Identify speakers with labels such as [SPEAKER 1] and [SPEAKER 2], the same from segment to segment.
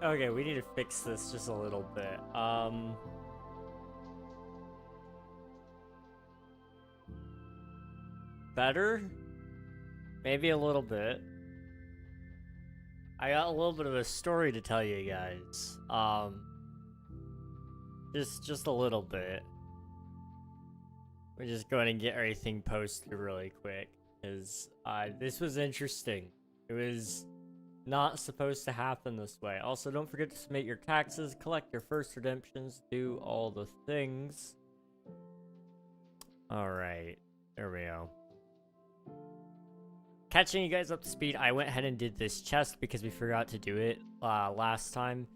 [SPEAKER 1] Okay, we need to fix this just a little bit. Better? Maybe a little bit. I got a little bit of a story to tell you guys. Just a little bit. We're just going to get everything posted really quick, because this was interesting. It was not supposed to happen this way. Also, don't forget to submit your taxes, collect your first redemptions, do all the things. Alright, there we go. Catching you guys up to speed, I went ahead and did this chest because we forgot to do it last time.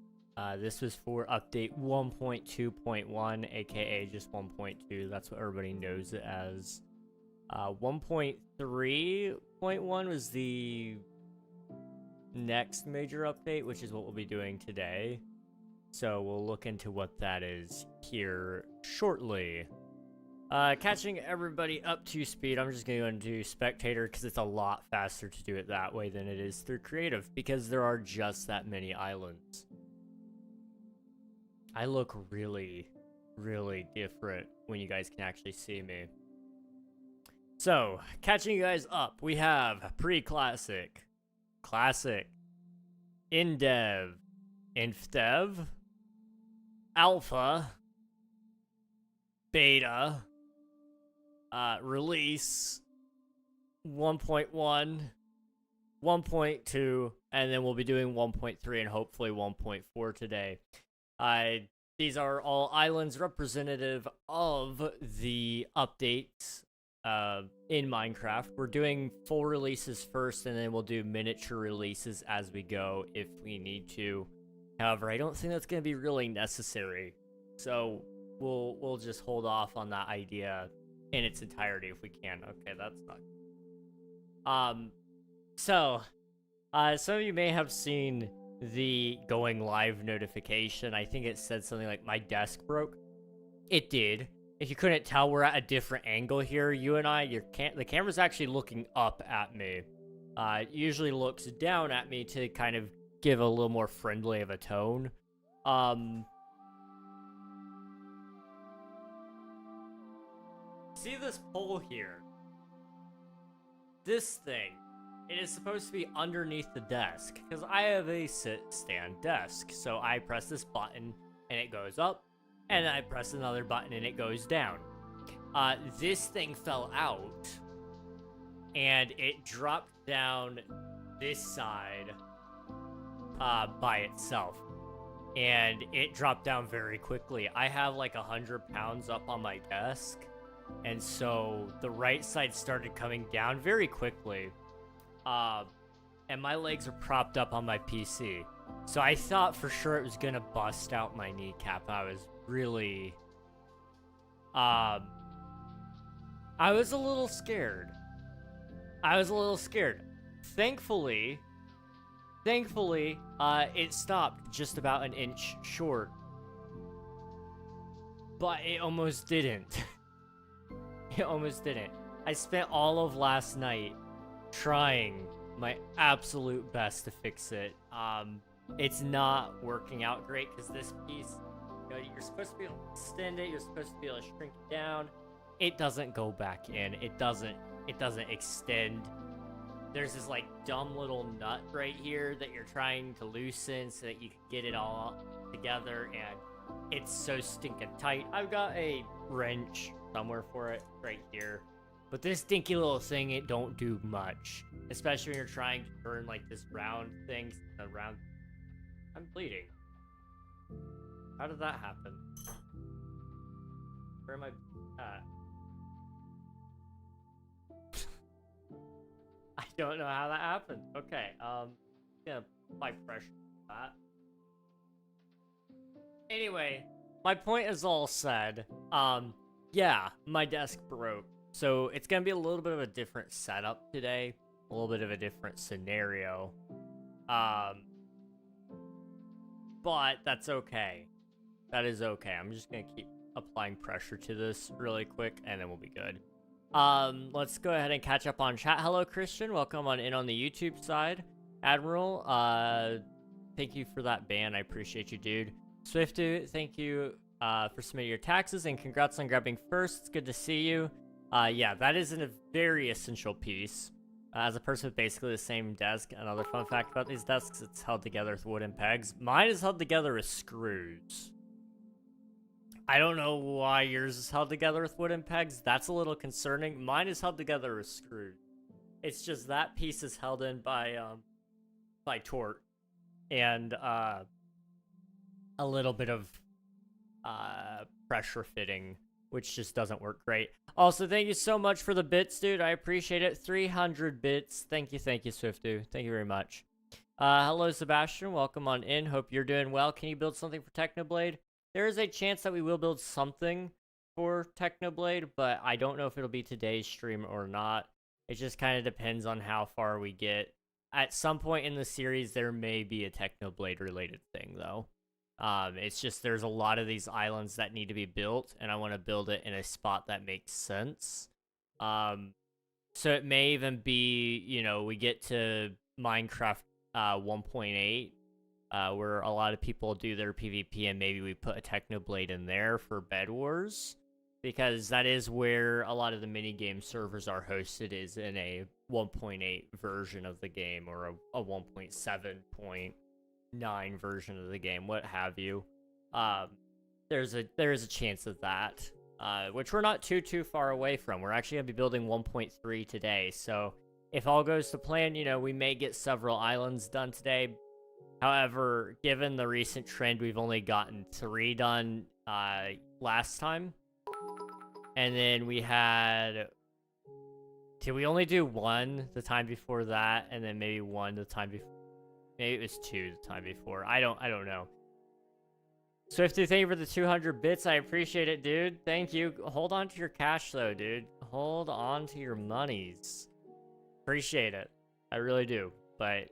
[SPEAKER 1] This was for update 1.2.1, aka just 1.2. That's what everybody knows it as. 1.3.1 was the next major update, which is what we'll be doing today. So we'll look into what that is here shortly. Catching everybody up to speed, I'm just going to go into spectator because it's a lot faster to do it that way than it is through creative, because there are just that many islands. I look really, really different when you guys can actually see me. So, catching you guys up, we have pre-classic, classic, in-dev, inf-dev, alpha, beta, release, 1.1, 1.2, and then we'll be doing 1.3 and hopefully 1.4 today. These are all islands representative of the updates in Minecraft. We're doing full releases first, and then we'll do miniature releases as we go if we need to. However, I don't think that's going to be really necessary, so we'll just hold off on that idea in its entirety if we can. Okay, that's not. So some of you may have seen the going live notification. I think it said something like my desk broke. It did. If you couldn't tell, we're at a different angle here. You and I, the camera's actually looking up at me. It usually looks down at me to kind of give a little more friendly of a tone. See this pole here? This thing. It is supposed to be underneath the desk, because I have a sit-stand desk. So I press this button, and it goes up, and I press another button, and it goes down. This thing fell out, and it dropped down this side by itself. And it dropped down very quickly. I have like 100 pounds up on my desk, and so the right side started coming down very quickly. And my legs are propped up on my PC. So I thought for sure it was gonna bust out my kneecap. I was really, I was a little scared. Thankfully, it stopped just about an inch short. But it almost didn't. It almost didn't. I spent all of last night trying my absolute best to fix it. It's not working out great because this piece, you know, you're supposed to be able to extend it, you're supposed to be able to shrink it down. It doesn't go back in. It doesn't extend. There's this like dumb little nut right here that you're trying to loosen so that you can get it all together, and it's so stinking tight. I've got a wrench somewhere for it right here. But this dinky little thing, it don't do much. Especially when you're trying to turn like this round thing around. I'm bleeding. How did that happen? Where am I at? I don't know how that happened. Okay, gonna apply pressure to that. Anyway, my point is all said. Yeah, my desk broke. So it's going to be a little bit of a different setup today. A little bit of a different scenario. But that's okay. That is okay. I'm just going to keep applying pressure to this really quick, and then we'll be good. Let's go ahead and catch up on chat. Hello, Christian. Welcome on in on the YouTube side. Admiral, thank you for that ban. I appreciate you, dude. Swiftu, thank you for submitting your taxes, and congrats on grabbing first. It's good to see you. Yeah, that is a very essential piece. As a person with basically the same desk, another fun fact about these desks, it's held together with wooden pegs. Mine is held together with screws. I don't know why yours is held together with wooden pegs. That's a little concerning. Mine is held together with screws. It's just that piece is held in by torque and a little bit of pressure fitting, which just doesn't work great. Also, thank you so much for the bits, dude. I appreciate it. 300 bits. Thank you, Swiftu. Thank you very much. Hello, Sebastian. Welcome on in. Hope you're doing well. Can you build something for Technoblade? There is a chance that we will build something for Technoblade, but I don't know if it'll be today's stream or not. It just kind of depends on how far we get. At some point in the series, there may be a Technoblade related thing, though. It's just there's a lot of these islands that need to be built, and I want to build it in a spot that makes sense. So it may even be, you know, we get to Minecraft 1.8, where a lot of people do their PvP, and maybe we put a Technoblade in there for Bed Wars, because that is where a lot of the minigame servers are hosted, is in a 1.8 version of the game, or a 1.7.9 version of the game, what have you. There is a chance of that, which we're not too far away from. We're actually going to be building 1.3 today, so if all goes to plan, you know, we may get several islands done today. However, given the recent trend, we've only gotten 3 done last time. And then we had... Did we only do 1 the time before that? And then maybe 1 the time before... Maybe it was 2 the time before. I don't know. Swifty, thank you for the 200 bits. I appreciate it, dude. Thank you. Hold on to your cash, though, dude. Hold on to your monies. Appreciate it. I really do. But...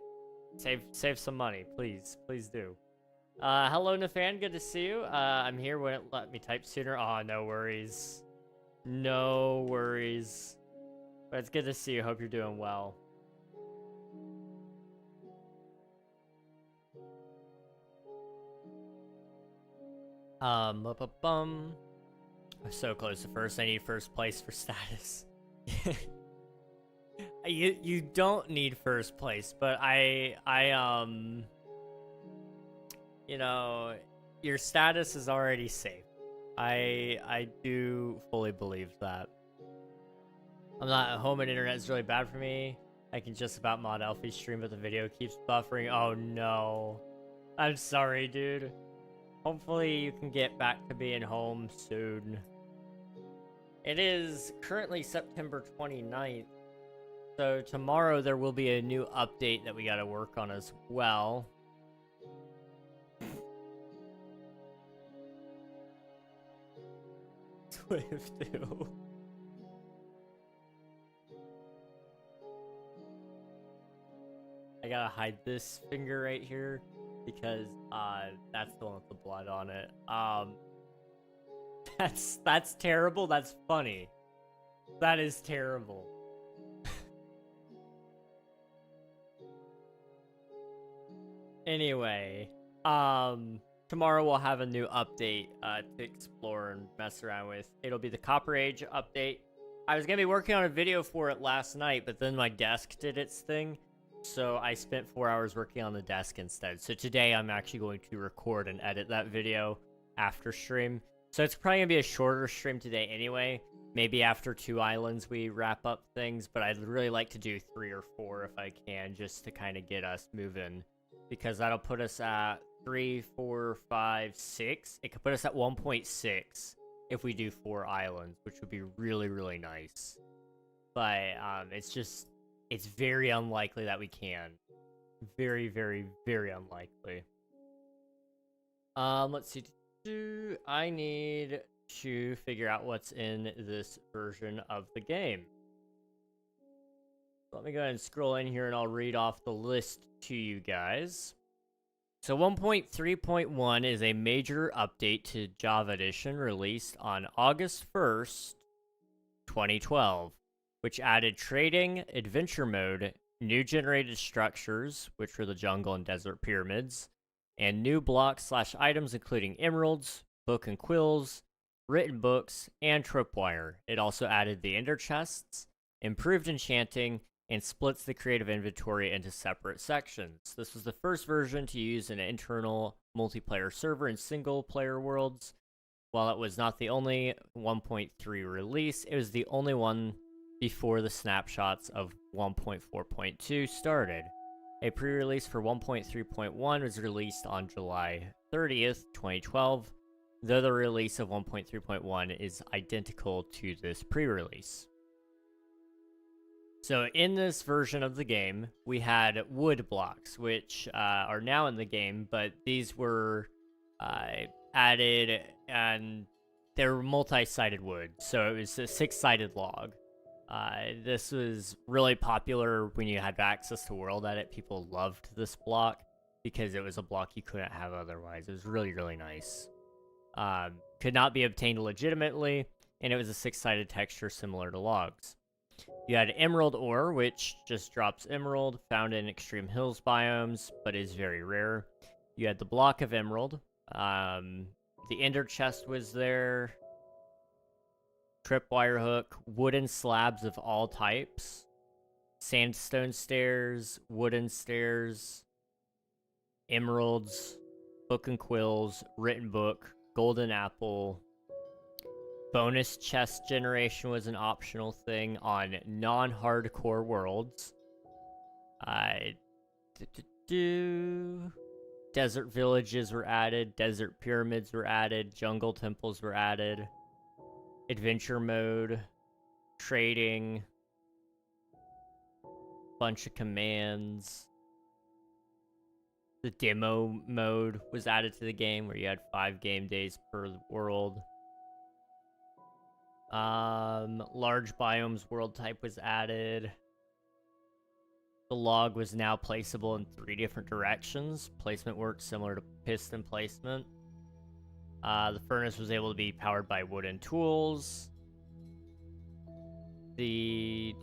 [SPEAKER 1] Save some money, please. Please do. Hello, Nafan. Good to see you. I'm here. Wouldn't let me type sooner. Oh, no worries. No worries. But it's good to see you. Hope you're doing well. I'm so close to first. I need first place for status. You don't need first place, but you know, your status is already safe. I do fully believe that. I'm not at home and internet is really bad for me. I can just about mod Alfie's stream, but the video keeps buffering. Oh no. I'm sorry, dude. Hopefully you can get back to being home soon. It is currently September 29th. So tomorrow there will be a new update that we gotta work on as well. Swiftu. I gotta hide this finger right here because that's the one with the blood on it. That's terrible. That's funny. That is terrible. Anyway, tomorrow we'll have a new update to explore and mess around with. It'll be the Copper Age update. I was gonna be working on a video for it last night, but then my desk did its thing, so I spent 4 hours working on the desk instead. So today I'm actually going to record and edit that video after stream. So it's probably gonna be a shorter stream today anyway. Maybe after 2 islands we wrap up things, but I'd really like to do 3 or 4 if I can, just to kind of get us moving. Because that'll put us at 3, 4, 5, 6. It could put us at 1.6 if we do 4 islands, which would be really, really nice. But it's very unlikely that we can. Very, very, very unlikely. Let's see. I need to figure out what's in this version of the game. Let me go ahead and scroll in here and I'll read off the list to you guys. So 1.3.1 is a major update to Java Edition released on August 1st, 2012. which added trading, adventure mode, new generated structures, which were the jungle and desert pyramids, and new blocks/items including emeralds, book and quills, written books, and tripwire. It also added the ender chests, improved enchanting, and splits the creative inventory into separate sections. This was the first version to use an internal multiplayer server in single-player worlds. While it was not the only 1.3 release, it was the only one before the snapshots of 1.4.2 started. A pre-release for 1.3.1 was released on July 30th, 2012, though the release of 1.3.1 is identical to this pre-release. So in this version of the game, we had wood blocks, which are now in the game, but these were added, and they were multi-sided wood, so it was a 6-sided log. This was really popular when you had access to World Edit. People loved this block because it was a block you couldn't have otherwise. It was really, really nice. Could not be obtained legitimately, and it was a 6-sided texture similar to logs. You had emerald ore, which just drops emerald, found in extreme hills biomes, but is very rare. You had the block of emerald. The ender chest was there. Tripwire hook, wooden slabs of all types, sandstone stairs, wooden stairs, emeralds, book and quills, written book, golden apple. Bonus chest generation was an optional thing on non-hardcore worlds. Desert villages were added, desert pyramids were added, jungle temples were added, adventure mode, trading, bunch of commands. The demo mode was added to the game where you had 5 game days per world. Large biomes world type was added. The log was now placeable in 3 different directions. Placement worked similar to piston placement. The furnace was able to be powered by wooden tools. The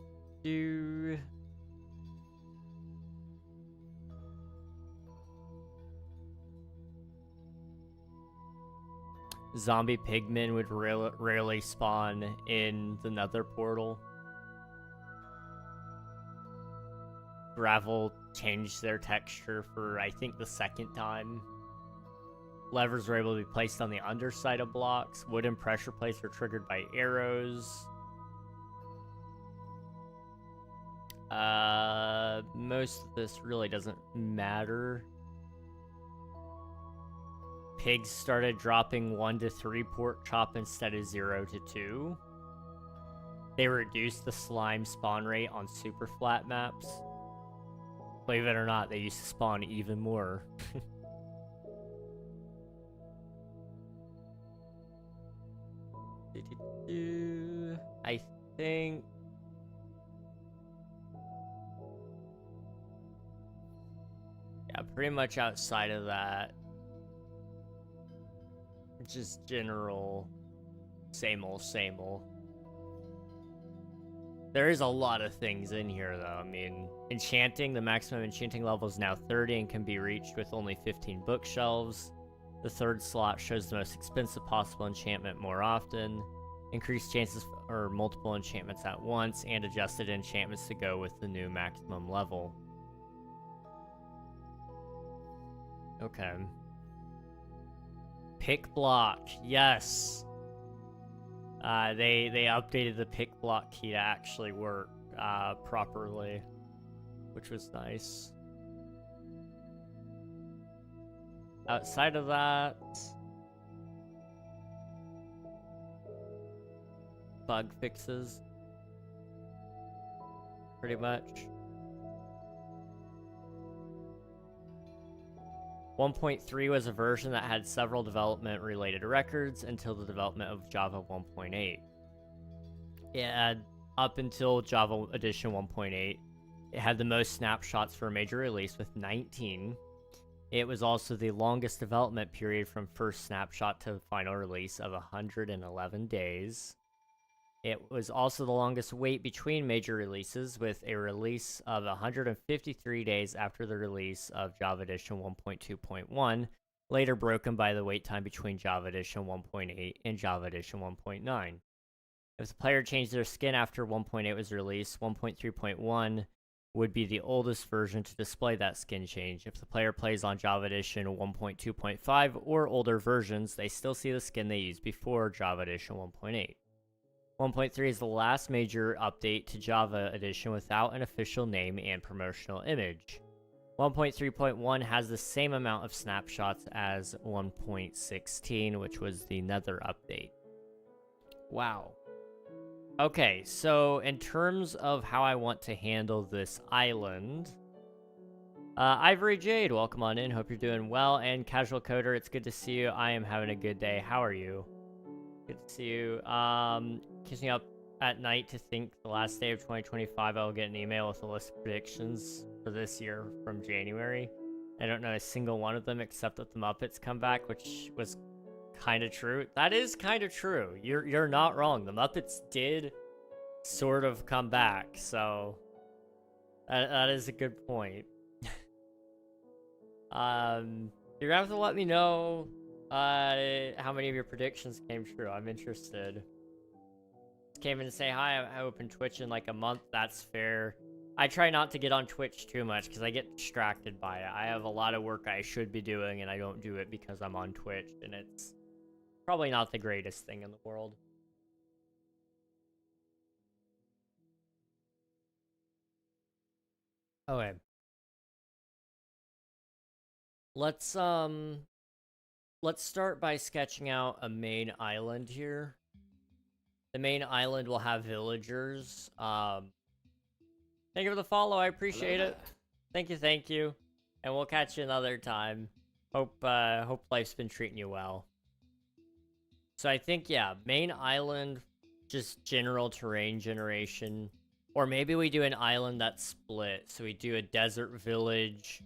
[SPEAKER 1] zombie pigmen would rarely spawn in the nether portal. Gravel changed their texture for, I think, the 2nd time. Levers were able to be placed on the underside of blocks. Wooden pressure plates were triggered by arrows. Most of this really doesn't matter. Pigs started dropping 1 to 3 pork chop instead of 0 to 2. They reduced the slime spawn rate on super flat maps. Believe it or not, they used to spawn even more. I think... yeah, pretty much outside of that, just general same old, same old. There is a lot of things in here, though. I mean, enchanting, the maximum enchanting level is now 30 and can be reached with only 15 bookshelves. The 3rd slot shows the most expensive possible enchantment more often. Increased chances for multiple enchantments at once, and adjusted enchantments to go with the new maximum level. Okay. Pick block, yes. They updated the pick block key to actually work properly, which was nice. Outside of that, bug fixes, pretty much. 1.3 was a version that had several development-related records until the development of Java 1.8. It had, up until Java Edition 1.8, it had the most snapshots for a major release with 19. It was also the longest development period from first snapshot to final release of 111 days. It was also the longest wait between major releases, with a release of 153 days after the release of Java Edition 1.2.1, later broken by the wait time between Java Edition 1.8 and Java Edition 1.9. If the player changed their skin after 1.8 was released, 1.3.1 would be the oldest version to display that skin change. If the player plays on Java Edition 1.2.5 or older versions, they still see the skin they used before Java Edition 1.8. 1.3 is the last major update to Java Edition without an official name and promotional image. 1.3.1 has the same amount of snapshots as 1.16, which was the Nether update. Wow. Okay, so in terms of how I want to handle this island, Ivory Jade, welcome on in. Hope you're doing well. And Casual Coder, it's good to see you. I am having a good day. How are you? Good to see you. Keeps me up at night to think the last day of 2025 I'll get an email with a list of predictions for this year from January. I don't know a single one of them except that the Muppets come back, which was kind of true. That is kind of true. You're not wrong. The Muppets did sort of come back, so that is a good point. You're gonna have to let me know how many of your predictions came true. I'm interested. Just came in to say hi. I opened Twitch in like a month. That's fair. I try not to get on Twitch too much because I get distracted by it. I have a lot of work I should be doing and I don't do it because I'm on Twitch, and it's probably not the greatest thing in the world. Okay. Let's start by sketching out a main island here. The main island will have villagers. Thank you for the follow, I appreciate it. Thank you. And we'll catch you another time. Hope life's been treating you well. So I think, yeah, main island, just general terrain generation. Or maybe we do an island that's split. So we do a desert village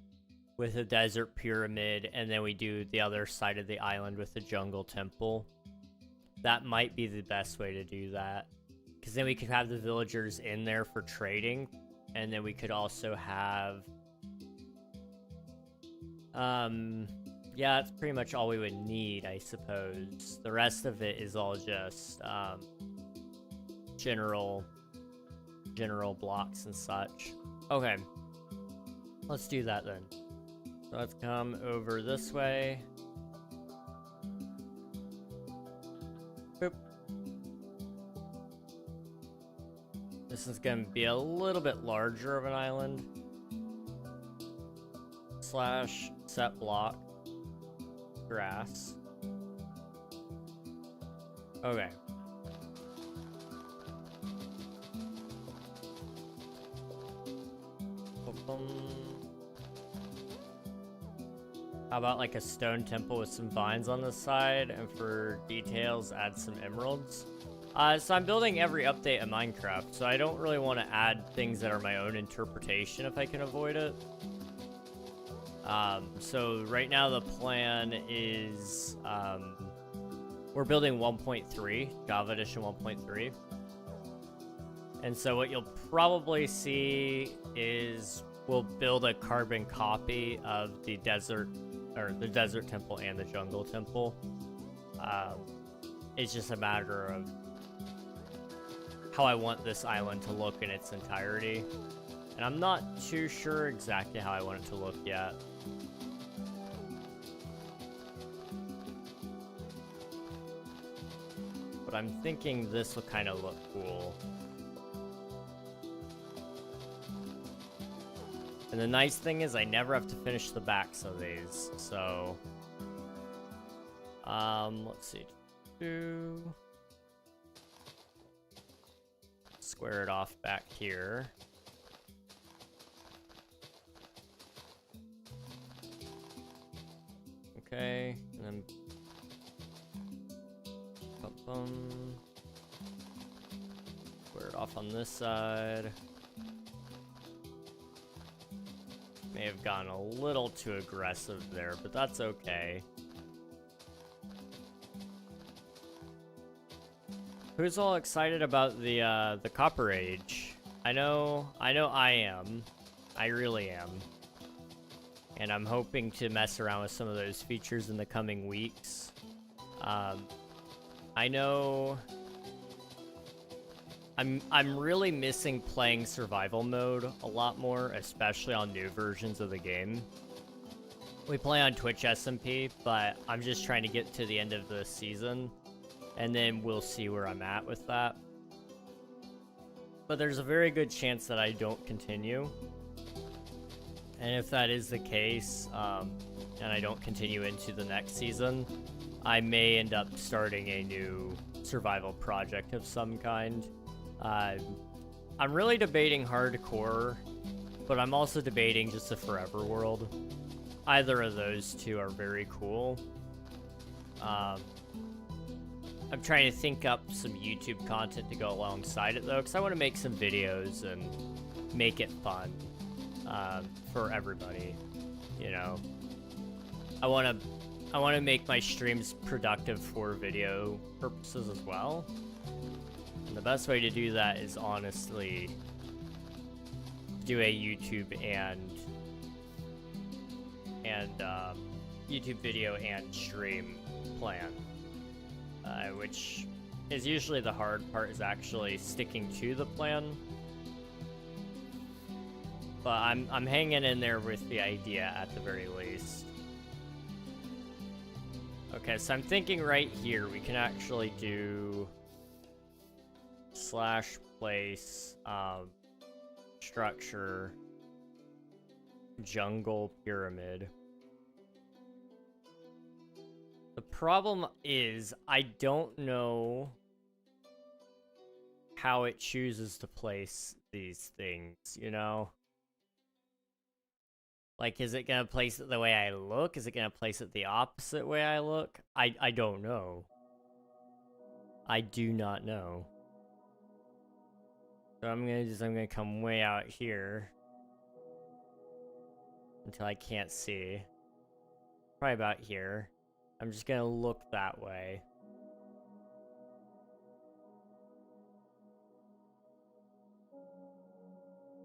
[SPEAKER 1] with a desert pyramid, and then we do the other side of the island with a jungle temple. That might be the best way to do that. Because then we could have the villagers in there for trading. And then we could also have... yeah, that's pretty much all we would need, I suppose. The rest of it is all just, general blocks and such. Okay. Let's do that then. So let's come over this way. Boop. This is gonna be a little bit larger of an island. Slash set block. Grass. Okay. How about like a stone temple with some vines on the side, and for details add some emeralds? So I'm building every update in Minecraft, so I don't really want to add things that are my own interpretation if I can avoid it. So right now the plan is, we're building 1.3, Java Edition 1.3. And so what you'll probably see is we'll build a carbon copy of the desert, or the desert temple and the jungle temple. It's just a matter of how I want this island to look in its entirety. And I'm not too sure exactly how I want it to look yet. But I'm thinking this will kind of look cool. And the nice thing is I never have to finish the backs of these, so... let's see. Square it off back here. Okay, and then... Square it off on this side. May have gone a little too aggressive there, but that's okay. Who's all excited about the Copper Age? I know I am. I really am. And I'm hoping to mess around with some of those features in the coming weeks. I know I'm really missing playing survival mode a lot more, especially on new versions of the game. We play on Twitch SMP, but I'm just trying to get to the end of the season, and then we'll see where I'm at with that. But there's a very good chance that I don't continue. And if that is the case, and I don't continue into the next season, I may end up starting a new survival project of some kind. I'm really debating hardcore, but I'm also debating just a forever world. Either of those two are very cool. I'm trying to think up some YouTube content to go alongside it, though, because I want to make some videos and make it fun for everybody, you know. I want to make my streams productive for video purposes as well. And the best way to do that is honestly do a YouTube and YouTube video and stream plan, which is usually the hard part, is actually sticking to the plan. But I'm hanging in there with the idea at the very least. Okay, so I'm thinking right here we can actually do /place structure jungle pyramid. The problem is I don't know how it chooses to place these things, you know? Like, is it gonna place it the way I look? Is it gonna place it the opposite way I look? I don't know. I do not know. So I'm gonna come way out here until I can't see. Probably about here. I'm just gonna look that way.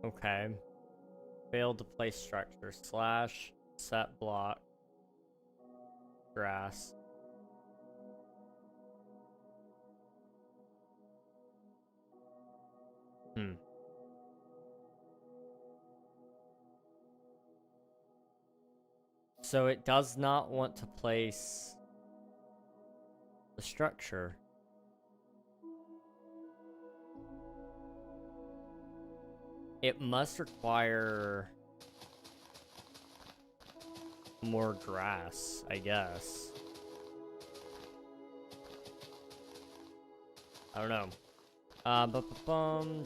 [SPEAKER 1] Okay. Failed to place structure / set block grass. So it does not want to place the structure. It must require more grass, I guess. I don't know.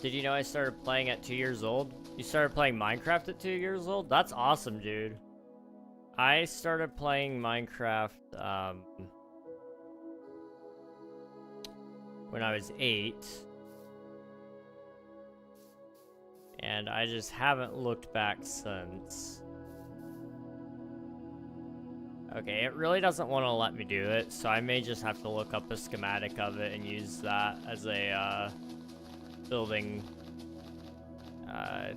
[SPEAKER 1] Did you know I started playing at 2 years old? You started playing Minecraft at 2 years old? That's awesome, dude. I started playing Minecraft when I was 8. And I just haven't looked back since. Okay, it really doesn't want to let me do it, so I may just have to look up a schematic of it and use that as a building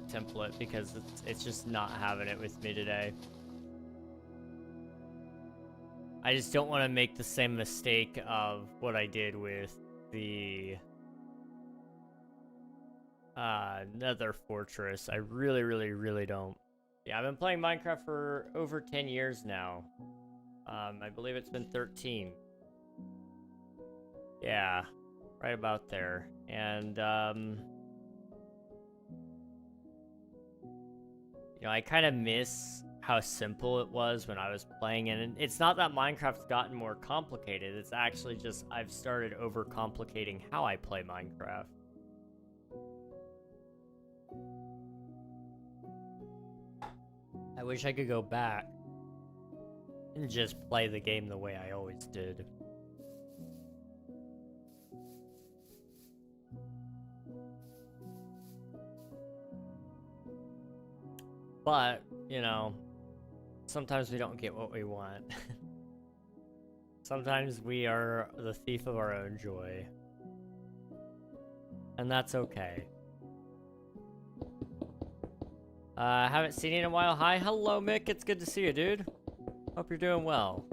[SPEAKER 1] template, because it's just not having it with me today. I just don't want to make the same mistake of what I did with the Nether Fortress. I really don't. Yeah, I've been playing Minecraft for over 10 years now. I believe it's been 13. Yeah, right about there. And, you know, I kind of miss how simple it was when I was playing, and it's not that Minecraft's gotten more complicated, it's actually just I've started overcomplicating how I play Minecraft. I wish I could go back and just play the game the way I always did. But, you know, sometimes we don't get what we want. Sometimes we are the thief of our own joy. And that's okay. Haven't seen you in a while. Hi, hello, Mick. It's good to see you, dude. Hope you're doing well.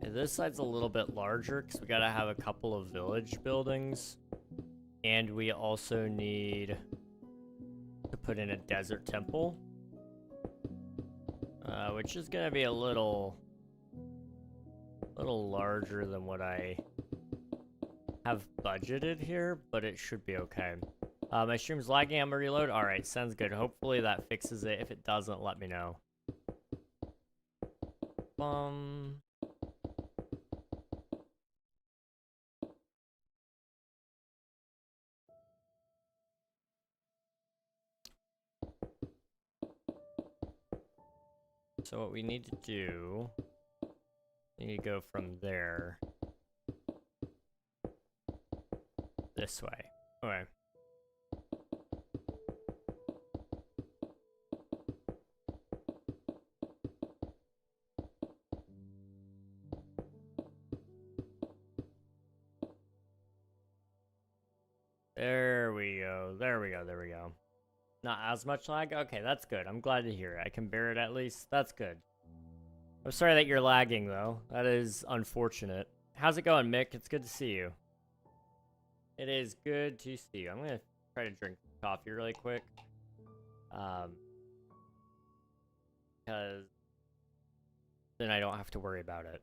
[SPEAKER 1] Okay, this side's a little bit larger because we gotta have a couple of village buildings. And we also need to put in a desert temple. Which is gonna be a little larger than what I have budgeted here, but it should be okay. My stream's lagging, I'm gonna reload. Alright, sounds good. Hopefully that fixes it. If it doesn't, let me know. So what we need to do, we need to go from there this way. Okay. There we go. There we go. There we go. Not as much lag? Okay, that's good. I'm glad to hear it. I can bear it at least. That's good. I'm sorry that you're lagging, though. That is unfortunate. How's it going, Mick? It's good to see you. It is good to see you. I'm going to try to drink coffee really quick. Because then I don't have to worry about it.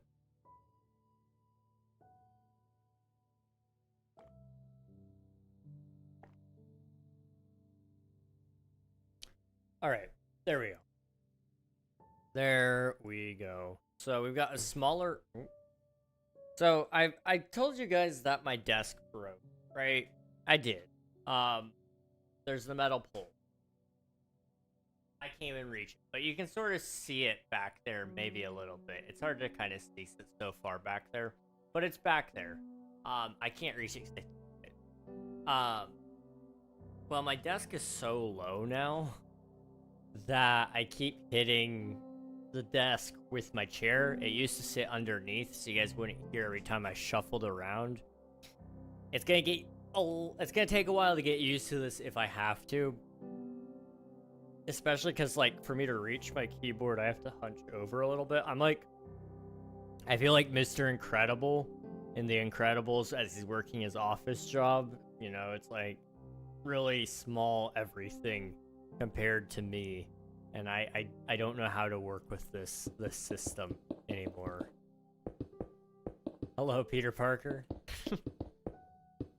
[SPEAKER 1] All right, there we go. There we go. So we've got a smaller. So I told you guys that my desk broke, right? I did. There's the metal pole. I can't even reach it, but you can sort of see it back there, maybe a little bit. It's hard to kind of see it's so far back there, but it's back there. I can't reach it. Well, my desk is so low now that I keep hitting the desk with my chair. It used to sit underneath, so you guys wouldn't hear every time I shuffled around. It's gonna take a while to get used to this if I have to. Especially because, like, for me to reach my keyboard, I have to hunch over a little bit. I feel like Mr. Incredible in The Incredibles as he's working his office job. You know, it's like really small everything compared to me, and I don't know how to work with this system anymore. Hello, Peter Parker.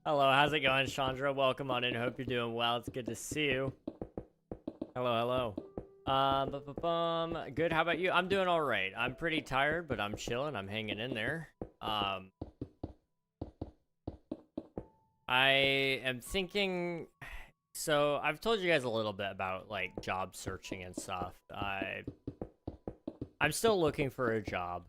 [SPEAKER 1] Hello, how's it going, Chandra? Welcome on in. Hope you're doing well. It's good to see you. Hello. Good. How about you? I'm doing all right. I'm pretty tired, but I'm chilling. I'm hanging in there. I am thinking. So I've told you guys a little bit about like job searching and stuff. I'm still looking for a job,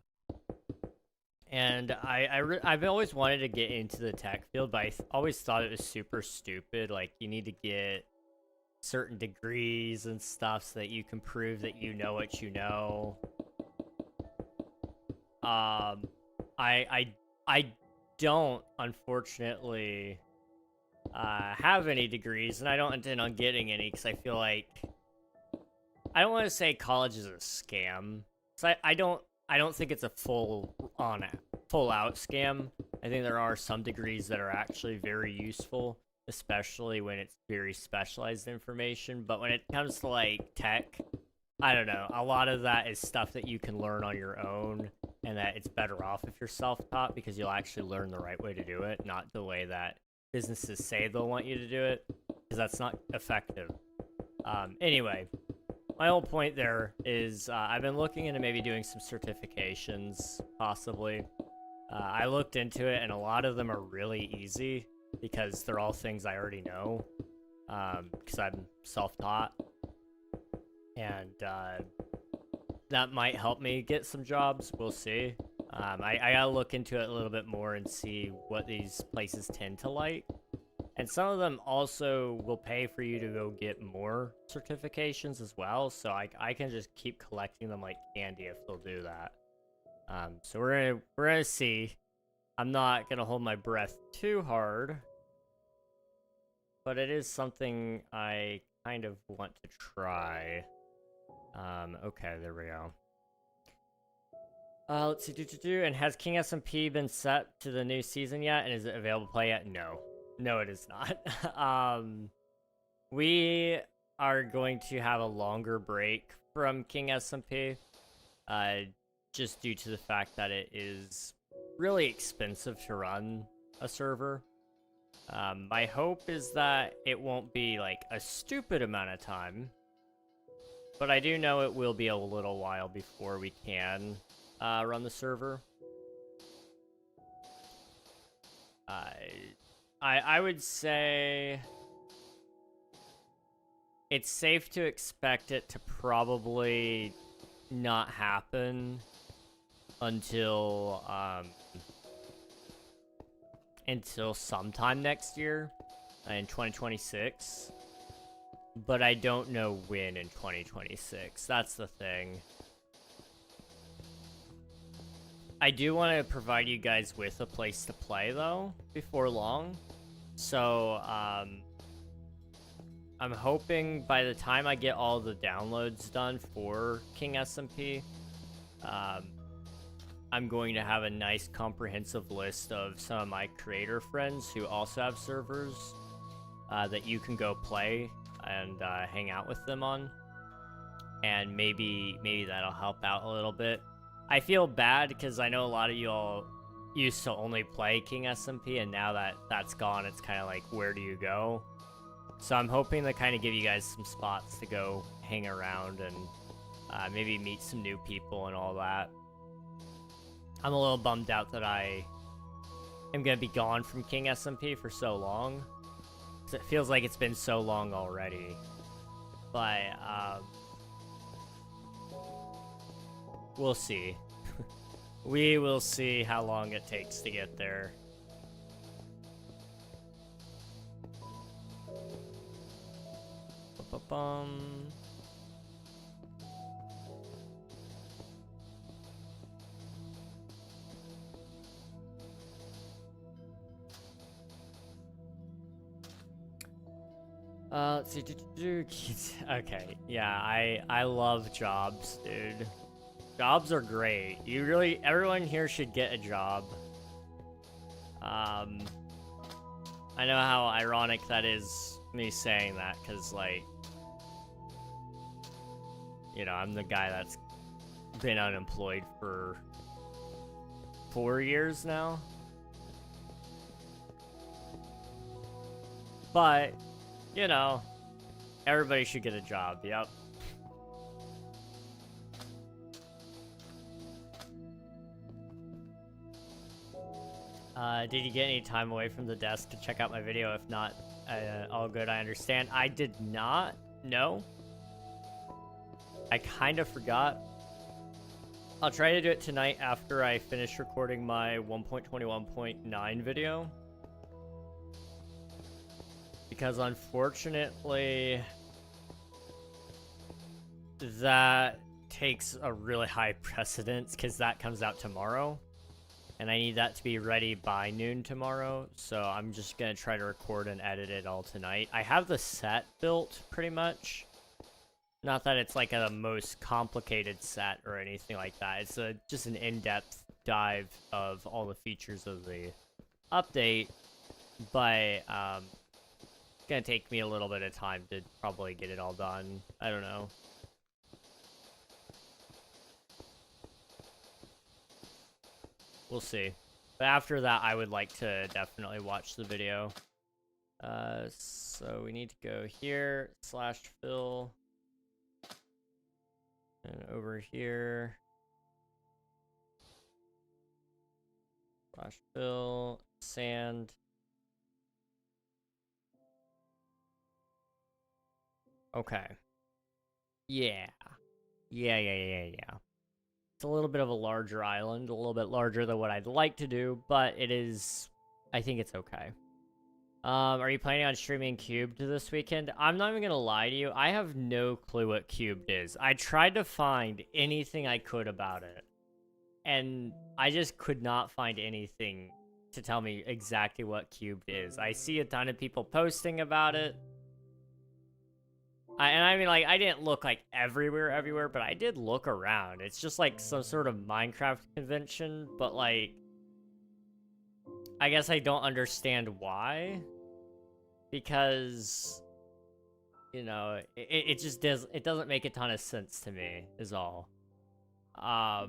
[SPEAKER 1] and I've always wanted to get into the tech field, but I always thought it was super stupid. Like you need to get certain degrees and stuff so that you can prove that you know what you know. I don't, unfortunately, have any degrees, and I don't intend on getting any because I feel like I don't want to say college is a scam. So I don't think it's a full out scam. I think there are some degrees that are actually very useful, especially when it's very specialized information. But when it comes to like tech, I don't know. A lot of that is stuff that you can learn on your own, and that it's better off if you're self-taught because you'll actually learn the right way to do it, not the way that businesses say they'll want you to do it, because that's not effective. Anyway, my whole point there is I've been looking into maybe doing some certifications, possibly. I looked into it, and a lot of them are really easy because they're all things I already know, because I'm self-taught. And that might help me get some jobs. We'll see. I gotta look into it a little bit more and see what these places tend to like. And some of them also will pay for you to go get more certifications as well. So I can just keep collecting them like candy if they'll do that. So we're gonna see. I'm not gonna hold my breath too hard, but it is something I kind of want to try. Okay, there we go. Let's see, and has King SMP been set to the new season yet? And is it available to play yet? No. No, it is not. We are going to have a longer break from King SMP, just due to the fact that it is really expensive to run a server. My hope is that it won't be, like, a stupid amount of time, but I do know it will be a little while before we can run the server. I would say it's safe to expect it to probably not happen until sometime next year, in 2026. But I don't know when in 2026. That's the thing. I do want to provide you guys with a place to play, though, before long. So, I'm hoping by the time I get all the downloads done for King SMP, I'm going to have a nice comprehensive list of some of my creator friends who also have servers that you can go play and hang out with them on. And maybe that'll help out a little bit. I feel bad because I know a lot of you all used to only play King SMP, and now that that's gone, it's kind of like, where do you go? So I'm hoping to kind of give you guys some spots to go hang around and maybe meet some new people and all that. I'm a little bummed out that I am going to be gone from King SMP for so long, because it feels like it's been so long already. But we'll see. We will see how long it takes to get there. Ba-bum. Let's see. Okay, yeah, I love jobs, dude. Jobs are great. Everyone here should get a job. I know how ironic that is, me saying that, because, like, you know, I'm the guy that's been unemployed for 4 years now. But, you know, everybody should get a job, yep. Did you get any time away from the desk to check out my video? If not, all good, I understand. I did not, no. I kind of forgot. I'll try to do it tonight after I finish recording my 1.21.9 video. Because unfortunately, that takes a really high precedence, because that comes out tomorrow. And I need that to be ready by noon tomorrow, so I'm just going to try to record and edit it all tonight. I have the set built, pretty much. Not that it's like a most complicated set or anything like that. It's just an in-depth dive of all the features of the update. But, it's going to take me a little bit of time to probably get it all done. I don't know. We'll see. But after that, I would like to definitely watch the video. So we need to go here, /fill. And over here. /fill, sand. Okay. Yeah. Yeah. It's a little bit of a larger island, a little bit larger than what I'd like to do, but it is, I think it's okay. Are you planning on streaming Cubed this weekend? I'm not even gonna lie to you, I have no clue what Cubed is. I tried to find anything I could about it, and I just could not find anything to tell me exactly what cubed is. I see a ton of people posting about it. I mean, like, I didn't look, like, everywhere, but I did look around. It's just, like, some sort of Minecraft convention, but, like, I guess I don't understand why. Because, you know, it just doesn't make a ton of sense to me, is all. But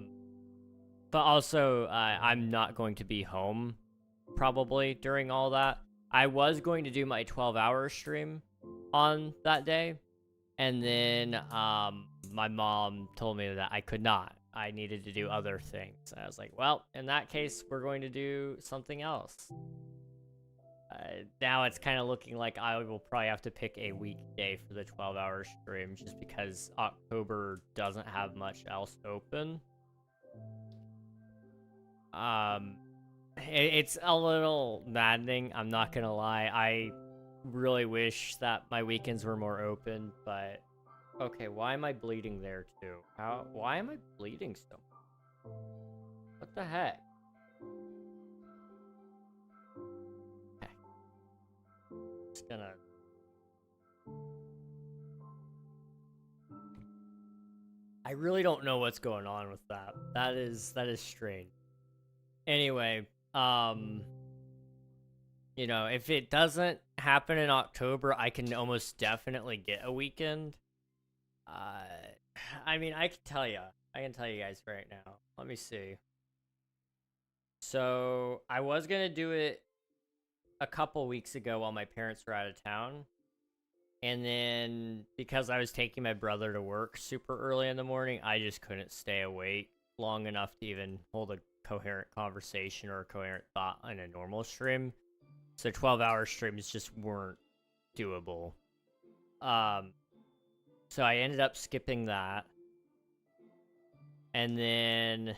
[SPEAKER 1] also, I'm not going to be home, probably, during all that. I was going to do my 12-hour stream on that day. And then, my mom told me that I could not. I needed to do other things. I was like, well, in that case, we're going to do something else. Now it's kind of looking like I will probably have to pick a weekday for the 12-hour stream, just because October doesn't have much else open. It's a little maddening, I'm not gonna lie. I really wish that my weekends were more open, but okay, why am I bleeding there too? Why am I bleeding so much? What the heck? Okay. Just gonna I really don't know what's going on with that. That is strange. Anyway, you know, if it doesn't happen in October, I can almost definitely get a weekend. I mean, I can tell you guys right now. Let me see. So, I was gonna do it a couple weeks ago while my parents were out of town. And then, because I was taking my brother to work super early in the morning, I just couldn't stay awake long enough to even hold a coherent conversation or a coherent thought on a normal stream. So 12-hour streams just weren't doable. So I ended up skipping that. And then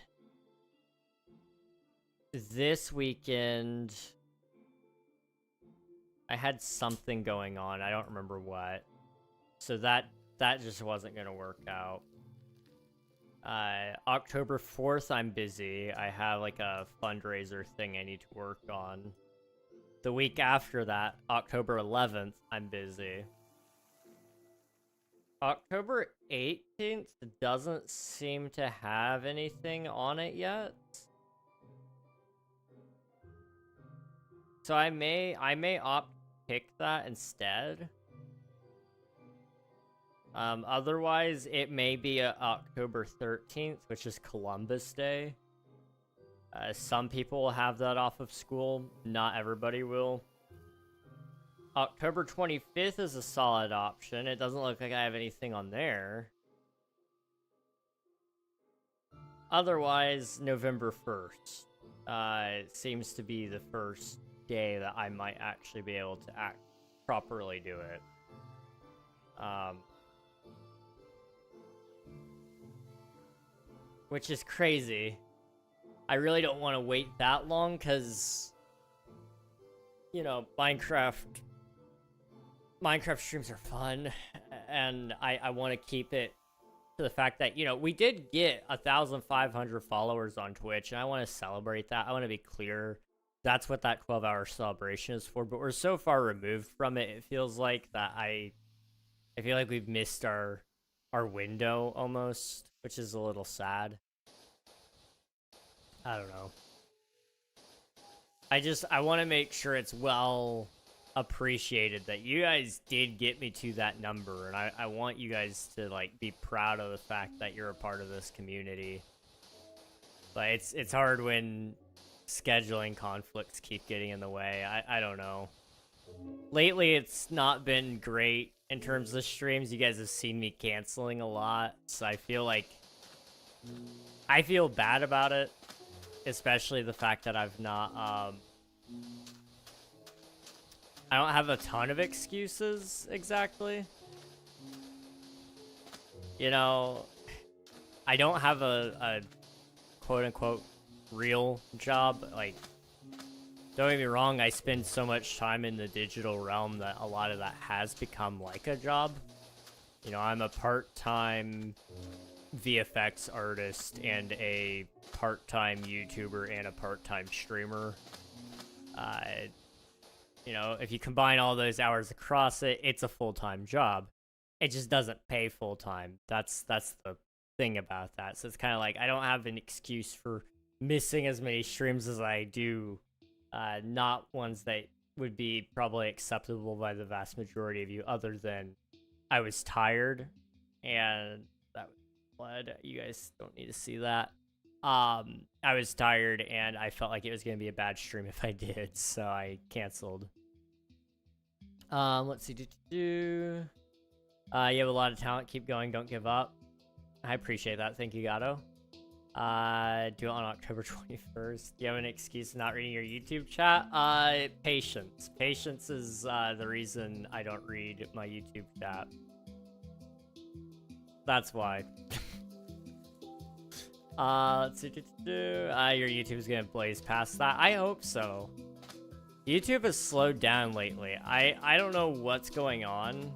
[SPEAKER 1] this weekend I had something going on. I don't remember what. So that just wasn't going to work out. October 4th, I'm busy. I have like a fundraiser thing I need to work on. The week after that, October 11th, I'm busy. October 18th doesn't seem to have anything on it yet. So I may opt to pick that instead. Otherwise, it may be October 13th, which is Columbus Day. Some people will have that off of school. Not everybody will. October 25th is a solid option. It doesn't look like I have anything on there. Otherwise, November 1st. It seems to be the first day that I might actually be able to properly do it. Which is crazy. I really don't want to wait that long because, you know, Minecraft streams are fun, and I want to keep it to the fact that, you know, we did get 1,500 followers on Twitch, and I want to celebrate that. I want to be clear. That's what that 12-hour celebration is for, but we're so far removed from it, it feels like that I feel like we've missed our window almost, which is a little sad. I don't know. I want to make sure it's well appreciated that you guys did get me to that number, and I want you guys to, like, be proud of the fact that you're a part of this community. But it's hard when scheduling conflicts keep getting in the way. I don't know. Lately, it's not been great in terms of streams. You guys have seen me canceling a lot, so I feel bad about it, especially the fact that I've not, I don't have a ton of excuses, exactly. You know, I don't have a quote-unquote real job. Like, don't get me wrong, I spend so much time in the digital realm that a lot of that has become like a job. You know, I'm a part-time VFX artist and a part-time YouTuber and a part-time streamer. You know, if you combine all those hours across it, it's a full-time job. It just doesn't pay full-time. That's the thing about that. So it's kind of like I don't have an excuse for missing as many streams as I do, not ones that would be probably acceptable by the vast majority of you, other than I was tired and that was blood. You guys don't need to see that. I was tired and I felt like it was gonna be a bad stream if I did, so I canceled. Let's see. You have a lot of talent. Keep going. Don't give up. I appreciate that. Thank you, Gato. Do it on October 21st. Do you have an excuse for not reading your YouTube chat? Patience. Patience is the reason I don't read my YouTube chat. That's why. Let's see. Your YouTube is gonna blaze past that. I hope so. YouTube has slowed down lately. I don't know what's going on,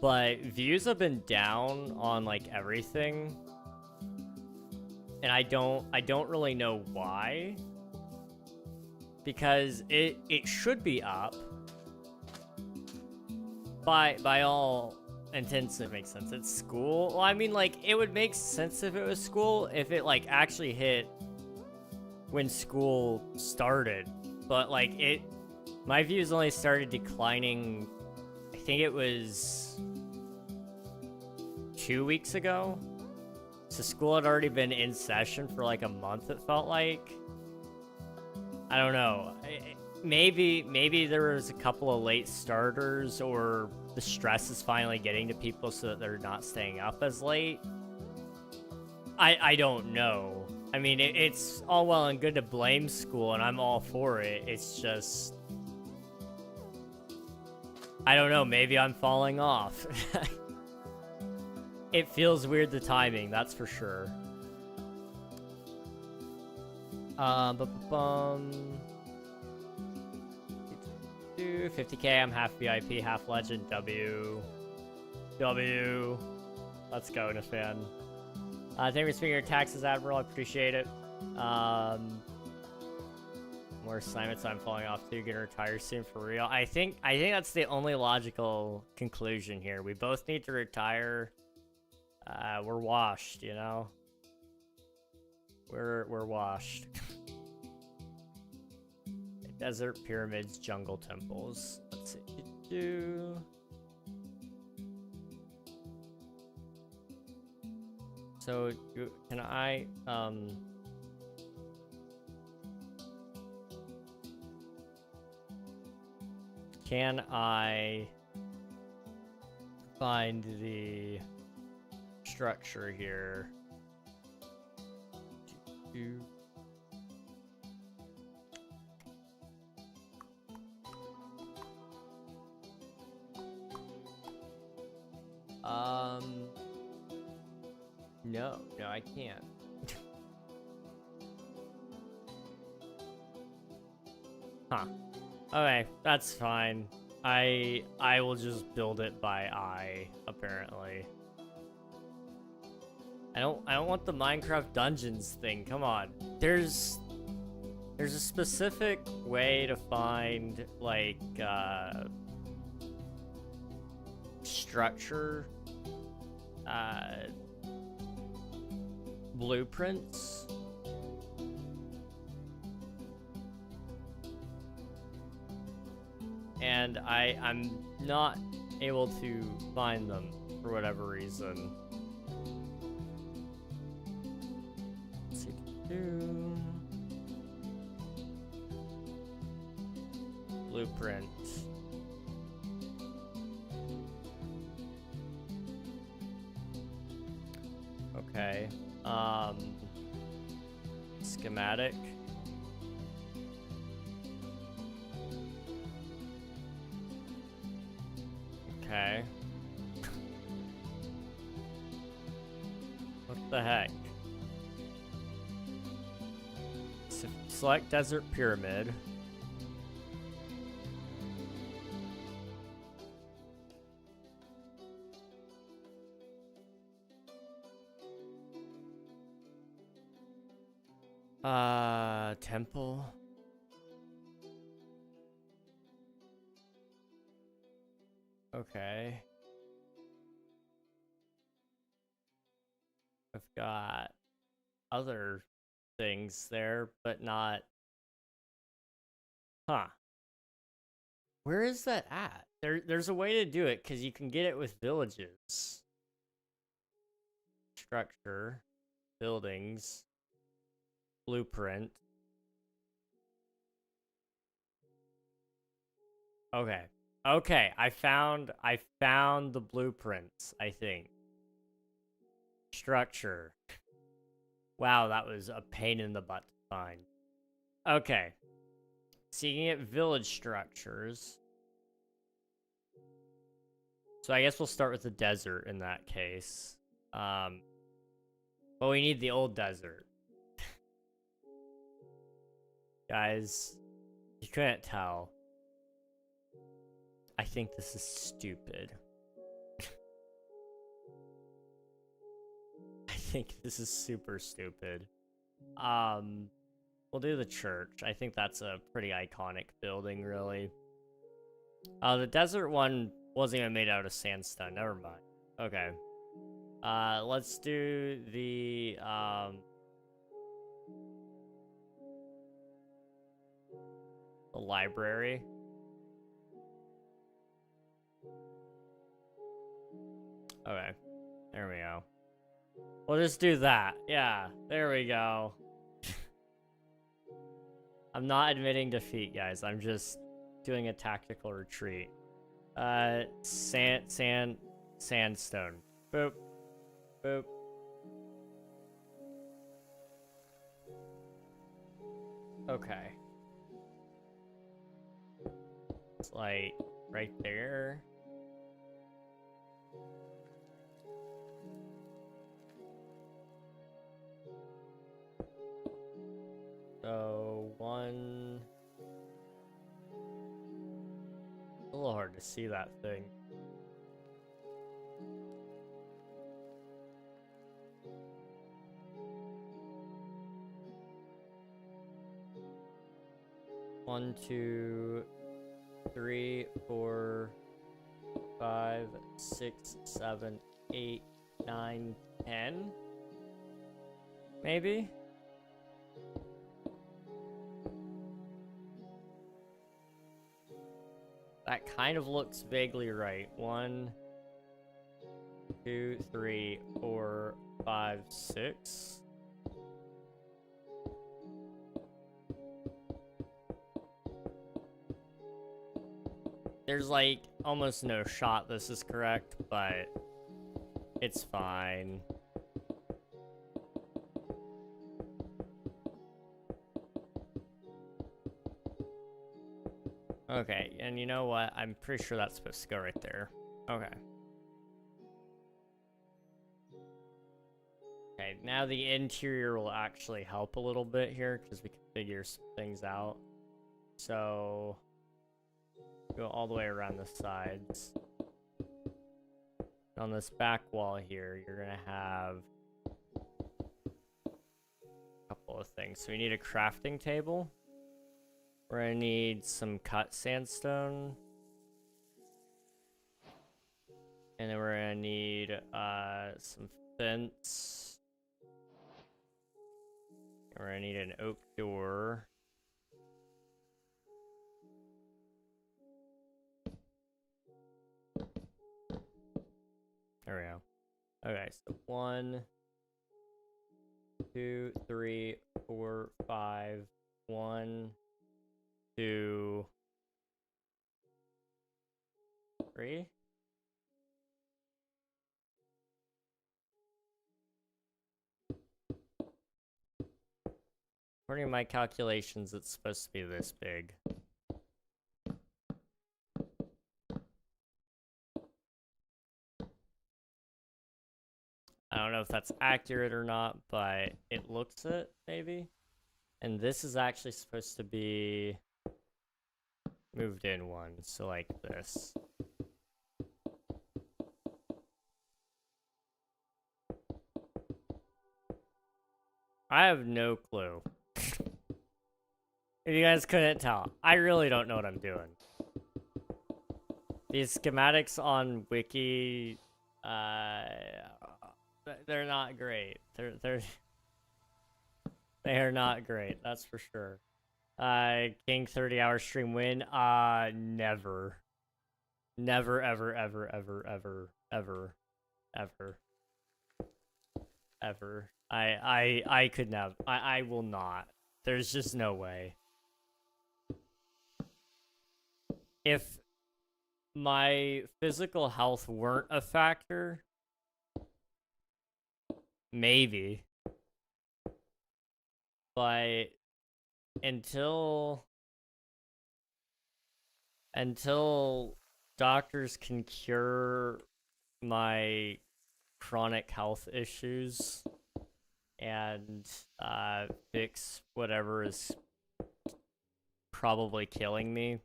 [SPEAKER 1] but views have been down on like everything. And I don't really know why. Because it should be up. By all intents, it makes sense. It's school. Well, I mean, like, it would make sense if it was school, if it like actually hit when school started. But like my views only started declining, I think it was 2 weeks ago. So school had already been in session for like a month, it felt like. I don't know. Maybe there was a couple of late starters, or the stress is finally getting to people so that they're not staying up as late. I don't know. I mean, it's all well and good to blame school, and I'm all for it. It's just, I don't know, maybe I'm falling off. It feels weird, the timing, that's for sure. 50k, I'm half VIP, half legend. W. Let's go, Nafan. Thank you for speaking your taxes, Admiral. I appreciate it. More assignments. I'm falling off too. Gonna retire soon for real. I think that's the only logical conclusion here. We both need to retire. We're washed, you know. We're washed. Desert, pyramids, jungle, temples. Let's see. So, can I, find the structure here? No, I can't. Huh. Okay, that's fine. I will just build it by eye, apparently. I don't want the Minecraft dungeons thing. Come on. There's a specific way to find like structure blueprints. And I'm not able to find them for whatever reason. Let's see. Blueprint. Okay. Schematic. Okay. What the heck? Select desert pyramid. Temple. Okay. I've got other things there, but not... Huh. Where is that at? There's a way to do it, because you can get it with villages. Structure. Buildings. Blueprint. Okay. Okay, I found the blueprints, I think. Structure. Wow, that was a pain in the butt to find. Okay. So you can get village structures. So I guess we'll start with the desert in that case. But we need the old desert. Guys, you couldn't tell. I think this is stupid. I think this is super stupid. We'll do the church. I think that's a pretty iconic building, really. The desert one wasn't even made out of sandstone. Never mind. Okay. Let's do the library. Okay. There we go. We'll just do that. Yeah, there we go. I'm not admitting defeat, guys. I'm just doing a tactical retreat. Sandstone. Boop. Boop. Okay. It's like right there. So, one... It's a little hard to see that thing. One, 2, 3, 4, 5, 6, 7, 8, 9, 10? Maybe? That kind of looks vaguely right. 1, 2, 3, 4, 5, 6. There's like almost no shot this is correct, but it's fine. Okay, and you know what? I'm pretty sure that's supposed to go right there. Okay. Okay, now the interior will actually help a little bit here, because we can figure some things out. So... go all the way around the sides. On this back wall here, you're gonna have a couple of things. So we need a crafting table. We're gonna need some cut sandstone. And then we're gonna need some fence. And we're gonna need an oak door. There we go. Okay, so 1, 2, 3, 4, 5. 1, 2, 3. According to my calculations, it's supposed to be this big. I don't know if that's accurate or not, but it looks it, maybe. And this is actually supposed to be moved in one, so like this. I have no clue. If you guys couldn't tell, I really don't know what I'm doing. These schematics on Wiki, they're not great. They are not great. That's for sure. King 30-hour stream win. Never, never, ever, ever, ever, ever, ever, ever, ever. I could never. I will not. There's just no way. If my physical health weren't a factor, maybe. But until doctors can cure my chronic health issues and fix whatever is probably killing me,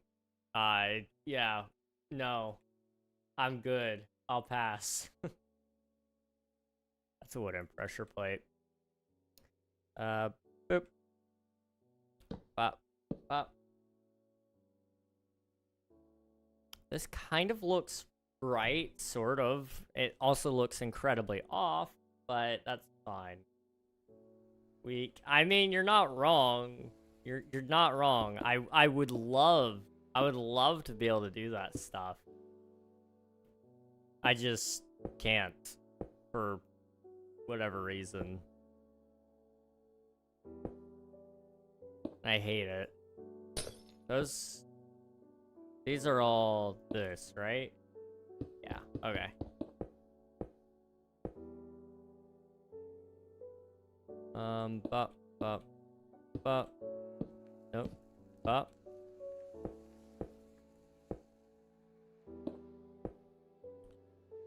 [SPEAKER 1] yeah, no, I'm good. I'll pass. That's a wooden pressure plate. Boop. Bop. Bop. This kind of looks right, sort of. It also looks incredibly off, but that's fine. I mean, you're not wrong. You're not wrong. I would love to be able to do that stuff. I just can't for whatever reason. I hate it. These are all this, right? Yeah, okay. Bop, bop, bop. Nope, bop.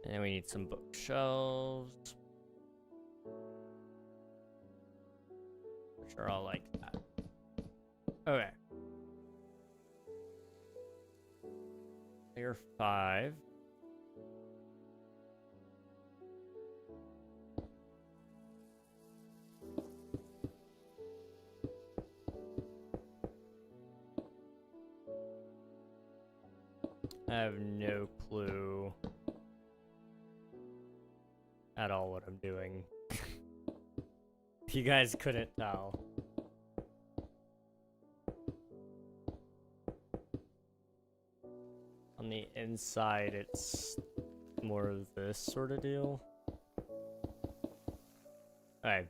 [SPEAKER 1] And we need some bookshelves. Which are all like that. Okay. Layer 5. I have no clue at all what I'm doing. If you guys couldn't tell. On the inside, it's more of this sort of deal. Okay.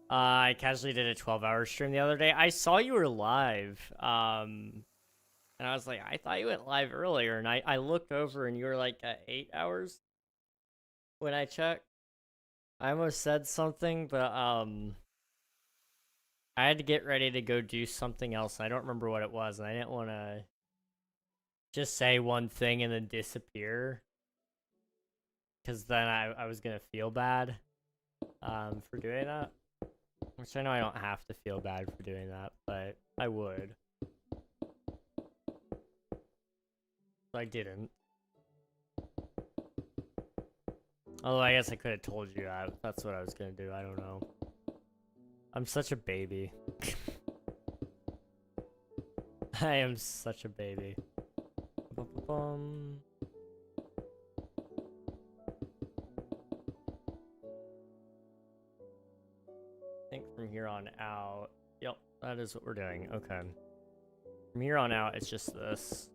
[SPEAKER 1] I casually did a 12-hour stream the other day. I saw you were live. And I was like, I thought you went live earlier. And I looked over and you were like at 8 hours when I checked. I almost said something, but I had to get ready to go do something else. And I don't remember what it was. And I didn't want to just say one thing and then disappear. Because then I was going to feel bad for doing that. Which I know I don't have to feel bad for doing that, but I would. I didn't. Although I guess I could have told you that. That's what I was gonna do. I don't know. I'm such a baby. I am such a baby. I think from here on out... Yep, that is what we're doing. Okay. From here on out, it's just this.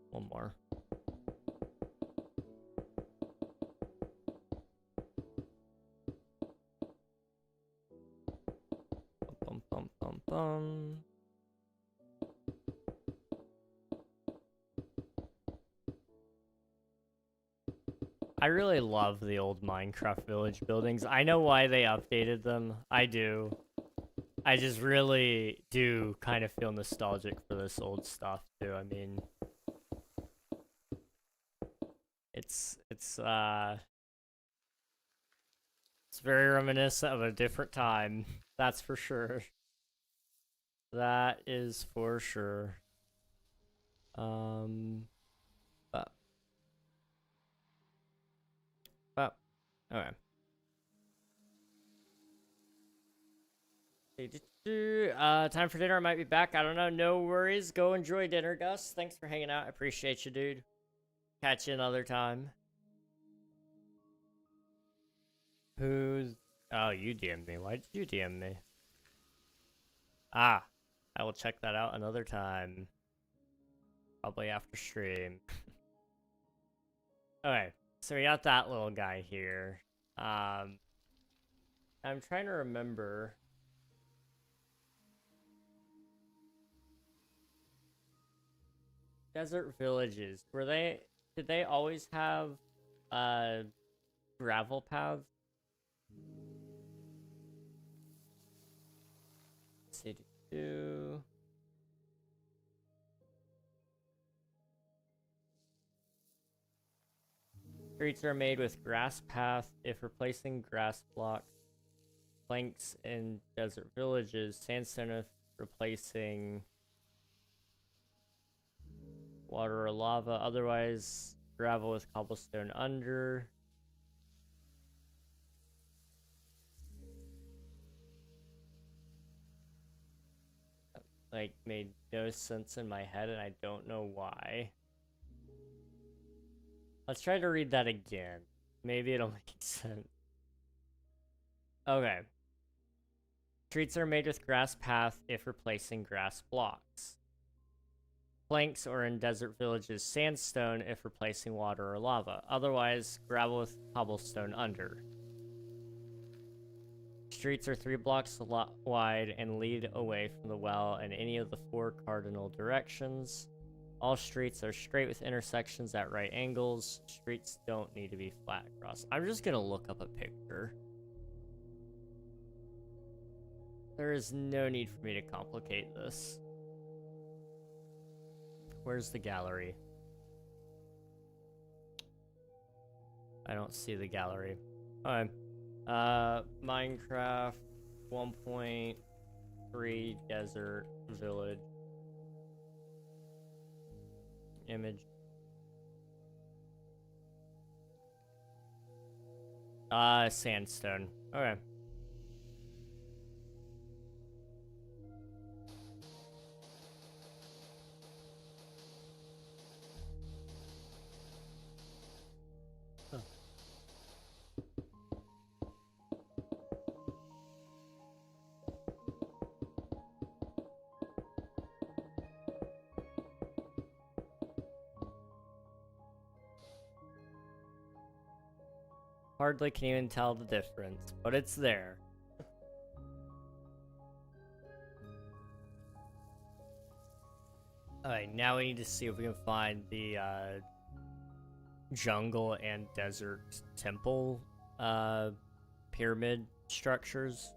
[SPEAKER 1] One more. Bum, bum, bum, bum. I really love the old Minecraft village buildings. I know why they updated them. I do. I just really do kind of feel nostalgic for this old stuff too. I mean, it's very reminiscent of a different time. That's for sure. That is for sure. Okay. Time for dinner. I might be back. I don't know. No worries. Go enjoy dinner, Gus. Thanks for hanging out. I appreciate you, dude. Catch you another time. Who's... Oh, you DM'd me. Why did you DM me? Ah, I will check that out another time. Probably after stream. Okay, so we got that little guy here. I'm trying to remember... Desert villages. Did they always have, gravel paths? Let's see, Streets are made with grass path if replacing grass blocks. Planks in desert villages. Sandstone if replacing water or lava. Otherwise, gravel with cobblestone under. Like, made no sense in my head, and I don't know why. Let's try to read that again. Maybe it'll make sense. Okay. Streets are made with grass path if replacing grass blocks. Planks or in desert villages, sandstone if replacing water or lava. Otherwise, gravel with cobblestone under. Streets are 3 blocks wide and lead away from the well in any of the 4 cardinal directions. All streets are straight with intersections at right angles. Streets don't need to be flat across. I'm just gonna look up a picture. There is no need for me to complicate this. Where's the gallery? I don't see the gallery. Alright. Minecraft 1.3 desert village. Image. Sandstone. Okay. Hardly can even tell the difference, but it's there. Alright, now we need to see if we can find the jungle and desert temple pyramid structures.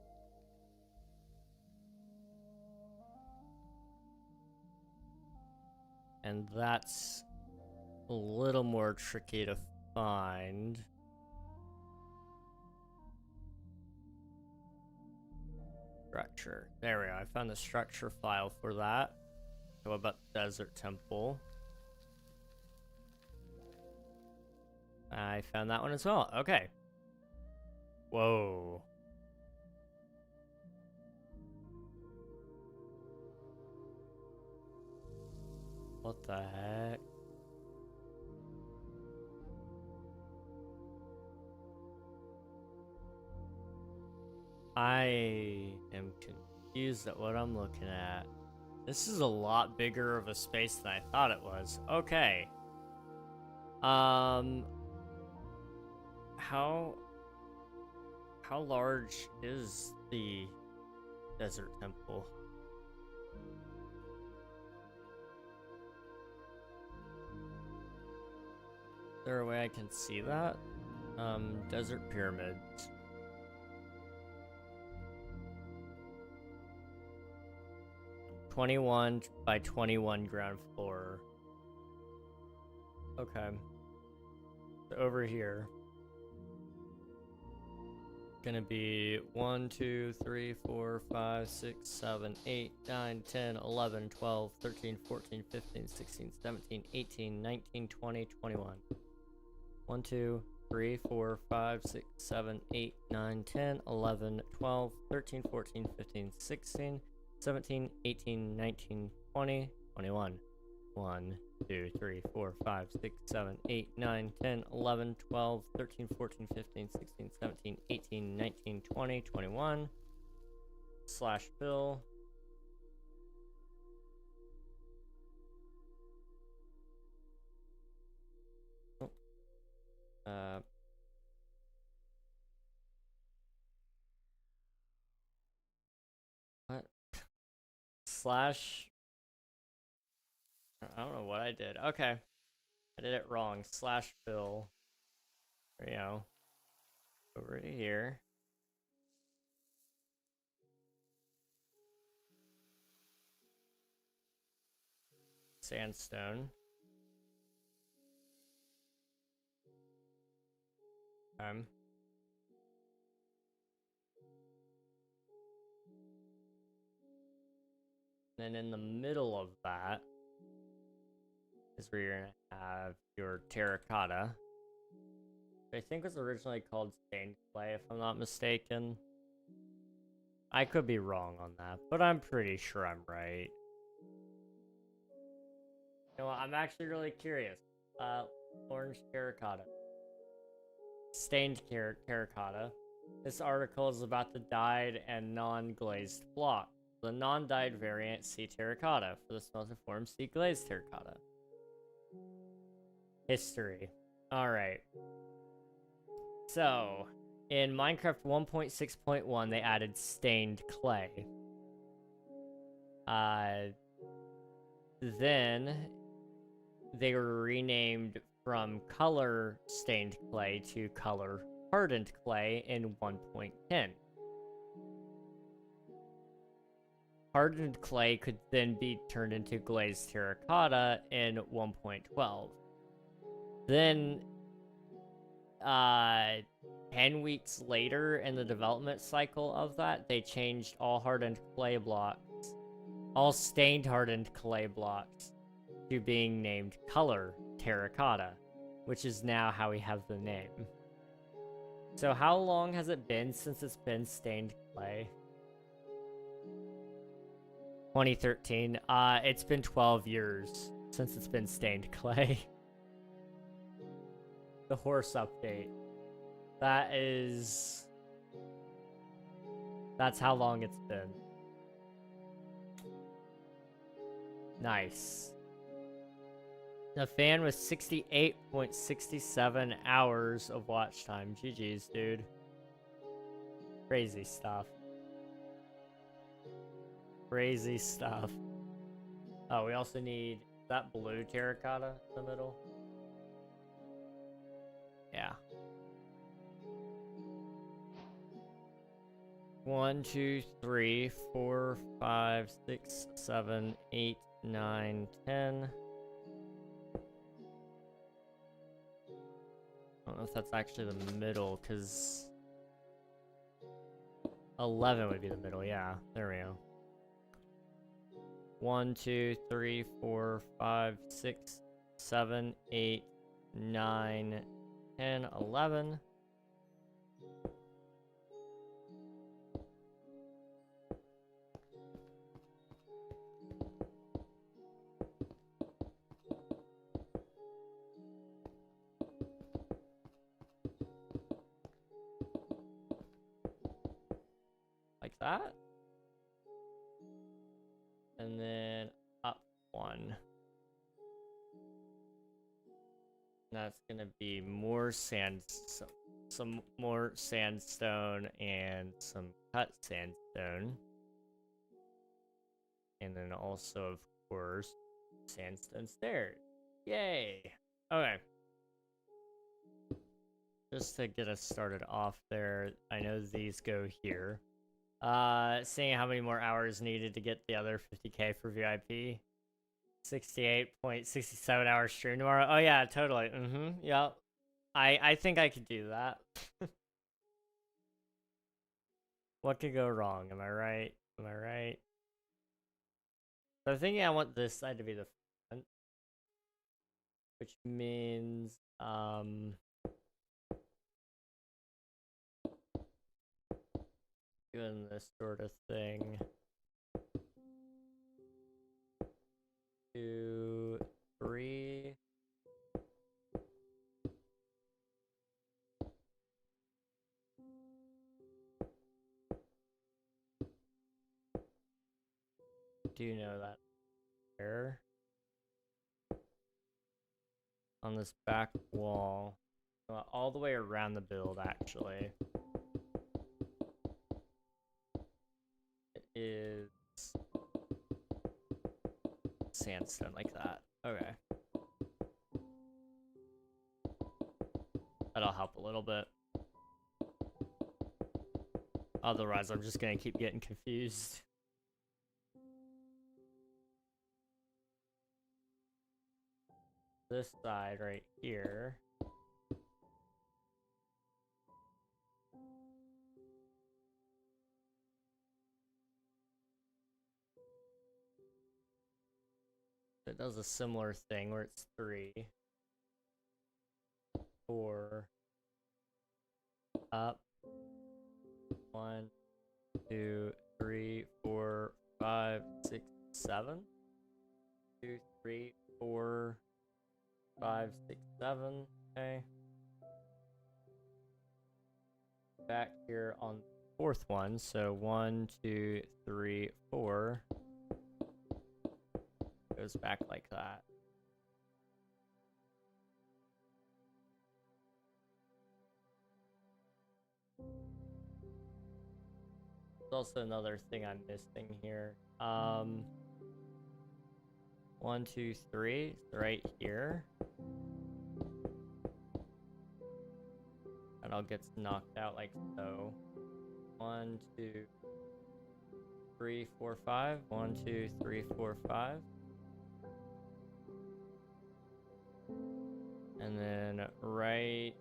[SPEAKER 1] And that's a little more tricky to find. Structure. There we go. I found the structure file for that. So what about Desert Temple? I found that one as well. Okay. Whoa. What the heck? I am confused at what I'm looking at. This is a lot bigger of a space than I thought it was. Okay. How large is the Desert Temple? Is there a way I can see that? Desert Pyramids. $21 by 21 ground floor. Okay. So over here. Gonna be 1, 2, 3, 4, 5, 6, 7, 8, 9, 10, 11, 12, 13, 14, 15, 16, 17, 18, 19, 20, 21. 1, 2, 3, 4, 5, 6, 7, 8, 9, 10, 11, 12, 13, 14, 15, 16, 17, 18, 19, 20, 21. 1, 2, 3, 4, 5, 6, 7, 8, 9, 10, 11, 12, 13, 14, 15, 16, 17, 18, 19, 20, 21. Slash bill. What? Slash. I don't know what I did. Okay. I did it wrong. Slash bill. There you go. Over to here. Sandstone. Then in the middle of that is where you're gonna have your terracotta. I think was originally called stained clay, if I'm not mistaken. I could be wrong on that, but I'm pretty sure I'm right. You know what? I'm actually really curious. Orange terracotta. Stained terracotta. This article is about the dyed and non-glazed block. The non-dyed variant, see terracotta. For the smelter form, see glazed terracotta. History. Alright. So, in Minecraft 1.6.1, they added stained clay. Then they were renamed from color stained clay to color hardened clay in 1.10. Hardened clay could then be turned into glazed terracotta in 1.12. Then 10 weeks later in the development cycle of that, they changed all hardened clay blocks, all stained hardened clay blocks, to being named color terracotta, which is now how we have the name. So how long has it been since it's been stained clay? 2013. It's been 12 years since it's been stained clay. The horse update. That's how long it's been. Nice. The fan with 68.67 hours of watch time. GG's, dude. Crazy stuff. Crazy stuff. Oh, we also need that blue terracotta in the middle. Yeah. 1, 2, 3, 4, 5, 6, 7, 8, 9, 10. I don't know if that's actually the middle, because 11 would be the middle. Yeah, there we go. 1, 2, 3, 4, 5, 6, 7, 8, 9, 10, 11. Like that. And then up 1. That's gonna be more some more sandstone and some cut sandstone. And then also, of course, sandstone stairs. Yay! Okay. Just to get us started off there, I know these go here. Seeing how many more hours needed to get the other 50k for VIP. 68.67 hours stream tomorrow. Oh yeah, totally. Yep. I think I could do that. What could go wrong? Am I right? Am I right? So I'm thinking I want this side to be the front, which means Doing this sort of thing. 2, 3. Do you know that there on this back wall, all the way around the build actually, it is sandstone like that. Okay, that'll help a little bit. Otherwise, I'm just gonna keep getting confused. This side right here. It does a similar thing where it's 3, 4, up, 1, 2, 3, 4, 5, 6, 7. 2, 3, 4, 5, 6, 7. Okay. Back here on the 4th one, so 1, 2, 3, 4. Goes back like that. There's also another thing I'm missing here. 1, 2, 3, right here. And I'll get knocked out like so. 1, 2, 3, 4, 5. 1, 2, 3, 4, 5. And then right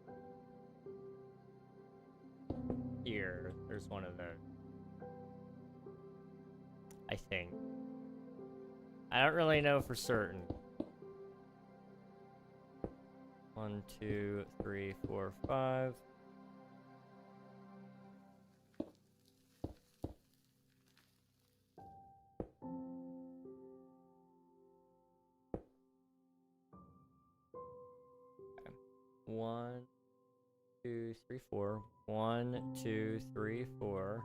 [SPEAKER 1] here, there's one of those. I think. I don't really know for certain. 1, 2, 3, 4, 5. Okay. 1, 2, 3, 4. 1, 2, 3, 4.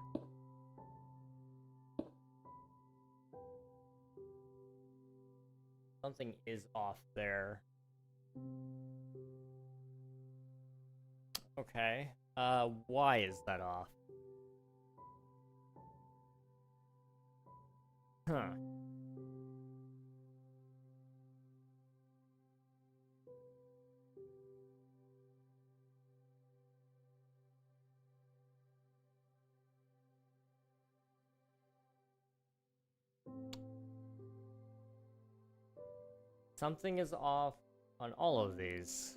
[SPEAKER 1] Something is off there. Okay. Why is that off? Huh. Something is off on all of these.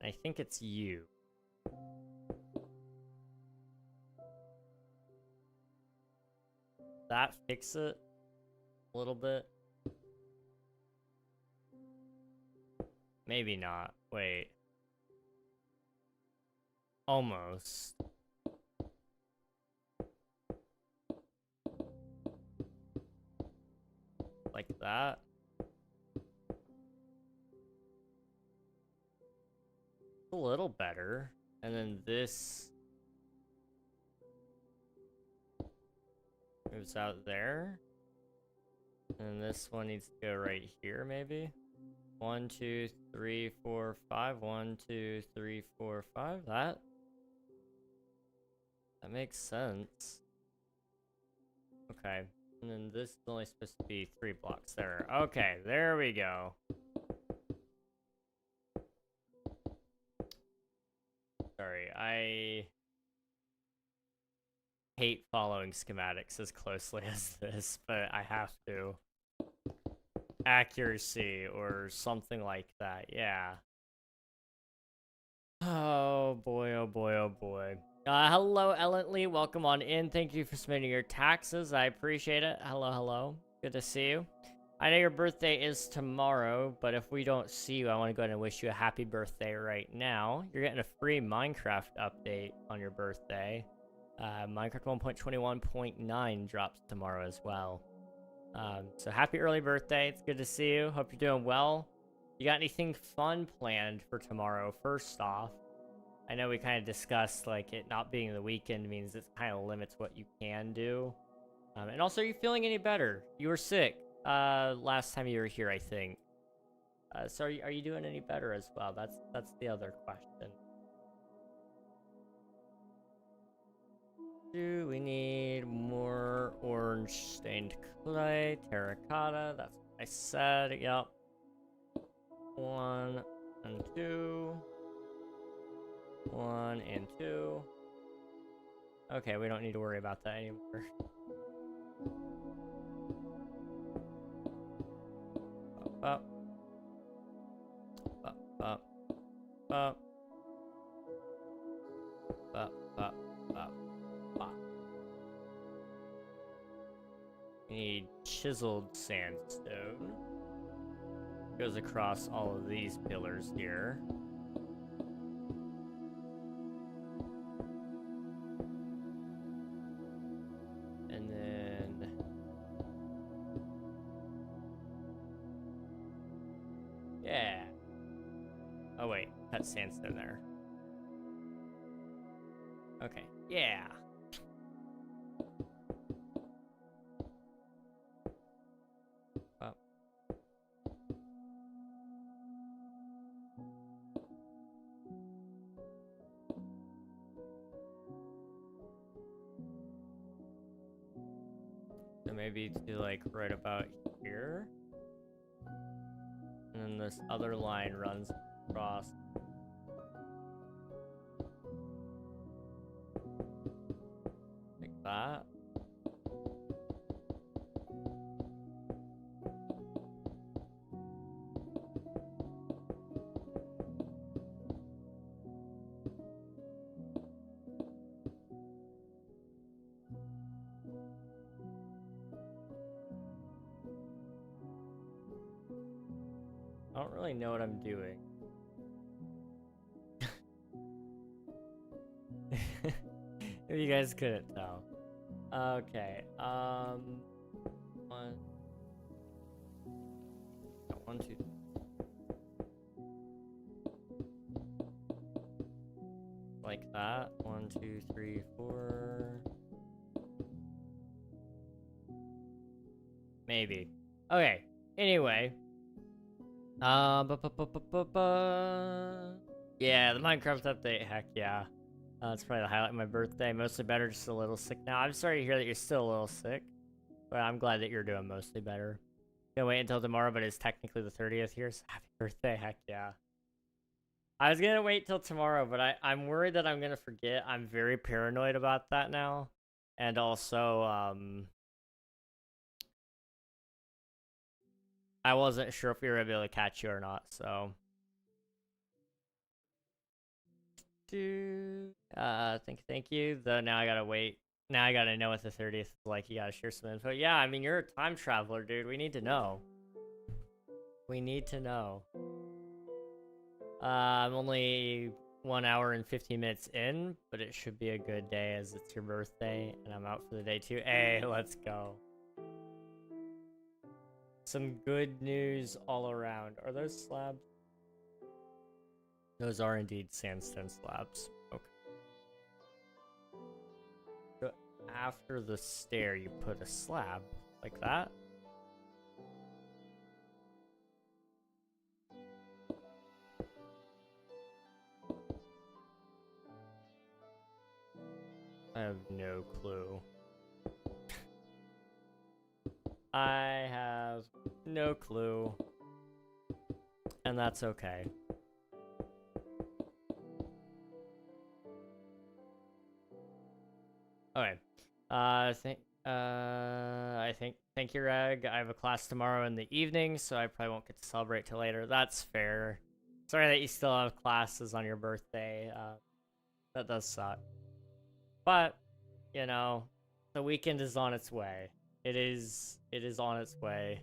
[SPEAKER 1] I think it's you. That fix it a little bit? Maybe not. Wait. Almost. Like that. A little better. And then this moves out there. And this one needs to go right here, maybe. 1, 2, 3, 4, 5. 1, 2, 3, 4, 5. That makes sense. Okay. And then this is only supposed to be 3 blocks there. Okay, there we go. Sorry, I hate following schematics as closely as this, but I have to. Accuracy or something like that, yeah. Oh boy, oh boy, oh boy. Hello, Ellently. Welcome on in. Thank you for submitting your taxes. I appreciate it. Hello, hello. Good to see you. I know your birthday is tomorrow, but if we don't see you, I want to go ahead and wish you a happy birthday right now. You're getting a free Minecraft update on your birthday. Minecraft 1.21.9 drops tomorrow as well. So happy early birthday. It's good to see you. Hope you're doing well. You got anything fun planned for tomorrow? First off, I know we kind of discussed like it not being the weekend means it kind of limits what you can do. And also, are you feeling any better? You were sick last time you were here, I think. So are you doing any better as well? That's the other question. Do we need more orange stained clay, terracotta? That's what I said. Yep. 1 and 2. 1 and 2. Okay, we don't need to worry about that anymore. Up. Up. Up. Up. Up. Up. Up. Up. We need chiseled sandstone. Goes across all of these pillars here. And then yeah. Oh wait, cut sandstone there. Okay, yeah. Up. So maybe to like right about here. And then this other line runs across. Like that. I don't really know what I'm doing. If you guys couldn't tell. Okay, one, 2. Like that. 1, 2, 3, 4. Maybe. Okay. Anyway. Yeah, the Minecraft update. Heck yeah. That's probably the highlight of my birthday. Mostly better, just a little sick now. I'm sorry to hear that you're still a little sick, but I'm glad that you're doing mostly better. Gonna wait until tomorrow, but it's technically the 30th here, so happy birthday. Heck yeah. I was gonna wait till tomorrow, but I'm worried that I'm gonna forget. I'm very paranoid about that now. And also, I wasn't sure if we were able to catch you or not, so. Thank you. Though now I gotta wait. Now I gotta know what the 30th is like. You gotta share some info. Yeah, I mean, you're a time traveler, dude. We need to know. We need to know. I'm only 1 hour and 15 minutes in, but it should be a good day as it's your birthday, and I'm out for the day too. Hey, let's go. Some good news all around. Are those slabs? Those are indeed sandstone slabs. Okay. So after the stair, you put a slab like that. I have no clue. I have no clue. And that's okay. Okay. Thank you, Reg. I have a class tomorrow in the evening, so I probably won't get to celebrate till later. That's fair. Sorry that you still have classes on your birthday. That does suck. But, you know, the weekend is on its way. It is on its way.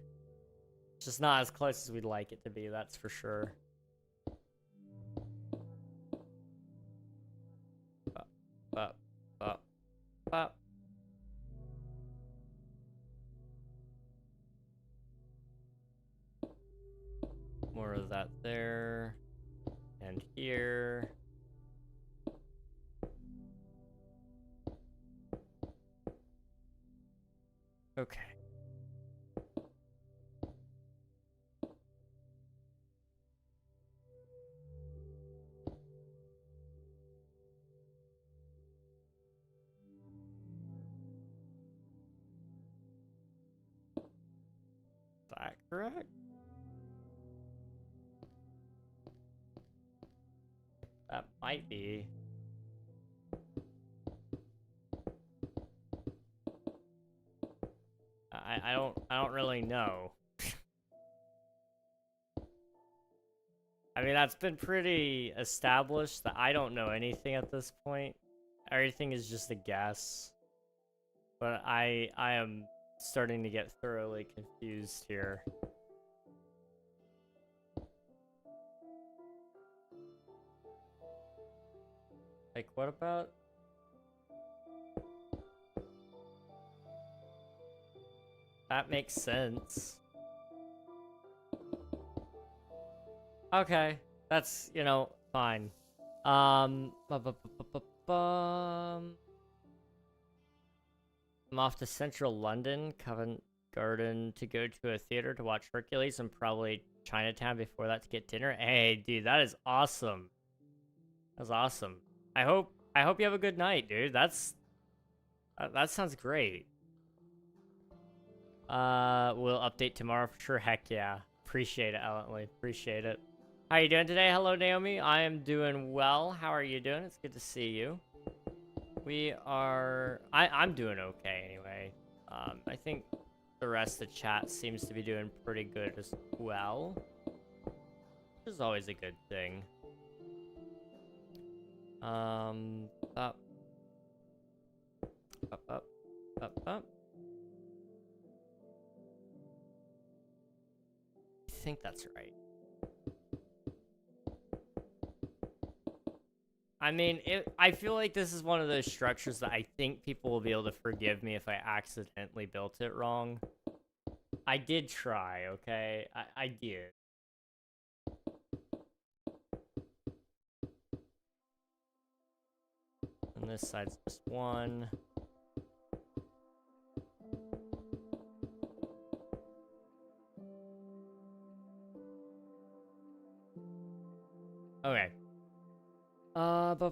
[SPEAKER 1] It's just not as close as we'd like it to be, that's for sure. Up. Bop. More of that there. And here. Okay. Is that correct? That might be. I don't really know. I mean, that's been pretty established that I don't know anything at this point. Everything is just a guess. But I am starting to get thoroughly confused here. Like, what about... That makes sense. Okay, that's, you know, fine. I'm off to central London, Covent Garden, to go to a theater to watch Hercules, and probably Chinatown before that to get dinner. Hey, dude, that is awesome. That's awesome. I hope you have a good night, dude. That sounds great. We'll update tomorrow for sure. Heck yeah. Appreciate it, Ellently. Appreciate it. How you doing today? Hello, Naomi. I am doing well. How are you doing? It's good to see you. I'm doing okay anyway. I think the rest of the chat seems to be doing pretty good as well, which is always a good thing. Up. I think that's right. I mean, I feel like this is one of those structures that I think people will be able to forgive me if I accidentally built it wrong. I did try, okay? I did. And this side's just one. Okay. But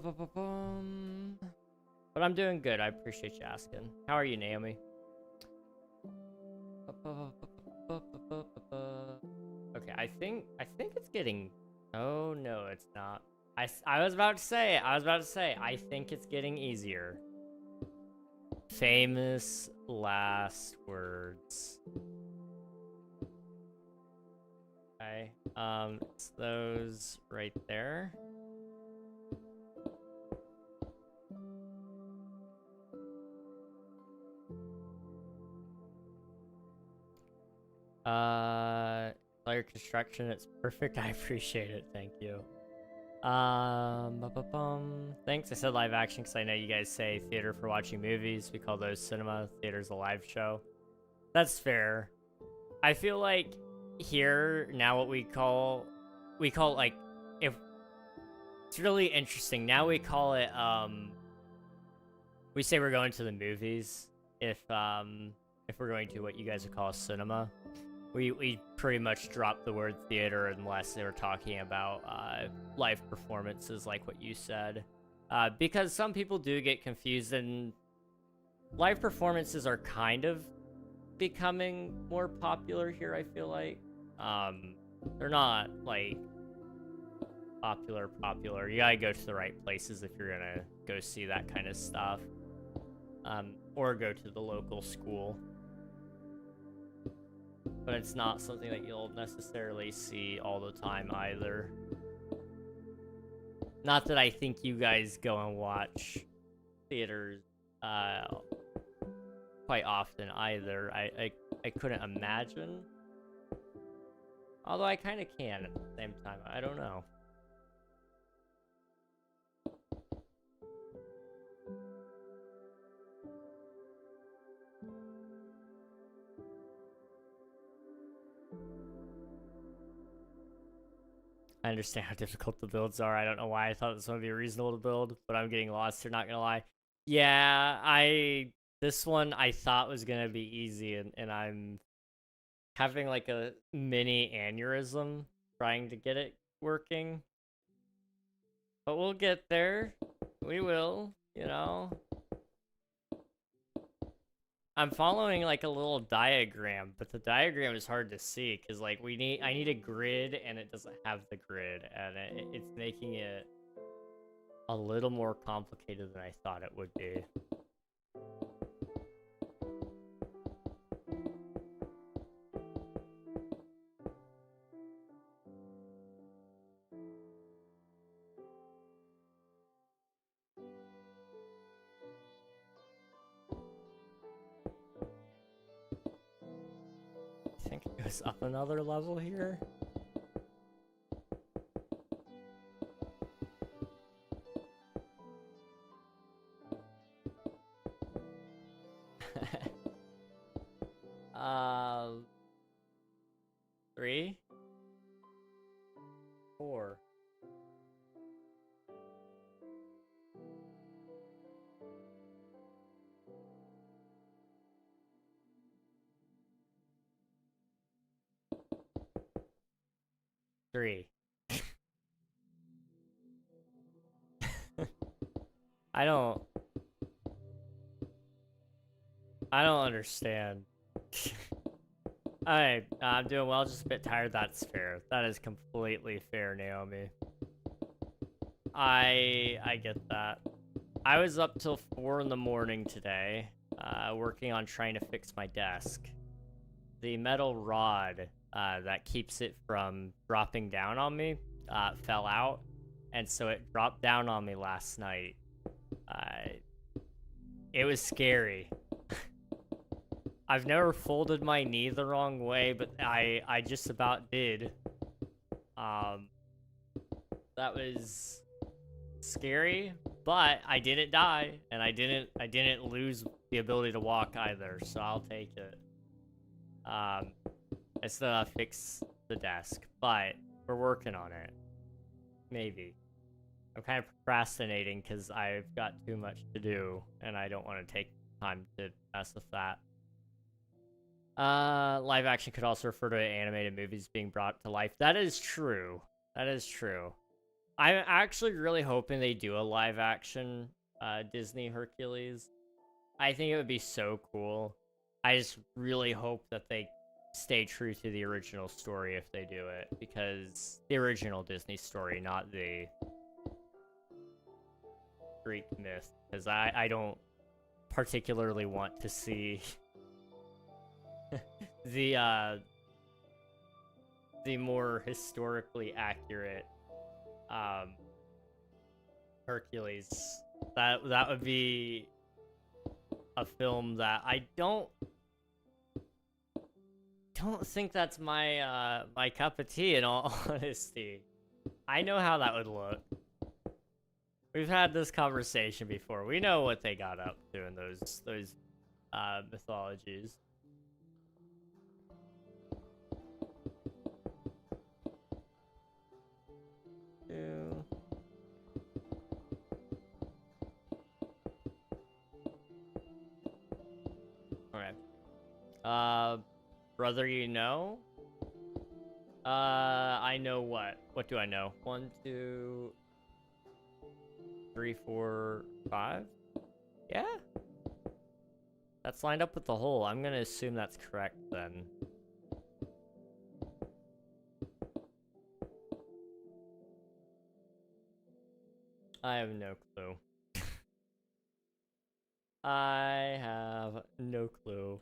[SPEAKER 1] I'm doing good. I appreciate you asking. How are you, Naomi? Okay, I think it's getting... Oh, no, it's not. I was about to say, I think it's getting easier. Famous last words. Okay, it's those right there. Player construction, it's perfect. I appreciate it. Thank you. Thanks. I said live action because I know you guys say theater for watching movies. We call those cinema. Theater's a live show. That's fair. I feel like here now what we call like, if it's really interesting. Now we call it we say we're going to the movies if we're going to what you guys would call a cinema. We pretty much dropped the word theater unless they were talking about live performances like what you said. Because some people do get confused, and live performances are kind of becoming more popular here, I feel like. They're not, like, popular. You gotta go to the right places if you're gonna go see that kind of stuff. Or go to the local school. But it's not something that you'll necessarily see all the time either. Not that I think you guys go and watch theaters quite often either. I couldn't imagine. Although I kind of can at the same time. I don't know. I understand how difficult the builds are. I don't know why I thought this one would be reasonable to build, but I'm getting lost here, not gonna lie. Yeah, this one I thought was gonna be easy, and I'm having like a mini aneurysm trying to get it working. But we'll get there. We will, you know. I'm following like a little diagram, but the diagram is hard to see because like I need a grid and it doesn't have the grid, and it's making it a little more complicated than I thought it would be. I think it goes up another level here. um, 3, 4. Three. I don't understand. Alright, I'm doing well, just a bit tired. That's fair. That is completely fair, Naomi. I get that. I was up till 4 in the morning today, working on trying to fix my desk. The metal rod that keeps it from dropping down on me fell out, and so it dropped down on me last night. It was scary. I've never folded my knee the wrong way, but I just about did. That was scary, but I didn't die, and I didn't lose the ability to walk either, so I'll take it. I still gotta fix the desk, but we're working on it. Maybe. I'm kind of procrastinating because I've got too much to do, and I don't want to take time to mess with that. Live action could also refer to animated movies being brought to life. That is true. That is true. I'm actually really hoping they do a live action Disney Hercules. I think it would be so cool. I just really hope that they stay true to the original story if they do it, because the original Disney story, not the Greek myth, because I don't particularly want to see the more historically accurate Hercules. That would be a film that I don't think that's my my cup of tea, in all honesty. I know how that would look. We've had this conversation before. We know what they got up to in those mythologies. Okay. Brother, you know? I know what? What do I know? 1, 2, 3, 4, 5? Yeah? That's lined up with the whole. I'm gonna assume that's correct then. I have no clue. I have no clue.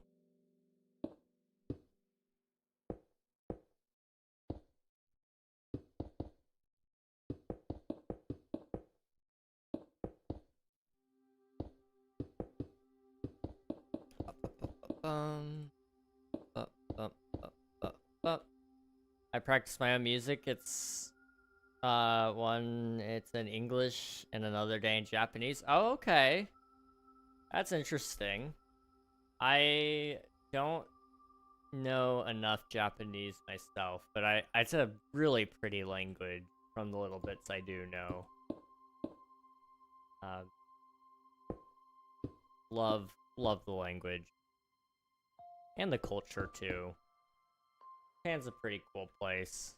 [SPEAKER 1] I practice my own music. It's it's in English and another day in Japanese. Oh, okay. That's interesting. I don't know enough Japanese myself, but it's a really pretty language. from the little bits I do know. Love the language. And the culture, too. Japan's a pretty cool place.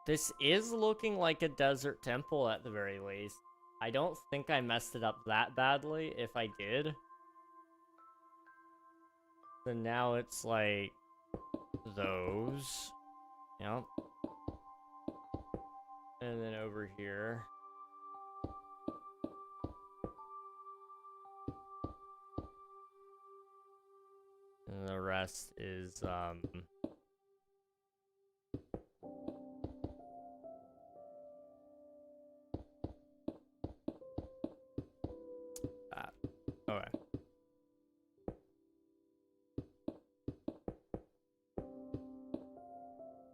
[SPEAKER 1] This is looking like a desert temple at the very least. I don't think I messed it up that badly if I did. So now it's like those. Yep. And then over here. And the rest is okay.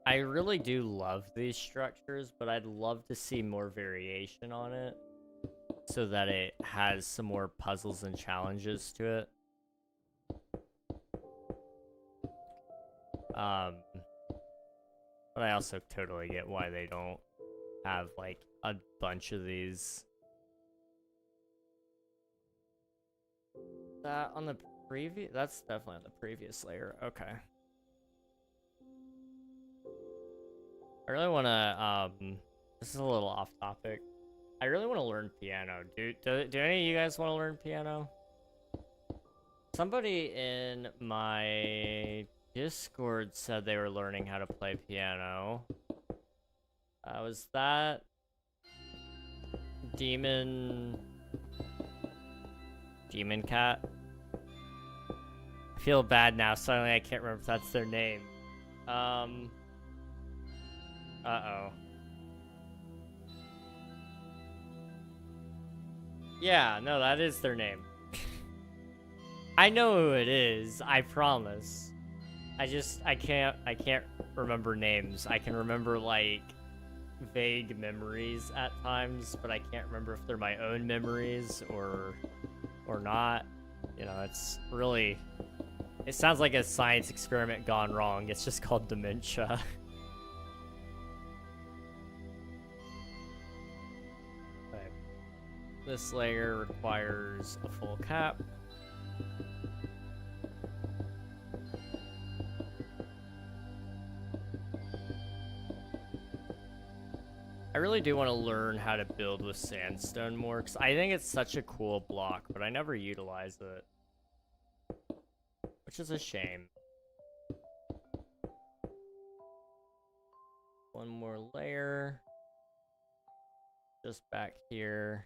[SPEAKER 1] I really do love these structures, but I'd love to see more variation on it so that it has some more puzzles and challenges to it. But I also totally get why they don't have like a bunch of these. That on the previous, that's definitely on the previous layer. Okay. I really want to, this is a little off topic. I really want to learn piano. Do any of you guys want to learn piano? Somebody in my Discord said they were learning how to play piano. Was that Demon Cat? I feel bad now. Suddenly I can't remember if that's their name. Uh-oh. Yeah, no, that is their name. I know who it is, I promise. I can't remember names. I can remember, like, vague memories at times, but I can't remember if they're my own memories or not. You know, it's really... It sounds like a science experiment gone wrong. It's just called dementia. Okay. This layer requires a full cap. I really do want to learn how to build with sandstone more, because I think it's such a cool block, but I never utilize it. Which is a shame. One more layer. Just back here.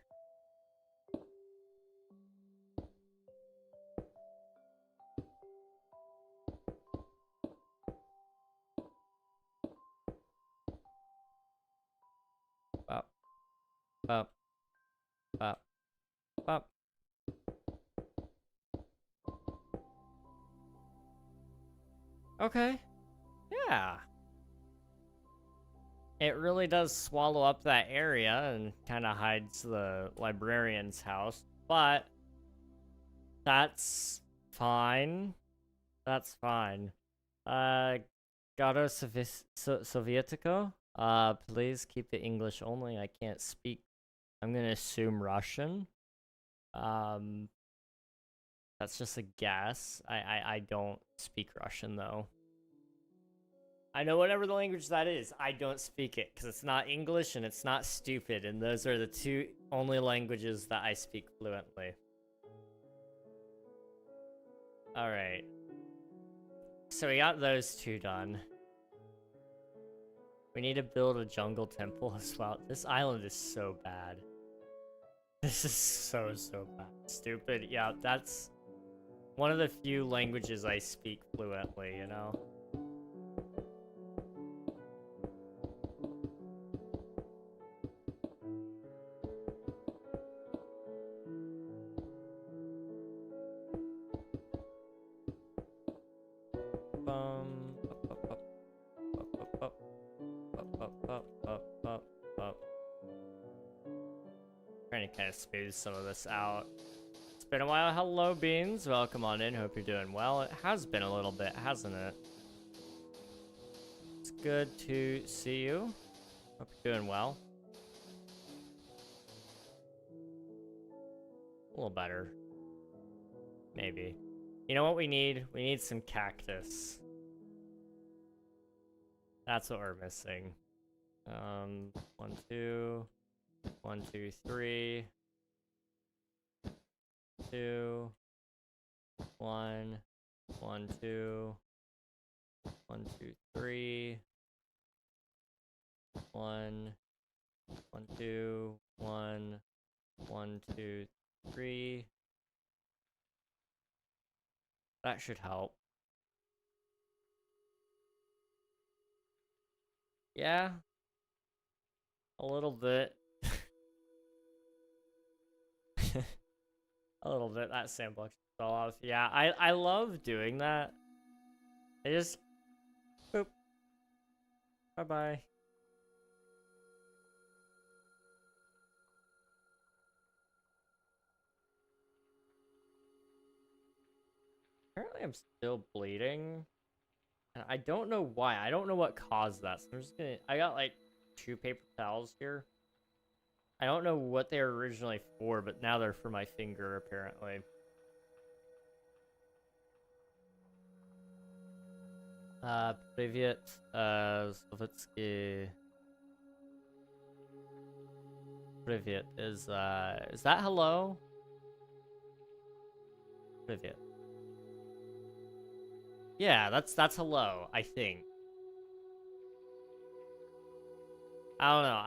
[SPEAKER 1] Up. Up. Up. Up. Okay. Yeah. It really does swallow up that area and kind of hides the librarian's house, but that's fine. That's fine. Garo Sovietico? Please keep it English only. I can't speak. I'm gonna assume Russian. That's just a guess. I don't speak Russian, though. I know whatever the language that is, I don't speak it, because it's not English and it's not stupid, and those are the two only languages that I speak fluently. Alright. So we got those two done. We need to build a jungle temple as well. This island is so bad. This is so bad. Stupid. Yeah, that's one of the few languages I speak fluently, you know? Trying to kind of smooth some of this out. It's been a while. Hello, Beans. Welcome on in. Hope you're doing well. It has been a little bit, hasn't it? It's good to see you. Hope you're doing well. A little better. Maybe. You know what we need? We need some cactus. That's what we're missing. 1, 2, 1, 2, 3, 2, 1, 1, 2, 1, 2, 3, 1, 1, 2, 1, 1, 2, 3. That should help. Yeah. A little bit. A little bit. That sandbox fell off. Yeah, I love doing that. I just... Boop. Bye-bye. Apparently I'm still bleeding. And I don't know why. I don't know what caused that. So I'm just gonna... I got like 2 paper towels here. I don't know what they were originally for, but now they're for my finger, apparently. Привет, Slovitsky. Привет is that hello? Привет. Yeah, that's hello, I think. I don't know.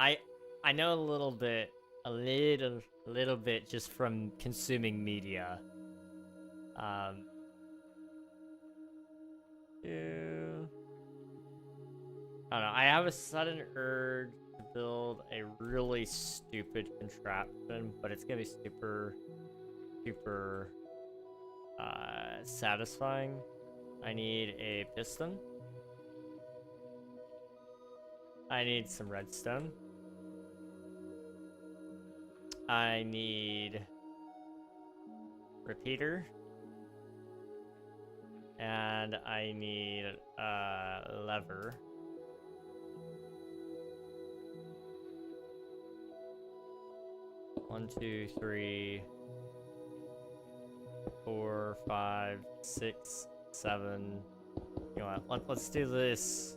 [SPEAKER 1] I know a little bit just from consuming media. I don't know. I have a sudden urge to build a really stupid contraption, but it's gonna be super satisfying. I need a piston. I need some redstone. I need repeater. And I need lever. One, 2, 3, 4, 5, 6, 7. You know what? Let's do this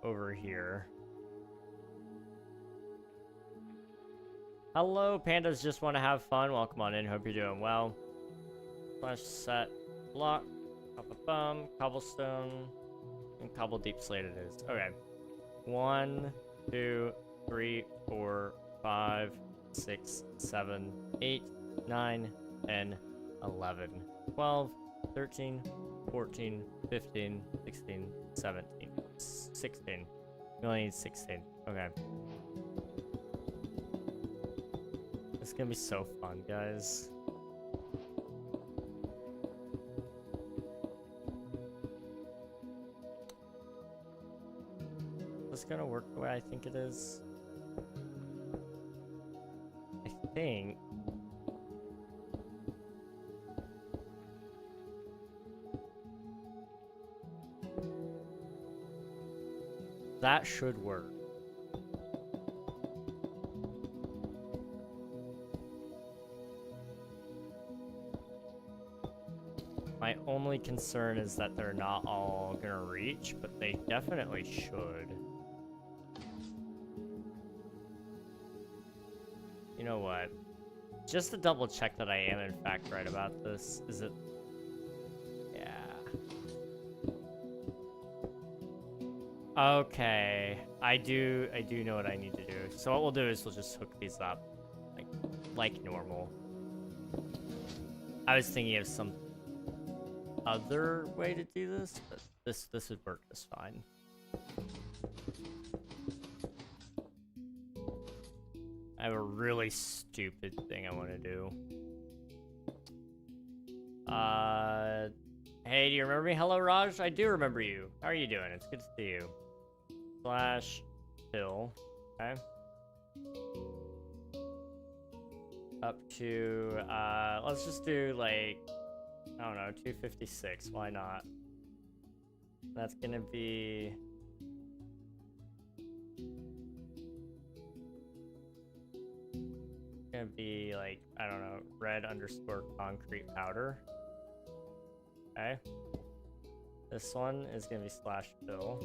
[SPEAKER 1] over here. Hello, pandas just want to have fun. Welcome on in. Hope you're doing well. Slash set block, cobblestone, and cobble deep slate it is. Okay. 1, 2, 3, 4, 5, 6, 7, 8, 9, 10, 11, 12, 13, 14, 15, 16, 17, 16. We only need 16. Okay. It's gonna be so fun, guys. Is this gonna work the way I think it is? I think. That should work. My only concern is that they're not all gonna reach, but they definitely should. You know what? Just to double check that I am in fact right about this, is it... Yeah. Okay. I do know what I need to do. So what we'll do is we'll just hook these up. Like normal. I was thinking of some other way to do this, but this would work just fine. I have a really stupid thing I want to do. Hey, do you remember me? Hello, Raj. I do remember you. How are you doing? It's good to see you. Slash Hill. Okay. Up to, let's just do like, I don't know, 256, why not? That's gonna be... gonna be like, I don't know, red underscore concrete powder. Okay. This one is gonna be slash fill.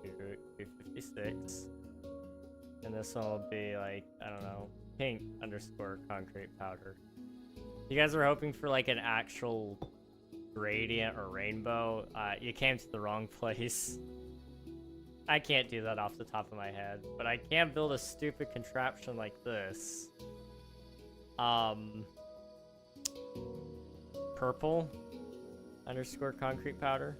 [SPEAKER 1] 256. And this one will be like, I don't know, pink underscore concrete powder. You guys were hoping for like an actual gradient or rainbow. You came to the wrong place. I can't do that off the top of my head, but I can build a stupid contraption like this. Purple underscore concrete powder.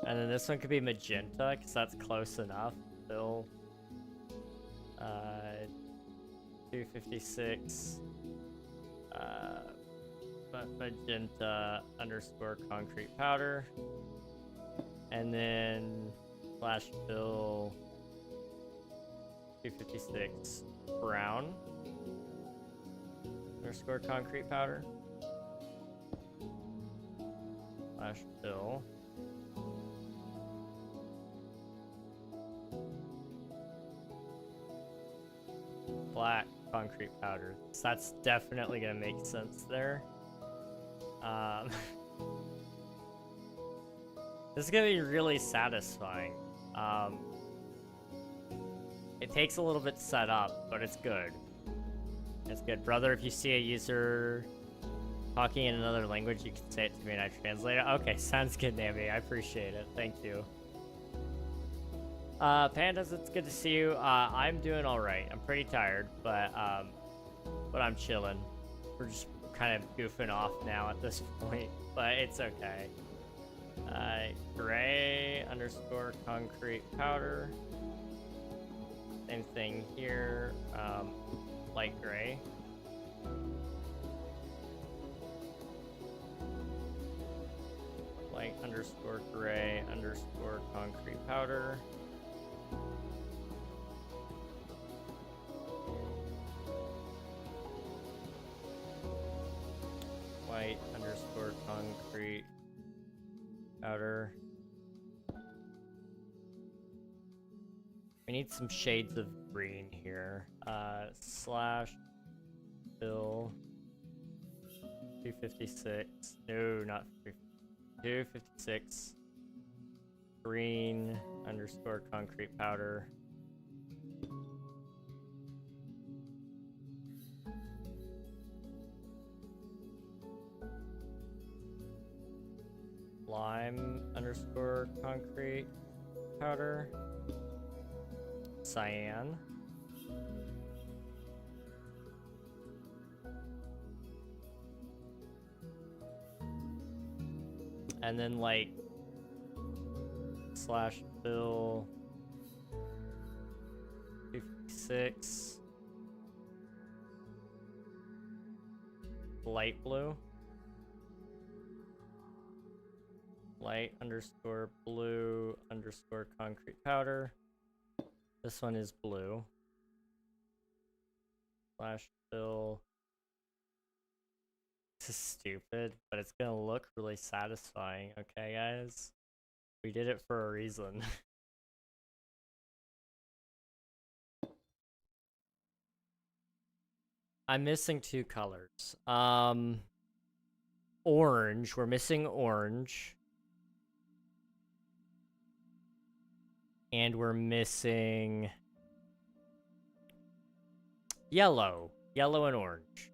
[SPEAKER 1] And then this one could be magenta, because that's close enough. Fill 256 magenta underscore concrete powder. And then slash fill 256 brown underscore concrete powder. Slash fill black concrete powder. So that's definitely gonna make sense there. This is gonna be really satisfying. It takes a little bit to set up, but it's good. It's good. Brother, if you see a user talking in another language, you can say it to me and I translate it. Okay, sounds good, Nami. I appreciate it. Thank you. Pandas, it's good to see you. I'm doing alright. I'm pretty tired, but I'm chilling. We're just kind of goofing off now at this point, but it's okay. Gray underscore concrete powder. Same thing here. Light gray. Light underscore gray underscore concrete powder. White underscore concrete powder. We need some shades of green here. Slash fill 256. No, not 256. Green underscore concrete powder. Lime underscore concrete powder. Cyan. And then like slash fill 256 light blue. Light underscore blue underscore concrete powder. This one is blue. Slash fill. This is stupid, but it's gonna look really satisfying, okay guys? We did it for a reason. I'm missing two colors. Orange, we're missing orange. And we're missing yellow. Yellow and orange.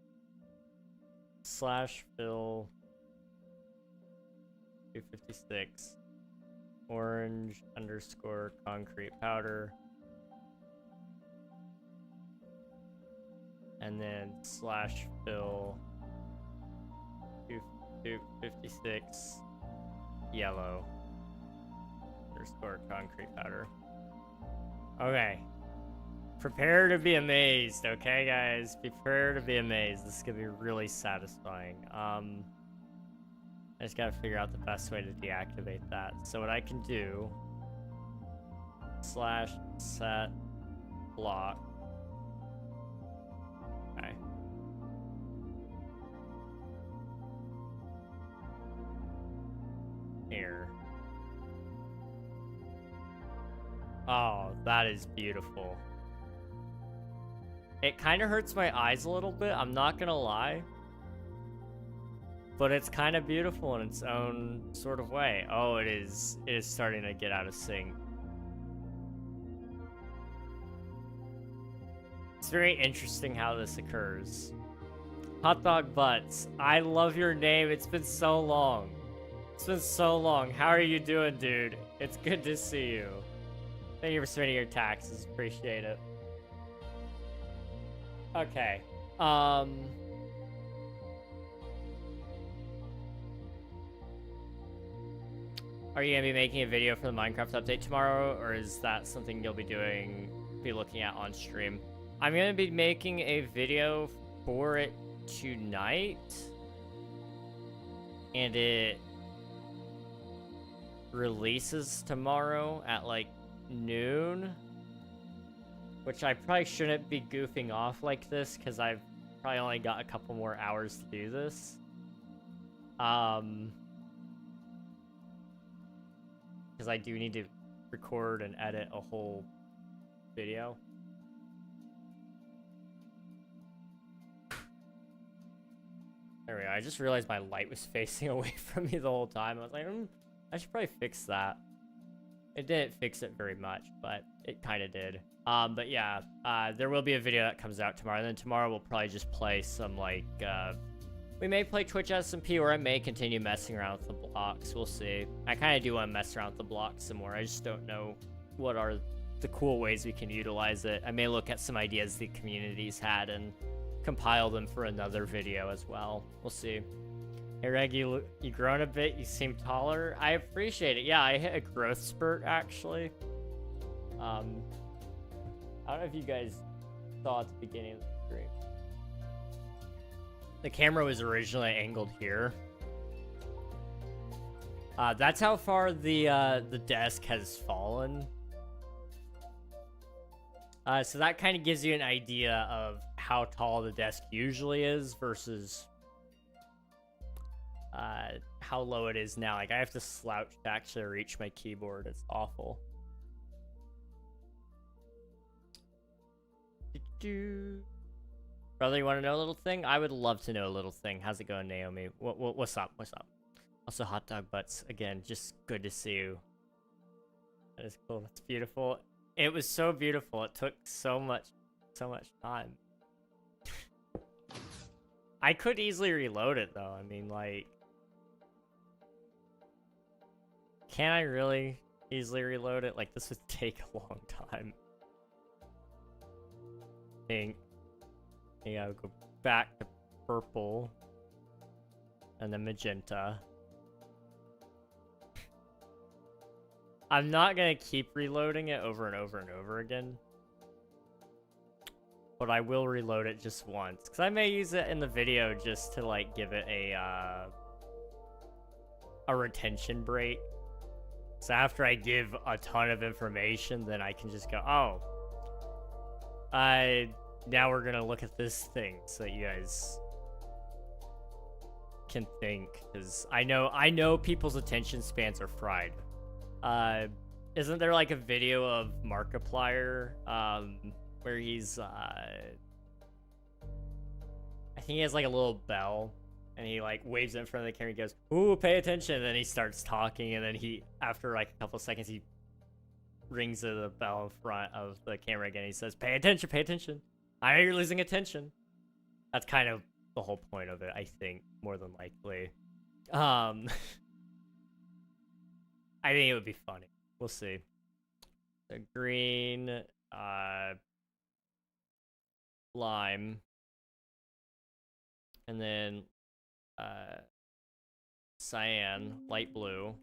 [SPEAKER 1] Slash fill 256. Orange underscore concrete powder. And then slash fill 256 yellow underscore concrete powder. Okay. Prepare to be amazed, okay guys? Prepare to be amazed. This is gonna be really satisfying. I just gotta figure out the best way to deactivate that. So what I can do, slash set block. Okay. Here. Oh, that is beautiful. It kind of hurts my eyes a little bit, I'm not gonna lie. But it's kind of beautiful in its own sort of way. Oh, it is starting to get out of sync. It's very interesting how this occurs. Hot Dog Butts, I love your name. It's been so long. It's been so long. How are you doing, dude? It's good to see you. Thank you for submitting your taxes. Appreciate it. Okay. Are you gonna be making a video for the Minecraft update tomorrow, or is that something you'll be looking at on stream? I'm gonna be making a video for it tonight, and it releases tomorrow at like noon, which I probably shouldn't be goofing off like this because I've probably only got a couple more hours to do this. Because I do need to record and edit a whole video. There we go. I just realized my light was facing away from me the whole time. I was like, I should probably fix that. It didn't fix it very much, but it kind of did. But yeah, there will be a video that comes out tomorrow. And then tomorrow we'll probably just play some, like, we may play Twitch SMP, or I may continue messing around with the blocks. We'll see. I kind of do want to mess around with the blocks some more. I just don't know what are the cool ways we can utilize it. I may look at some ideas the community's had and compile them for another video as well. We'll see. Hey, Reg, you grown a bit. You seem taller. I appreciate it. Yeah, I hit a growth spurt, actually. I don't know if you guys saw at the beginning of the stream. The camera was originally angled here. That's how far the desk has fallen. So that kind of gives you an idea of how tall the desk usually is versus how low it is now. Like, I have to slouch to actually reach my keyboard. It's awful. Brother, you want to know a little thing? I would love to know a little thing. How's it going, Naomi? What's up? What's up? Also, Hot Dog Butts. Again, just good to see you. That is cool. That's beautiful. It was so beautiful. It took so much time. I could easily reload it, though. I mean, like... Can I really easily reload it? Like, this would take a long time. Pink. Yeah, I'll go back to purple. And then magenta. I'm not gonna keep reloading it over and over and over again. But I will reload it just once. Because I may use it in the video just to, like, give it a retention break. So after I give a ton of information, then I can just go, oh. Now we're gonna look at this thing so that you guys can think. Because I know people's attention spans are fried. Isn't there, like, a video of Markiplier, where he's, I think he has, like, a little bell, and he, like, waves it in front of the camera and goes, ooh, pay attention, and then he starts talking, and then he, after, like, a couple seconds, he rings the bell in front of the camera again, and he says, pay attention, pay attention. I know you're losing attention. That's kind of the whole point of it, I think, more than likely. I think it would be funny. We'll see. The green, lime, and then cyan, light blue,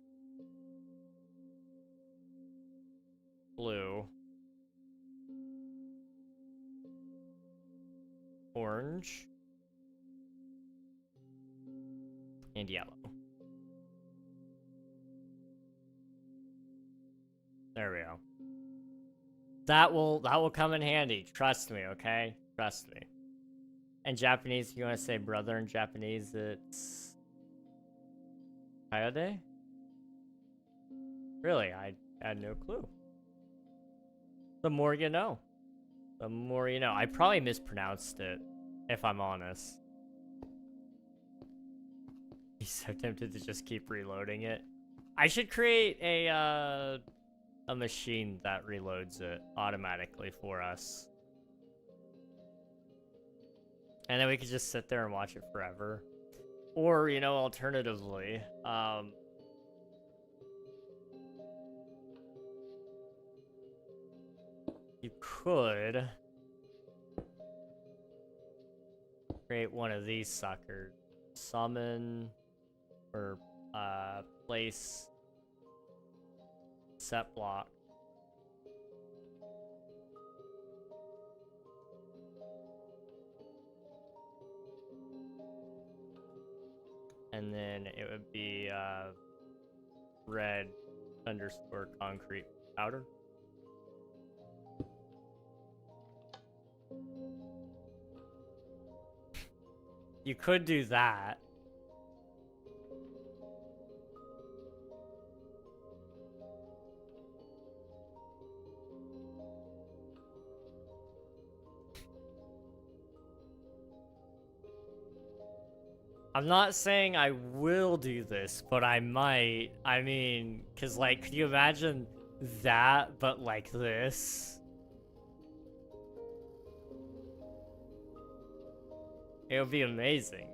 [SPEAKER 1] blue, orange, and yellow. There we go. That will come in handy. Trust me, okay? Trust me. And Japanese, if you want to say brother in Japanese, it's Kayode? Really, I had no clue. The more you know. The more you know. I probably mispronounced it, if I'm honest. He's so tempted to just keep reloading it. I should create a machine that reloads it automatically for us. And then we could just sit there and watch it forever. Or, you know, alternatively, you could create one of these suckers. Summon or place set block. And then it would be red underscore concrete powder. You could do that. I'm not saying I will do this, but I might. I mean, because, like, could you imagine that, but like this? It would be amazing.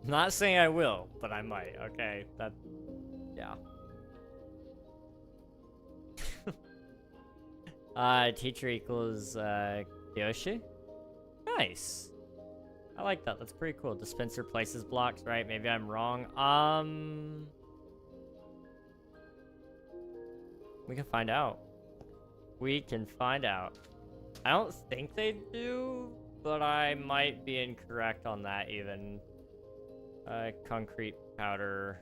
[SPEAKER 1] I'm not saying I will, but I might, okay? That, yeah. Teacher equals, Yoshi? Nice. I like that, that's pretty cool. Dispenser places blocks, right? Maybe I'm wrong. We can find out. We can find out. I don't think they do, but I might be incorrect on that even. Concrete powder.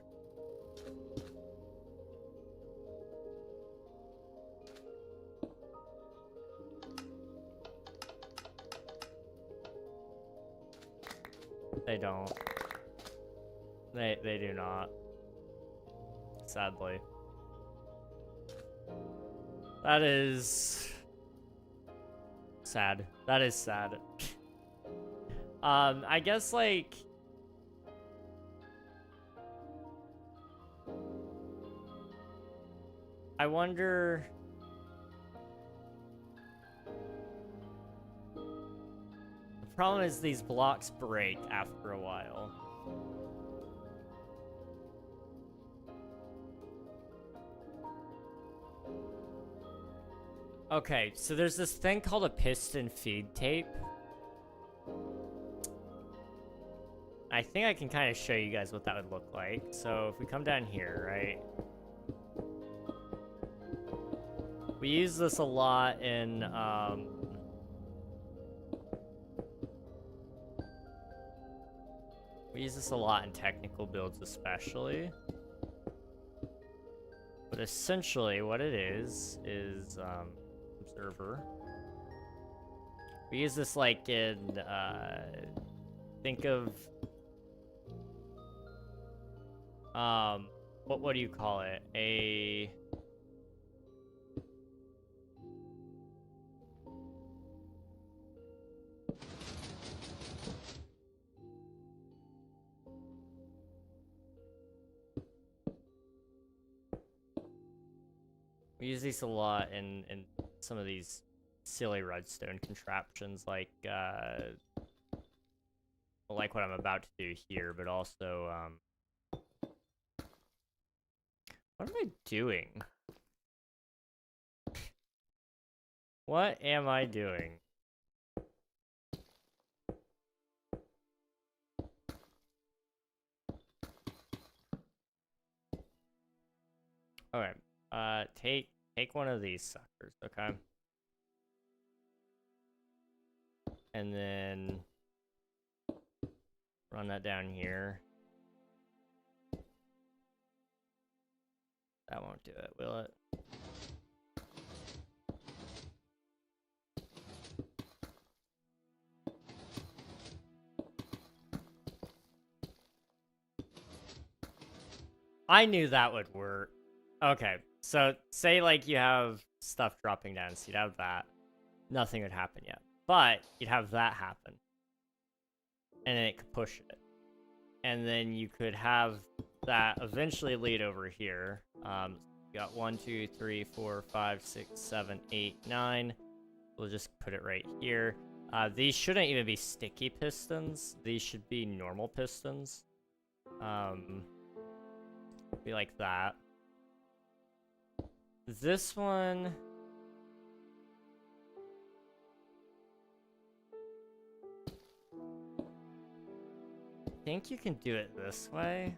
[SPEAKER 1] They don't. They do not. Sadly. That is sad. That is sad. I guess, like, I wonder. The problem is these blocks break after a while. Okay, so there's this thing called a piston feed tape. I think I can kind of show you guys what that would look like. So if we come down here, right? We use this a lot in, we use this a lot in technical builds especially. But essentially what it is, observer. We use this like in, think of, what do you call it? We use these a lot in some of these silly redstone contraptions, like what I'm about to do here, but also, what am I doing? What am I doing? Okay. Take one of these suckers, okay? And then Run that down here. That won't do it, will it? I knew that would work. Okay, so say like you have stuff dropping down, so you'd have that. Nothing would happen yet. But you'd have that happen. And then it could push it. And then you could have that eventually lead over here. You got 1, 2, 3, 4, 5, 6, 7, 8, 9. We'll just put it right here. These shouldn't even be sticky pistons. These should be normal pistons. Be like that. This one... I think you can do it this way.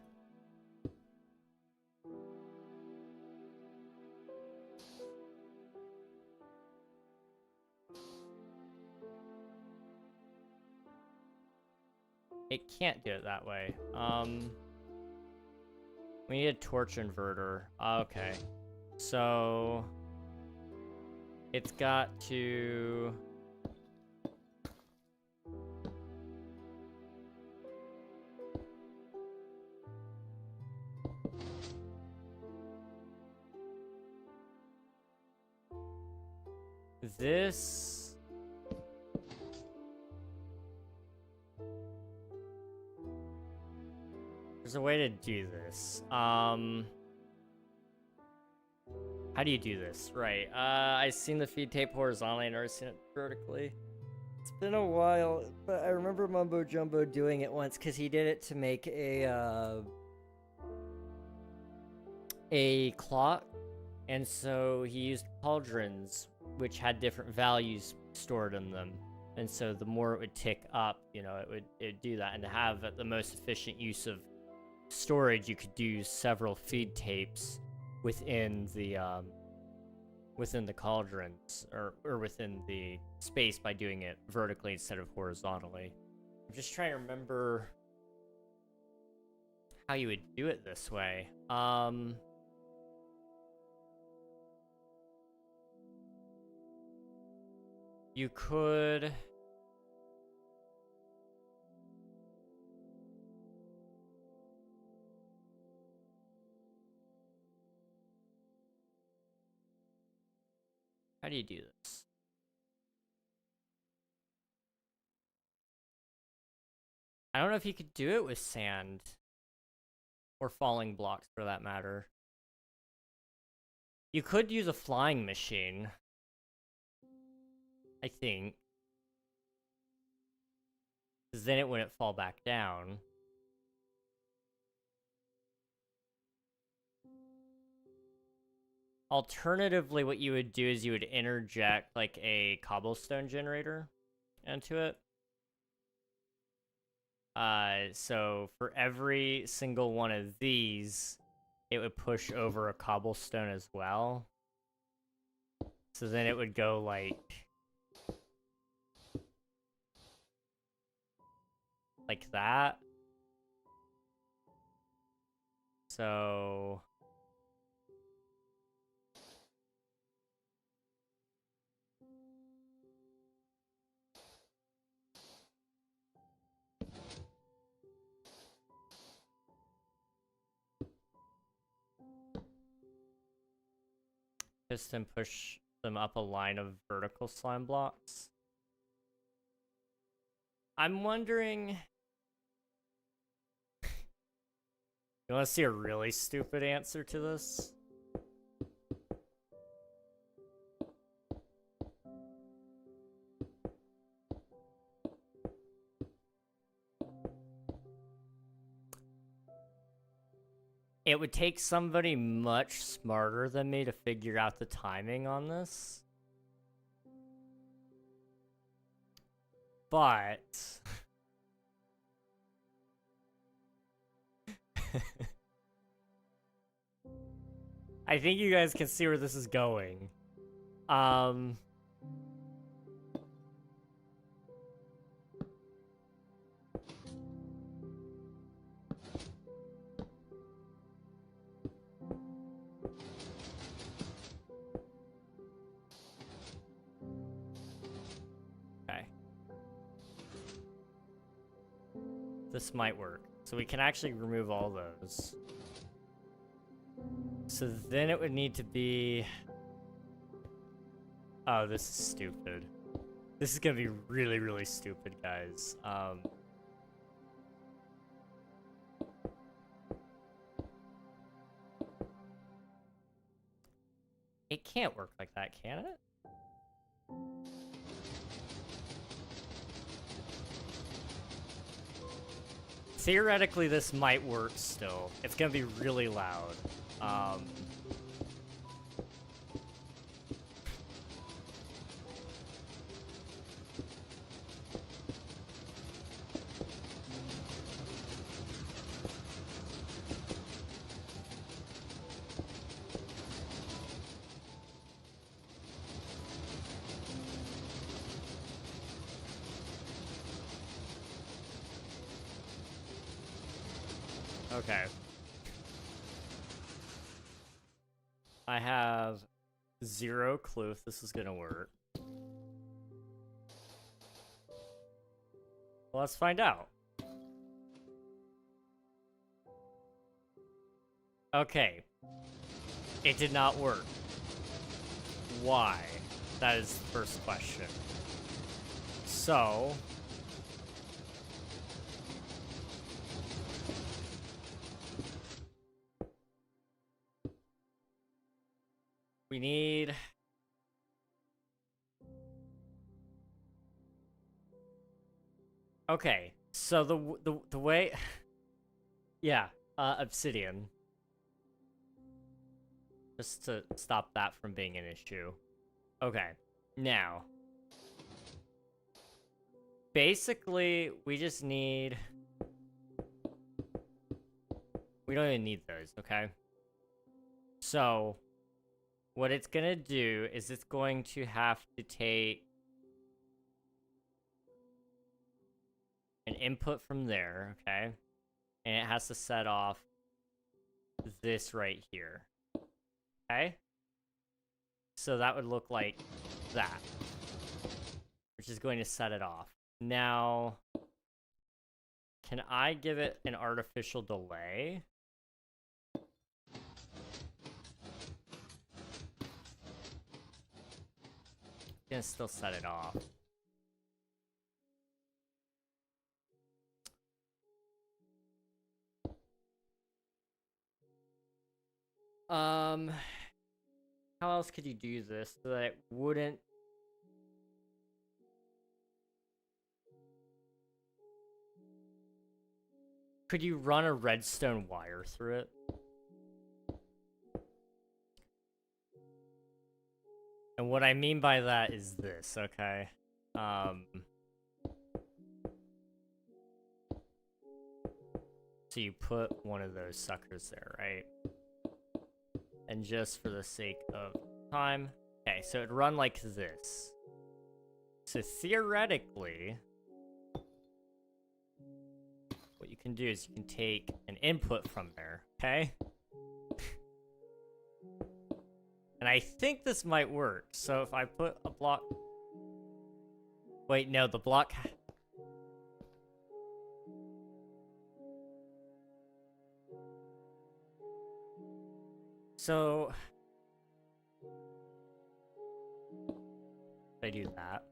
[SPEAKER 1] It can't do it that way. We need a torch inverter. Okay. So... it's got to... this... there's a way to do this. How do you do this? Right. I've seen the feed tape horizontally and I've seen it vertically. It's been a while, but I remember Mumbo Jumbo doing it once because he did it to make a clock, and so he used cauldrons which had different values stored in them, and so the more it would tick up, you know, it would do that. And to have the most efficient use of storage, you could do several feed tapes within the cauldrons, or within the space, by doing it vertically instead of horizontally. I'm just trying to remember how you would do it this way. You could... how do you do this? I don't know if you could do it with sand. Or falling blocks, for that matter. You could use a flying machine, I think. Because then it wouldn't fall back down. Alternatively, what you would do is you would interject like a cobblestone generator into it. So for every single one of these, it would push over a cobblestone as well. So then it would go like that. So... piston push them up a line of vertical slime blocks. I'm wondering... you want to see a really stupid answer to this? It would take somebody much smarter than me to figure out the timing on this. But... I think you guys can see where this is going. Okay. This might work. So we can actually remove all those. So then it would need to be... Oh, this is stupid. This is gonna be really, really stupid, guys. It can't work like that, can it? Theoretically, this might work still. It's gonna be really loud. Okay. I have zero clue if this is gonna work. Well, let's find out. Okay. It did not work. Why? That is the first question. So... we need... Okay, so the way... yeah, obsidian. Just to stop that from being an issue. Okay, now... basically, we just need... we don't even need those, okay? So... what it's gonna do is it's going to have to take an input from there, okay? And it has to set off this right here, okay? So that would look like that, which is going to set it off. Now, can I give it an artificial delay? Gonna still set it off. How else could you do this so that it wouldn't... could you run a redstone wire through it? And what I mean by that is this, okay? So you put one of those suckers there, right? And just for the sake of time... okay, so it'd run like this. So theoretically... what you can do is you can take an input from there, okay? And I think this might work. So if I put a block... wait, no, the block... so... if I do that...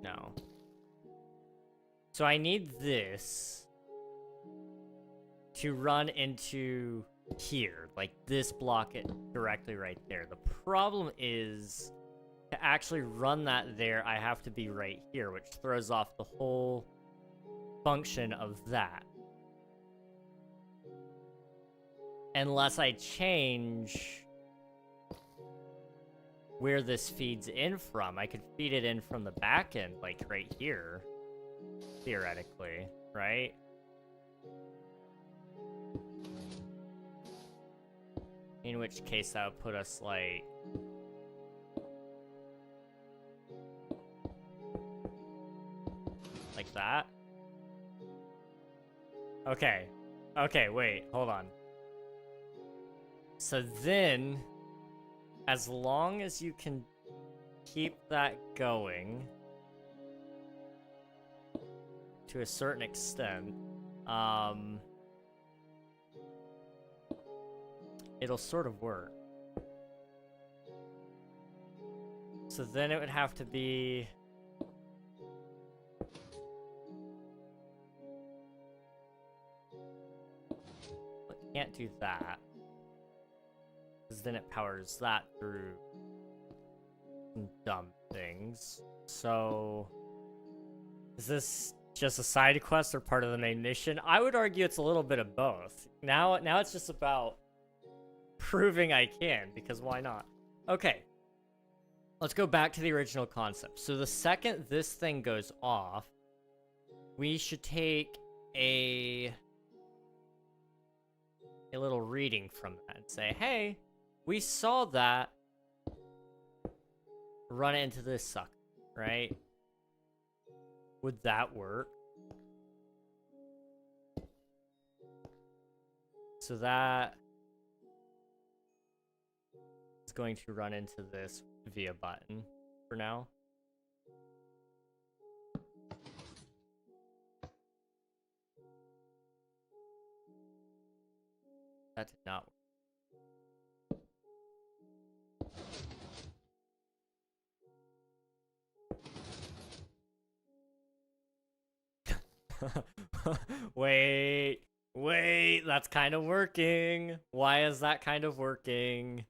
[SPEAKER 1] no. So I need this to run into here, like this block it directly right there. The problem is to actually run that there, I have to be right here, which throws off the whole function of that. Unless I change where this feeds in from. I could feed it in from the back end, like right here. Theoretically, right? In which case that would put us like... like that. Okay. Okay, wait, hold on. So then, as long as you can keep that going to a certain extent, it'll sort of work. So then it would have to be... Can't do that. Because then it powers that through some dumb things. So... Is this just a side quest or part of the main mission? I would argue it's a little bit of both. Now it's just about proving I can, because why not? Okay. Let's go back to the original concept. So the second this thing goes off, we should take a little reading from that and say, hey, we saw that run into this sucker, right? Would that work? So that is going to run into this via button for now. That did not work. Wait, that's kind of working. Why is that kind of working?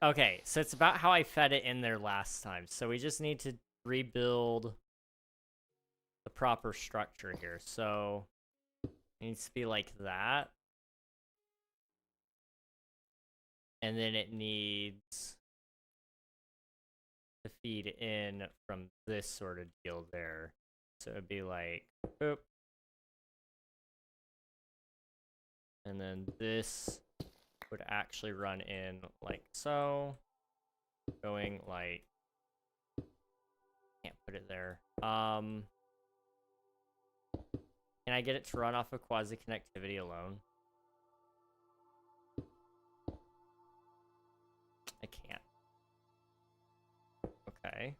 [SPEAKER 1] Okay, so it's about how I fed it in there last time. So we just need to rebuild the proper structure here. So it needs to be like that. And then it needs to feed in from this sort of deal there. So it'd be like, boop. And then this would actually run in like so. Going like, can't put it there. Can I get it to run off of quasi-connectivity alone? I can't. Okay.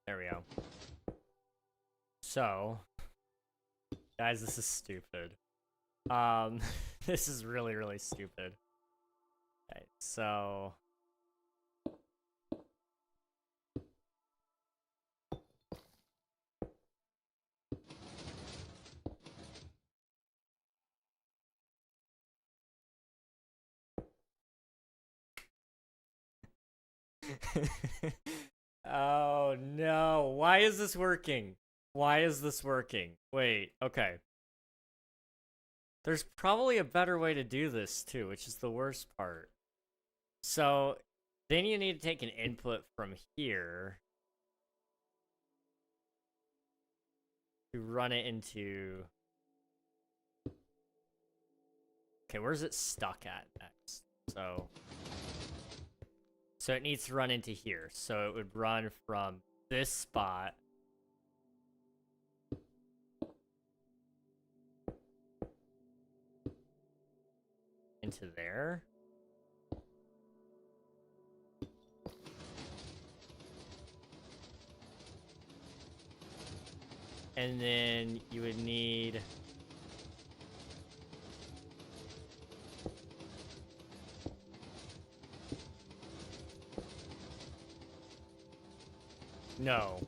[SPEAKER 1] There we go. So, guys, this is stupid. This is really, really stupid. Okay, so... Oh no, why is this working? Why is this working? Wait, okay. There's probably a better way to do this too, which is the worst part. So, then you need to take an input from here to run it into... Okay, where's it stuck at next? So it needs to run into here. So it would run from this spot into there. And then you would need... No.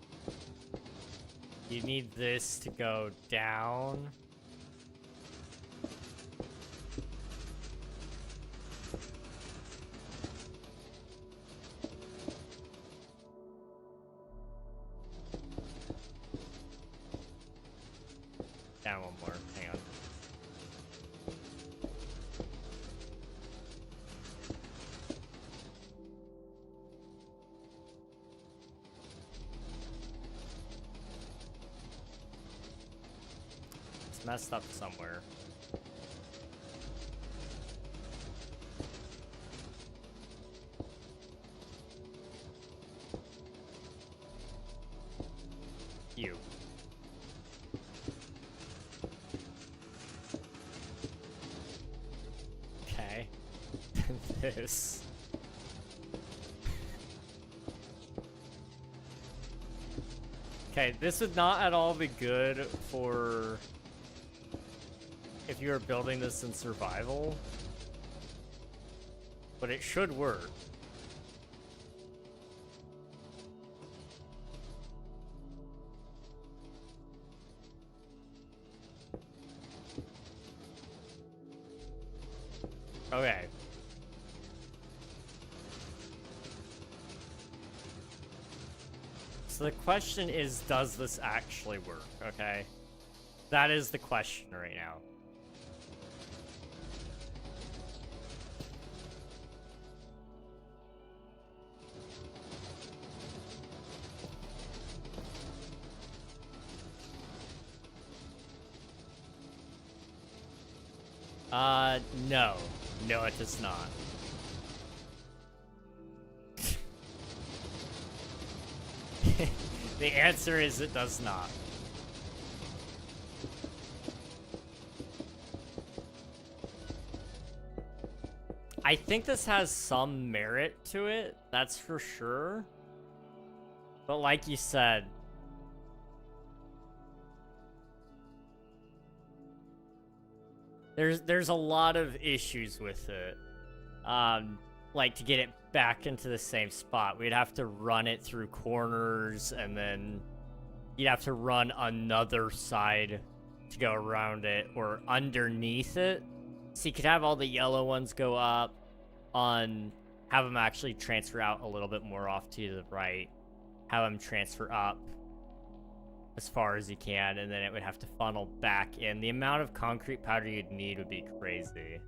[SPEAKER 1] You need this to go down. Down one more. Hang on. It's messed up somewhere. this. Okay, this would not at all be good for if you were building this in survival, but it should work. Okay. So the question is, does this actually work? Okay. That is the question right now. No. No, it does not. The answer is it does not. I think this has some merit to it, that's for sure. But like you said, there's a lot of issues with it. Like to get it back into the same spot, we'd have to run it through corners, and then you'd have to run another side to go around it or underneath it. So you could have all the yellow ones go up, have them actually transfer out a little bit more off to the right, have them transfer up as far as you can, and then it would have to funnel back in. The amount of concrete powder you'd need would be crazy.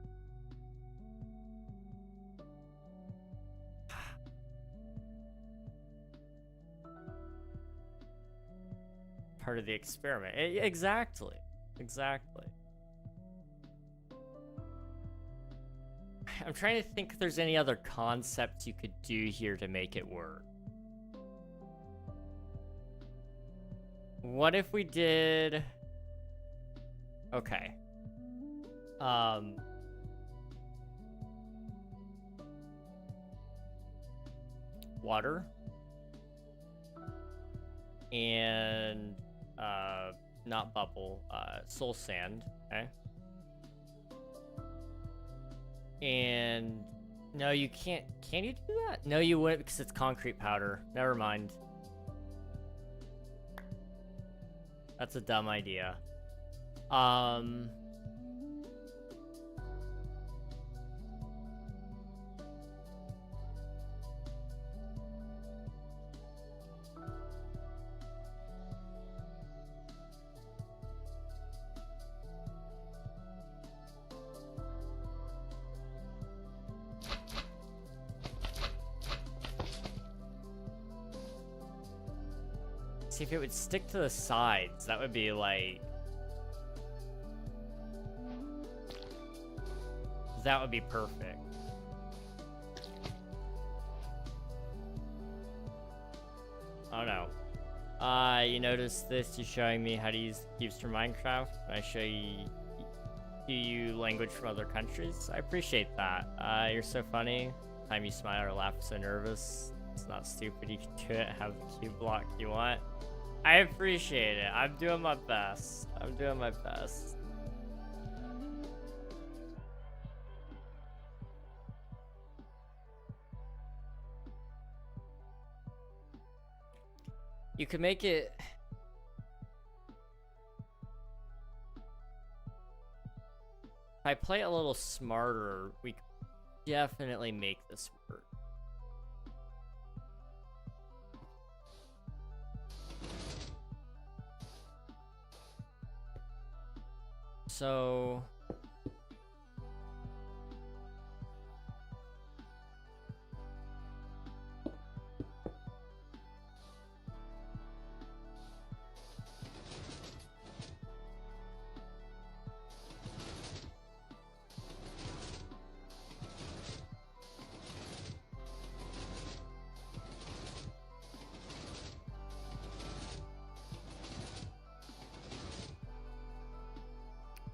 [SPEAKER 1] Part of the experiment. Exactly. Exactly. I'm trying to think if there's any other concepts you could do here to make it work. What if we did... Okay. Water. And... not bubble. Soul sand. Okay. And... No, you can't... Can you do that? No, you wouldn't because it's concrete powder. Never mind. That's a dumb idea. See if it would stick to the sides. That would be like... That would be perfect. Oh no. You notice this? You're showing me how to use cubes from Minecraft. I show you language from other countries. I appreciate that. You're so funny. Time you smile or laugh so nervous. It's not stupid. You can do it. Have the cube block you want. I appreciate it. I'm doing my best. I'm doing my best. You could make it... If I play a little smarter, we could definitely make this work. So...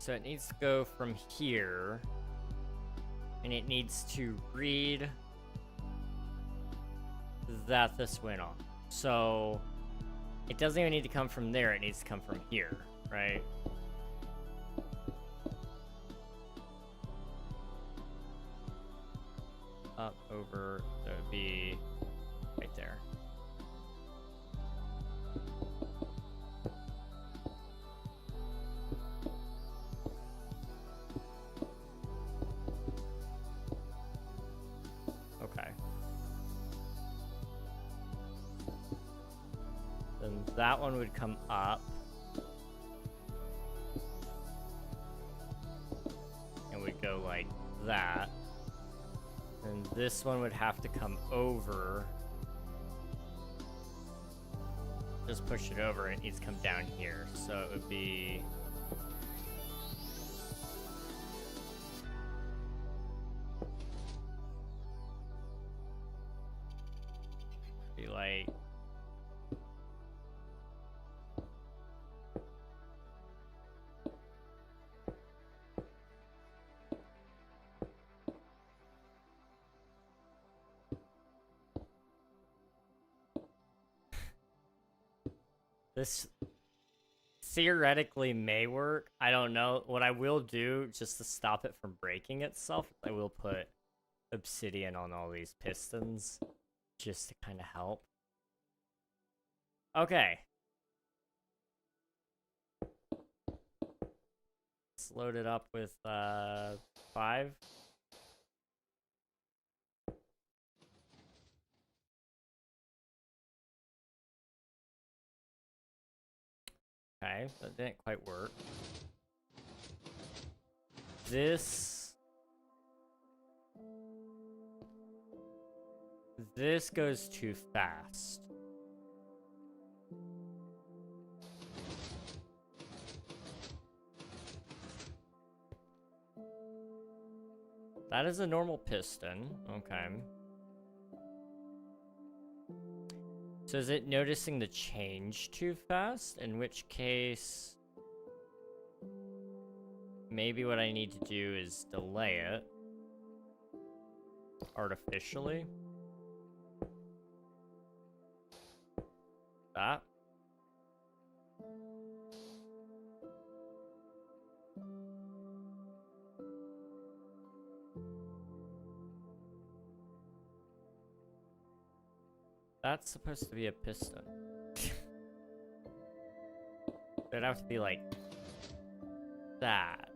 [SPEAKER 1] So it needs to go from here and it needs to read that this went on. So it doesn't even need to come from there, it needs to come from here, right? Up, over, so it would be right there. Okay. Then that one would come up. And would go like that. And this one would have to come over. Just push it over, it needs to come down here. So it would be... like... This theoretically may work. I don't know. What I will do, just to stop it from breaking itself, I will put obsidian on all these pistons, just to kind of help. Okay. Let's load it up with 5. Okay, that didn't quite work. This goes too fast. That is a normal piston. Okay. So is it noticing the change too fast? In which case, maybe what I need to do is delay it artificially. That. That's supposed to be a piston. It'd have to be like that.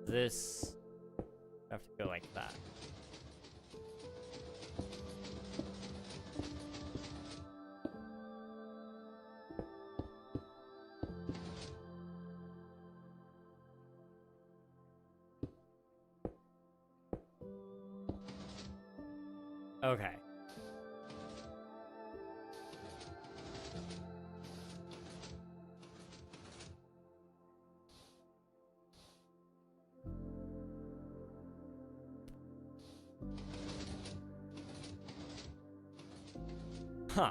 [SPEAKER 1] This would have to go like that. Okay. Huh.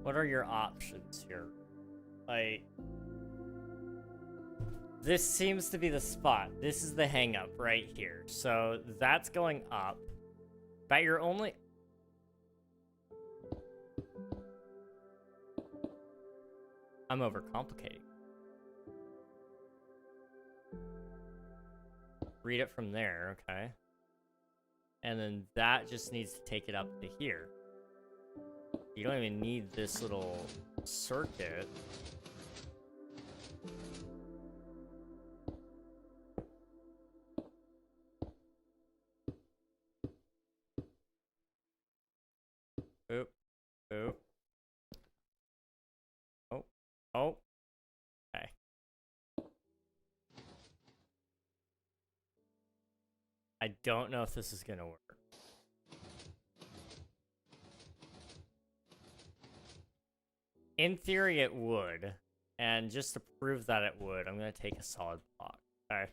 [SPEAKER 1] What are your options here? Like, this seems to be the spot. This is the hang up right here. So that's going up. But you're only... I'm overcomplicating. Read it from there, okay. And then that just needs to take it up to here. You don't even need this little circuit. Oop. Oop. Oh. Oh. Okay. I don't know if this is gonna work. In theory, it would. And just to prove that it would, I'm gonna take a solid block. Okay.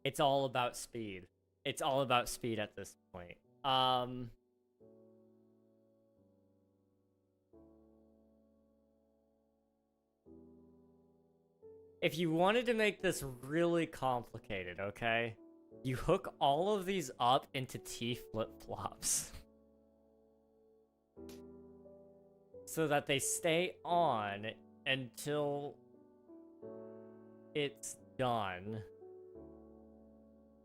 [SPEAKER 1] It's all about speed. It's all about speed at this point. If you wanted to make this really complicated, okay? You hook all of these up into T flip-flops. So that they stay on until it's done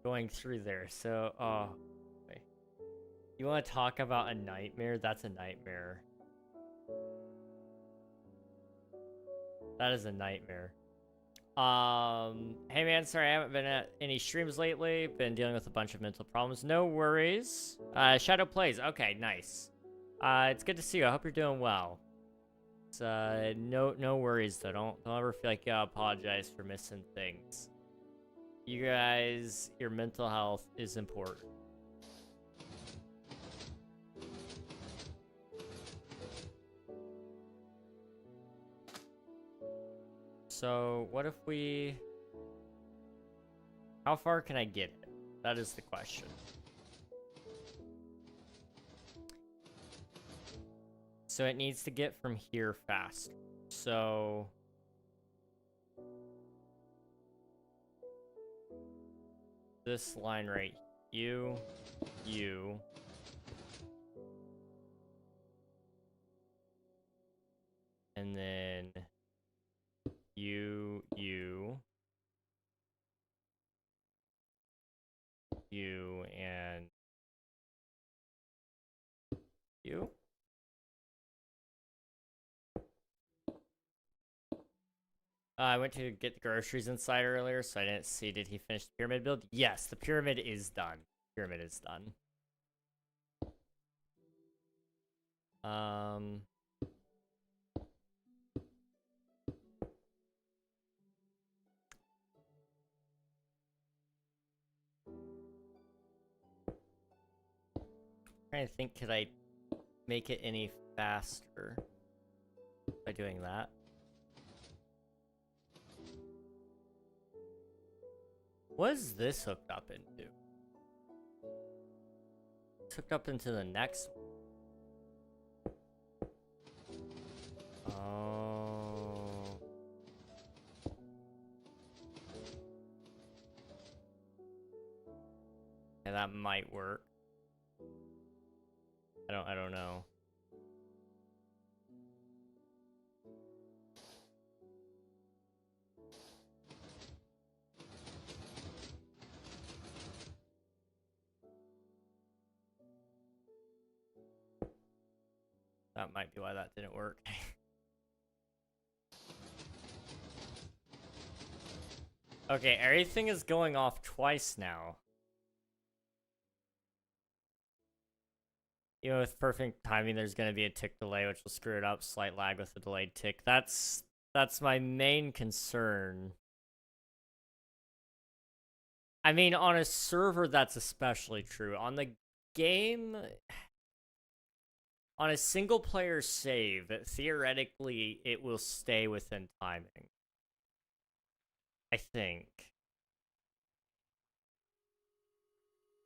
[SPEAKER 1] going through there. So, oh, okay. You want to talk about a nightmare? That's a nightmare. That is a nightmare. Hey man, sorry I haven't been at any streams lately. Been dealing with a bunch of mental problems. No worries. Shadow plays. Okay, nice. It's good to see you. I hope you're doing well. It's, no worries though. Don't ever feel like you gotta apologize for missing things. You guys, your mental health is important. So, what if we... How far can I get it? That is the question. So it needs to get from here fast. So... This line right here. You. And then... You, and you. I went to get the groceries inside earlier, so I didn't see. Did he finish the pyramid build? Yes, the pyramid is done. Pyramid is done. Trying to think, could I make it any faster by doing that? What is this hooked up into? It's hooked up into the next one. Oh. Yeah, that might work. I don't know. That might be why that didn't work. Okay, everything is going off twice now. You know, with perfect timing, there's going to be a tick delay, which will screw it up. Slight lag with a delayed tick. That's my main concern. I mean, on a server, that's especially true. On the game... On a single-player save, theoretically, it will stay within timing. I think.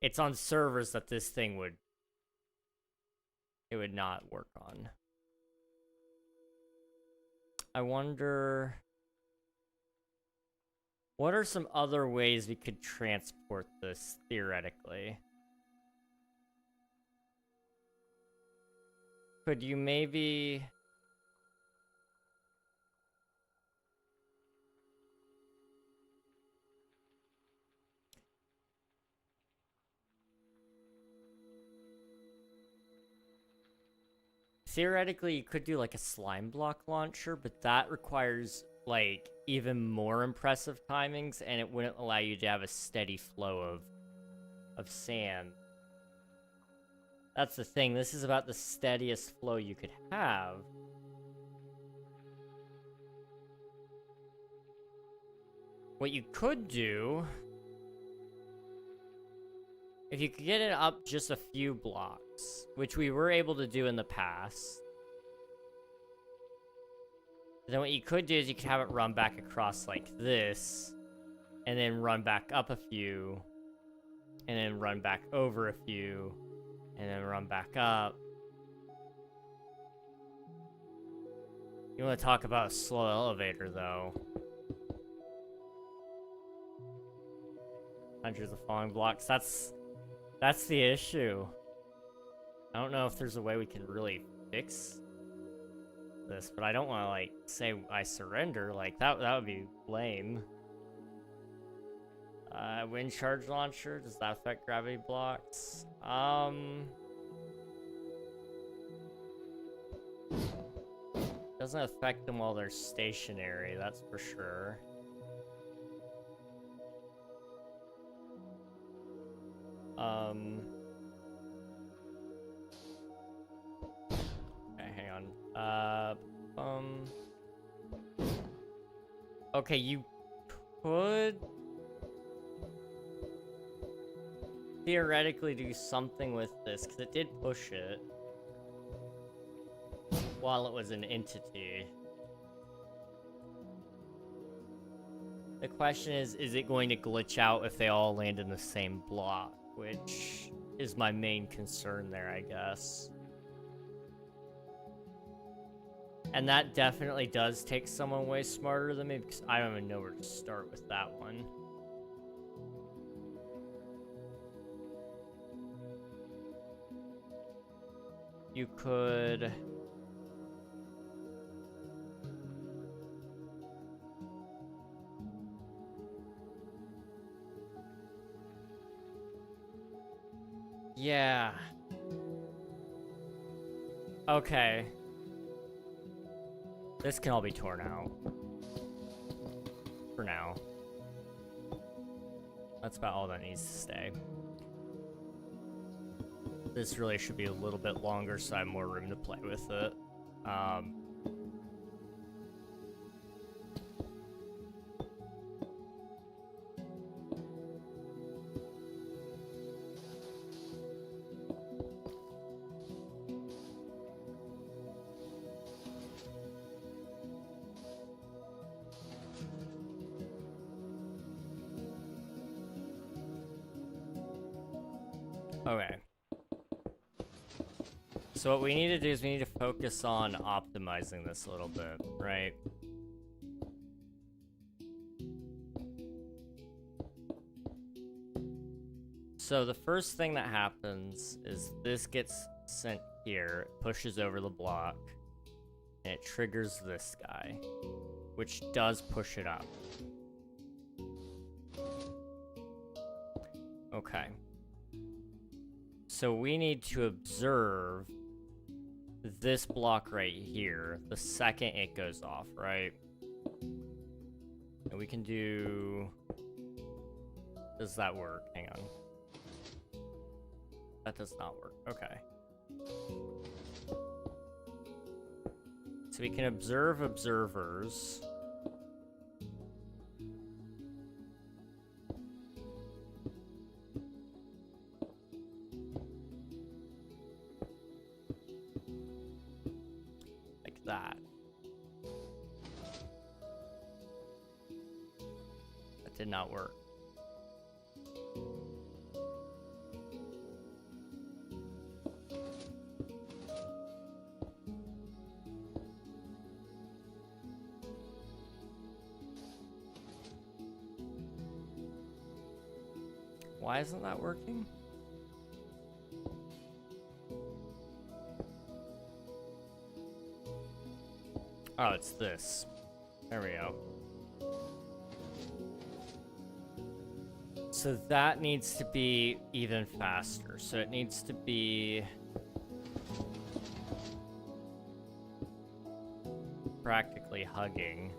[SPEAKER 1] It's on servers that this thing would... It would not work on. I wonder... What are some other ways we could transport this, theoretically? Could you maybe... Theoretically, you could do like a slime block launcher, but that requires like even more impressive timings, and it wouldn't allow you to have a steady flow of sand. That's the thing. This is about the steadiest flow you could have. What you could do, if you could get it up just a few blocks, which we were able to do in the past, then what you could do is you could have it run back across like this, and then run back up a few, and then run back over a few, and then run back up. You want to talk about a slow elevator, though. Hundreds of falling blocks. That's the issue. I don't know if there's a way we can really fix this, but I don't want to, like, say I surrender. Like, that would be lame. Wind charge launcher, does that affect gravity blocks? Doesn't affect them while they're stationary, that's for sure. Okay, hang on. Okay, you could theoretically do something with this, because it did push it while it was an entity. The question is it going to glitch out if they all land in the same block? Which is my main concern there, I guess. And that definitely does take someone way smarter than me, because I don't even know where to start with that one. You could... Yeah. Okay. This can all be torn out. For now. That's about all that needs to stay. This really should be a little bit longer so I have more room to play with it. Okay. So what we need to do is we need to focus on optimizing this a little bit, right? So the first thing that happens is this gets sent here, it pushes over the block, and it triggers this guy, which does push it up. Okay. So we need to observe this block right here the second it goes off, right? And we can do... Does that work? Hang on. That does not work. Okay. So we can observe observers. That did not work. Why isn't that working? Oh, it's this. There we go. So that needs to be even faster. So it needs to be practically hugging.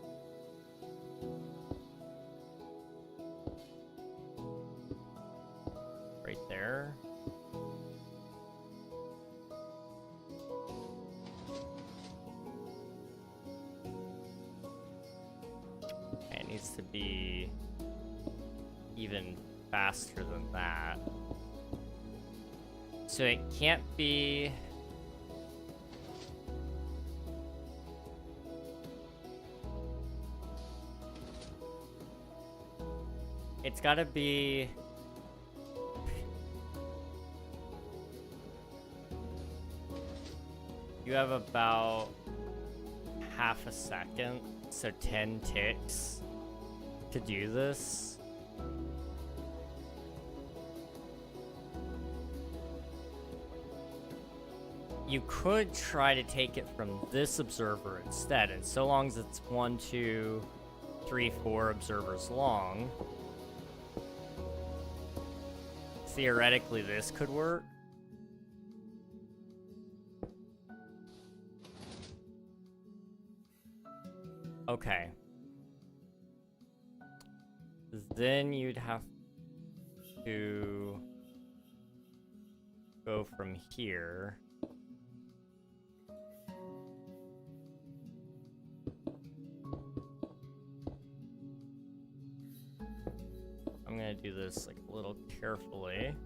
[SPEAKER 1] Right there. It needs to be even faster than that. So it can't be... It's gotta be You have about half a second, so 10 ticks to do this. You could try to take it from this observer instead, and so long as it's 1, 2, 3, 4 observers long, theoretically this could work. Okay. Then you'd have to go from here. I'm gonna do this like a little carefully.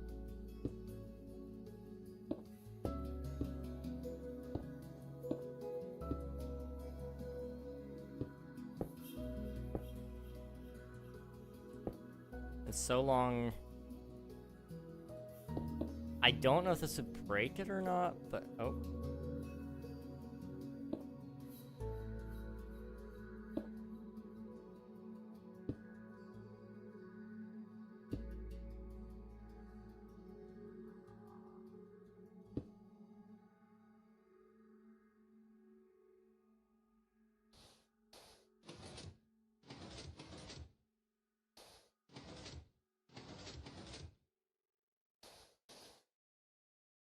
[SPEAKER 1] It's so long. I don't know if this would break it or not, but oh.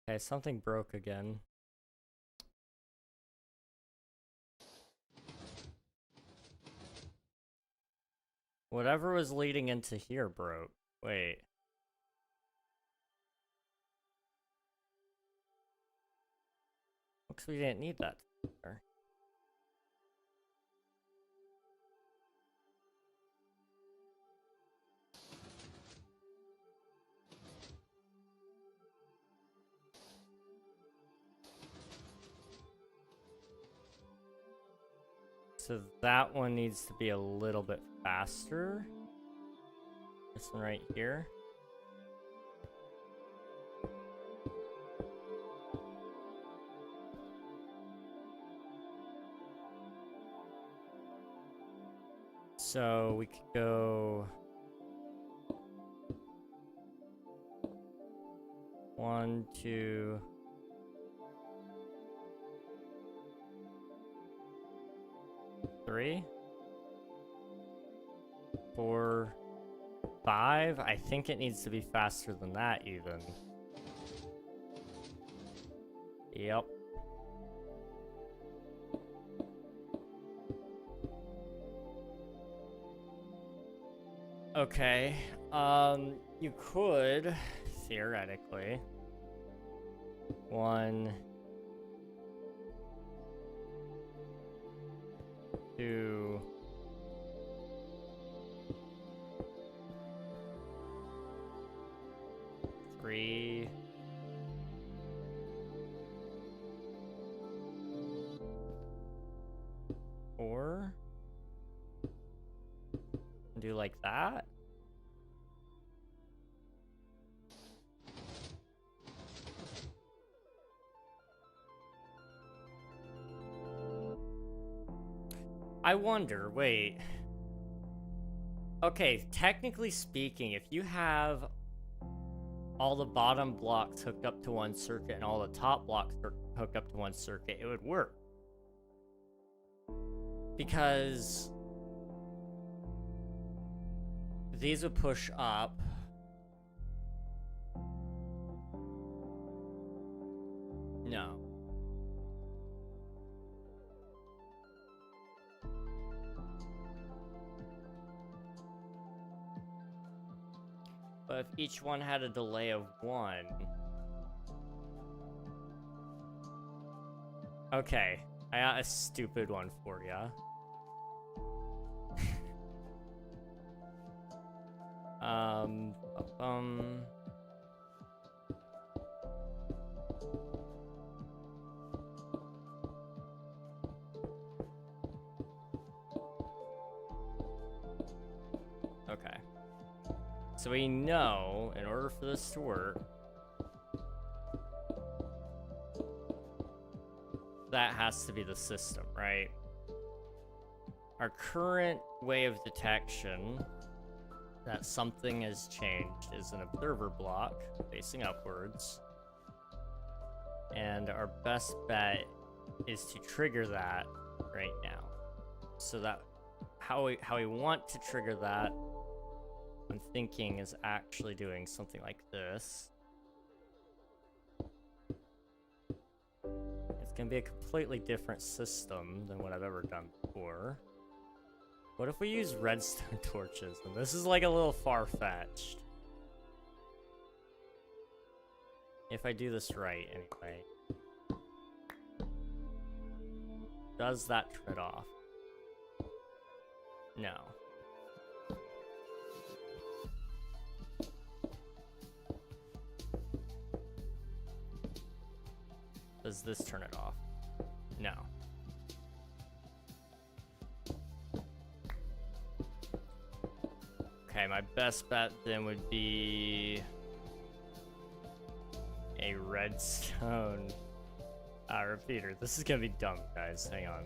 [SPEAKER 1] Okay, something broke again. Whatever was leading into here broke. Wait. Looks we didn't need that there. So that one needs to be a little bit faster. This one right here. So we could go 1, 2, 3, 4, 5. I think it needs to be faster than that even. Yep. Okay. You could theoretically 1, 2, 3, 4. Do like that. I wonder, wait. Okay, technically speaking, if you have all the bottom blocks hooked up to one circuit and all the top blocks hooked up to one circuit, it would work. Because these would push up. No. But if each one had a delay of 1. Okay, I got a stupid one for ya. Okay. So we know, in order for this to work, that has to be the system, right? Our current way of detection that something has changed is an observer block facing upwards. And our best bet is to trigger that right now. So that how we want to trigger that, I'm thinking, is actually doing something like this. It's gonna be a completely different system than what I've ever done before. What if we use redstone torches? And this is like a little far-fetched. If I do this right, anyway. Does that turn it off? No. Does this turn it off? No. Okay, my best bet then would be a redstone repeater. This is gonna be dumb, guys. Hang on.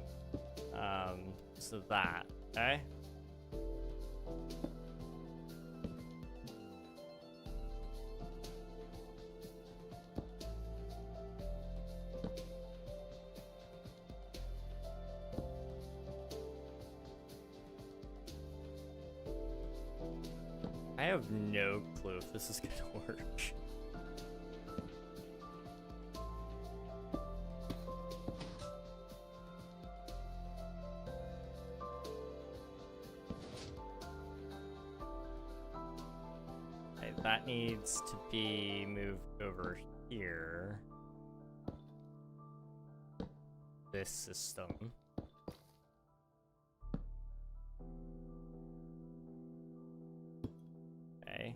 [SPEAKER 1] So that, okay? I have no clue if this is gonna work. Okay, that needs to be moved over here. This system. Okay.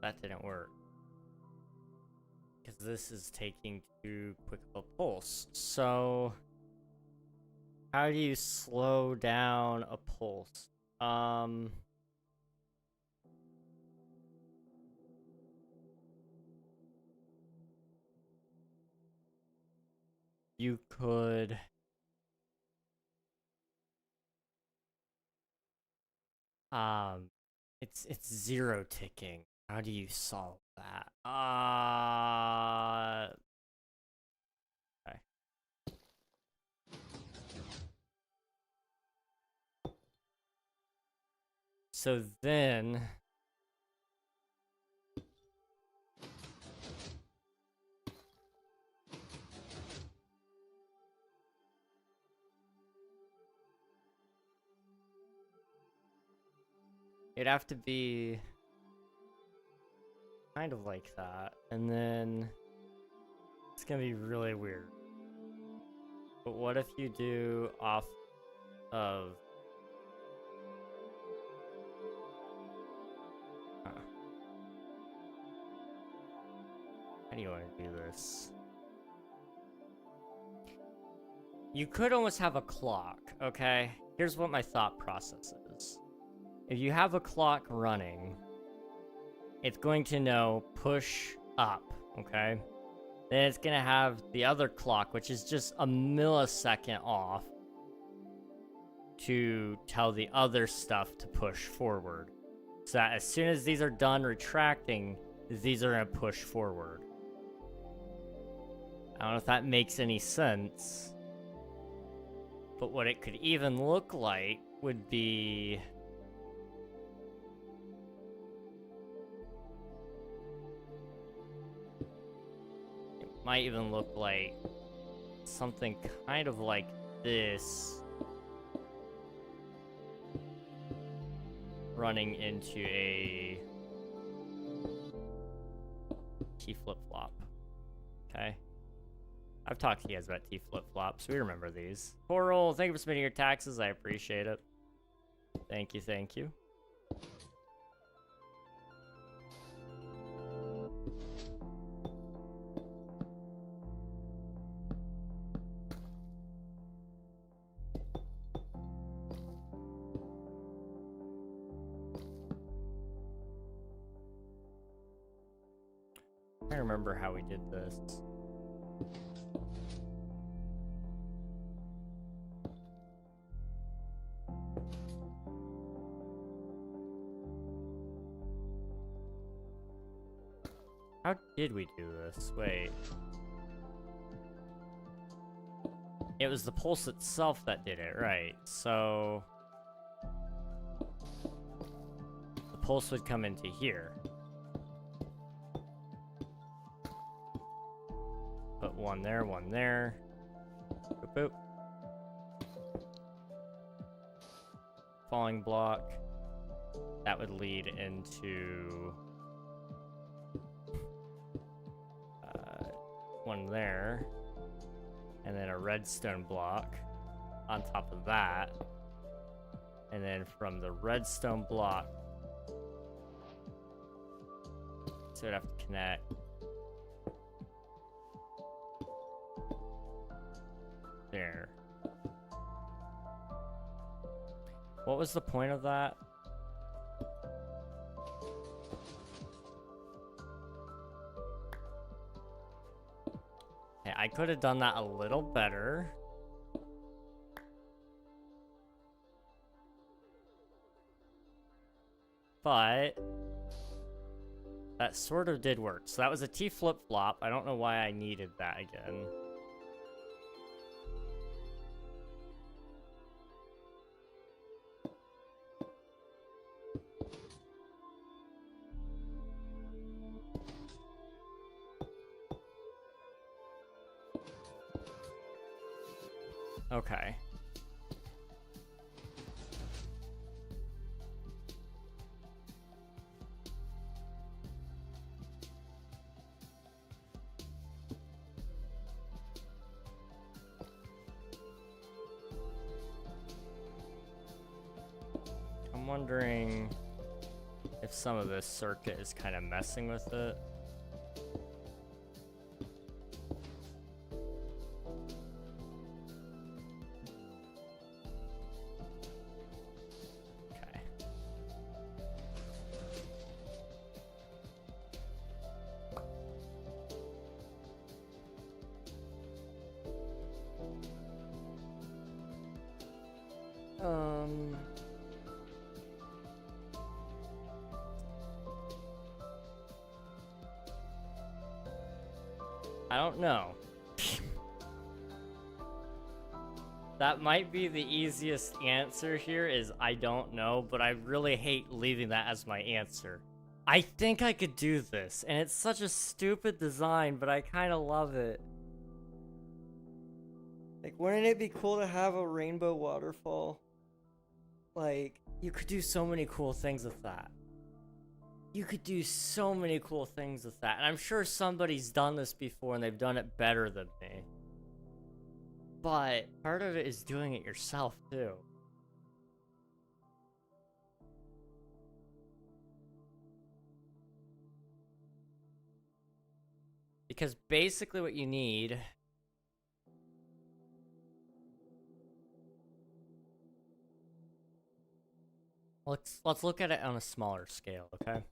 [SPEAKER 1] That didn't work. Because this is taking too quick of a pulse. So, how do you slow down a pulse? You could... it's zero ticking. How do you solve that? Okay. So then... it'd have to be kind of like that, and then it's gonna be really weird. But what if you do off of... How do you want to do this? You could almost have a clock, okay? Here's what my thought process is. If you have a clock running, it's going to know push up, okay? Then it's gonna have the other clock, which is just a millisecond off, to tell the other stuff to push forward. So that as soon as these are done retracting, these are gonna push forward. I don't know if that makes any sense. But what it could even look like would be... it might even look like something kind of like this. Running into a T flip-flop. Okay. I've talked to you guys about T flip-flops. We remember these. Coral, thank you for submitting your taxes. I appreciate it. Thank you, thank you. trying to remember how we did this. How did we do this? Wait. It was the pulse itself that did it, right? So the pulse would come into here. Put one there, one there. Boop, boop. Falling block. That would lead into one there. And then a redstone block on top of that. And then from the redstone block, so it'd have to connect there. What was the point of that? Okay, I could have done that a little better. But that sort of did work. So that was a T flip-flop. I don't know why I needed that again. Okay. I'm wondering if some of this circuit is kind of messing with it. I don't know. That might be the easiest answer here is I don't know, but I really hate leaving that as my answer. I think I could do this, and it's such a stupid design, but I kind of love it. Like, wouldn't it be cool to have a rainbow waterfall? Like, you could do so many cool things with that. You could do so many cool things with that. And I'm sure somebody's done this before and they've done it better than me. But part of it is doing it yourself too. Because basically what you need let's look at it on a smaller scale, okay?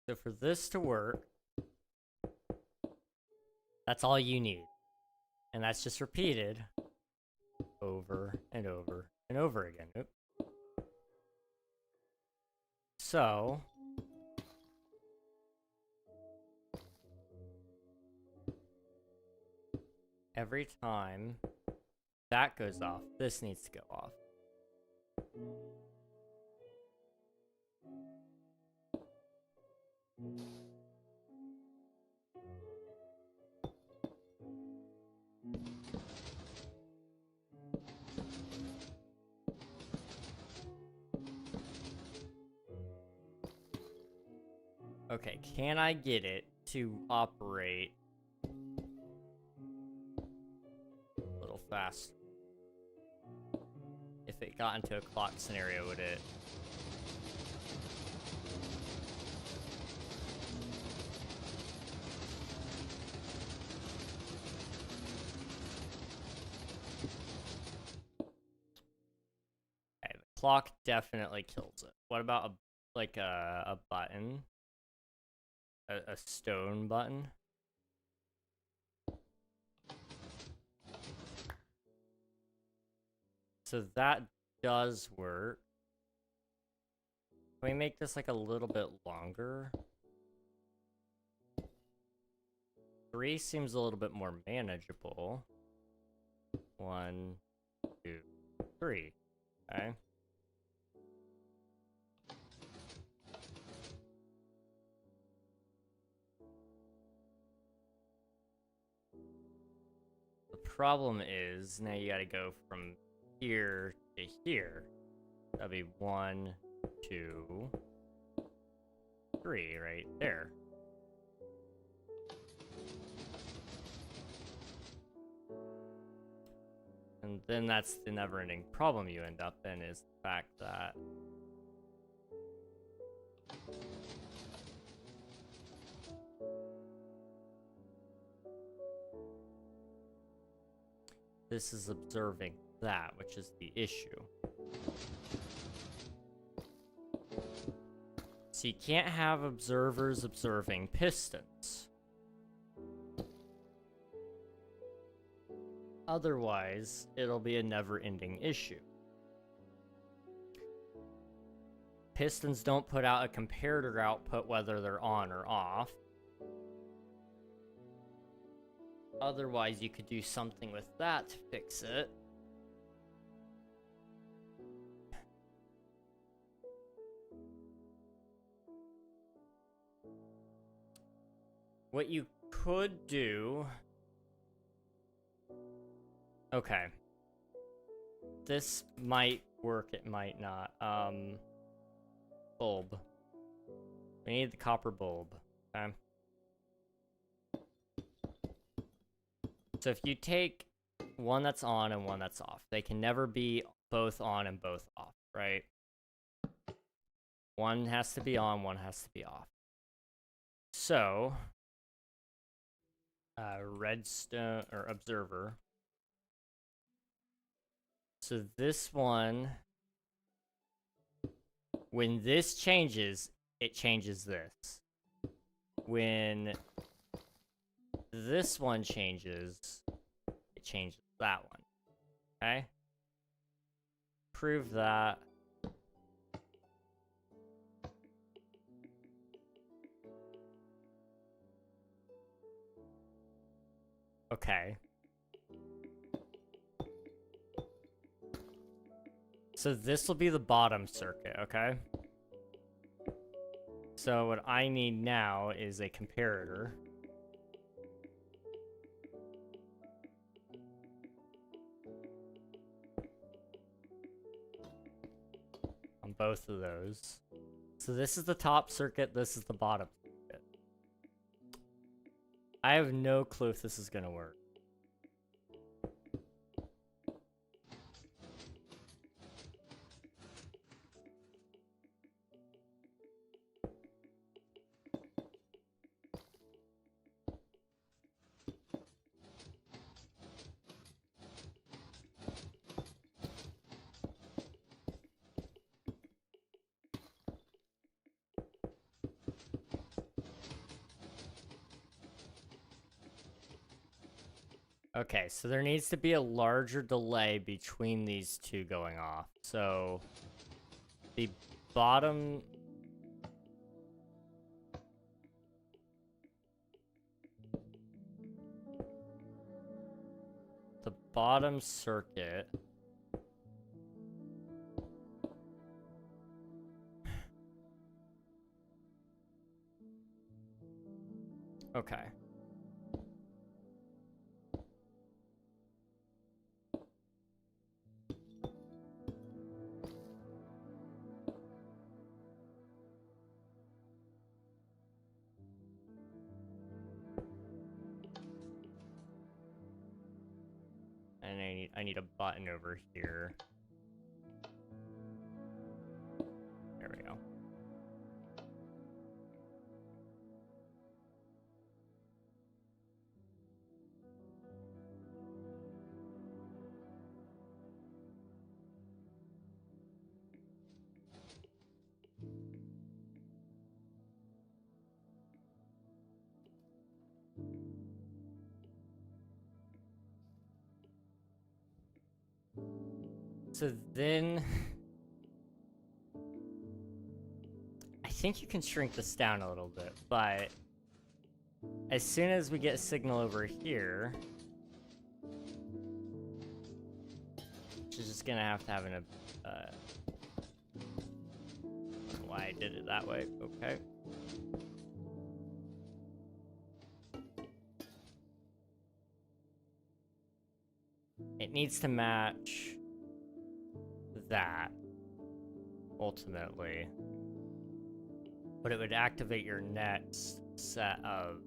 [SPEAKER 1] So for this to work, that's all you need. And that's just repeated over and over and over again. Oop. So every time that goes off, this needs to go off. Okay, can I get it to operate a little faster? If it got into a clock scenario, would it? Clock definitely kills it. What about a button? A stone button? So that does work. Can we make this like a little bit longer? 3 seems a little bit more manageable. 1, 2, 3. Okay. The problem is now you gotta go from here to here. That'd be 1, 2, 3 right there. And then that's the never-ending problem you end up in, is the fact that this is observing that, which is the issue. So you can't have observers observing pistons. Otherwise, it'll be a never-ending issue. Pistons don't put out a comparator output whether they're on or off. Otherwise, you could do something with that to fix it. What you could do... Okay. This might work, it might not. Bulb. We need the copper bulb. Okay. So if you take one that's on and one that's off, they can never be both on and both off, right? One has to be on, one has to be off. So, redstone, or observer. So this one, when this changes, it changes this. When this one changes, it changes that one. Okay? Prove that. Okay. So this will be the bottom circuit, okay? So what I need now is a comparator. On both of those. So this is the top circuit, this is the bottom circuit. I have no clue if this is gonna work. Okay, so there needs to be a larger delay between these two going off. So the bottom... The bottom circuit... Okay. And I need a button over here. There we go. So then... I think you can shrink this down a little bit, but... as soon as we get a signal over here... which is just gonna have to have an... I don't know why I did it that way. Okay. It needs to match that, ultimately. But it would activate your next set of...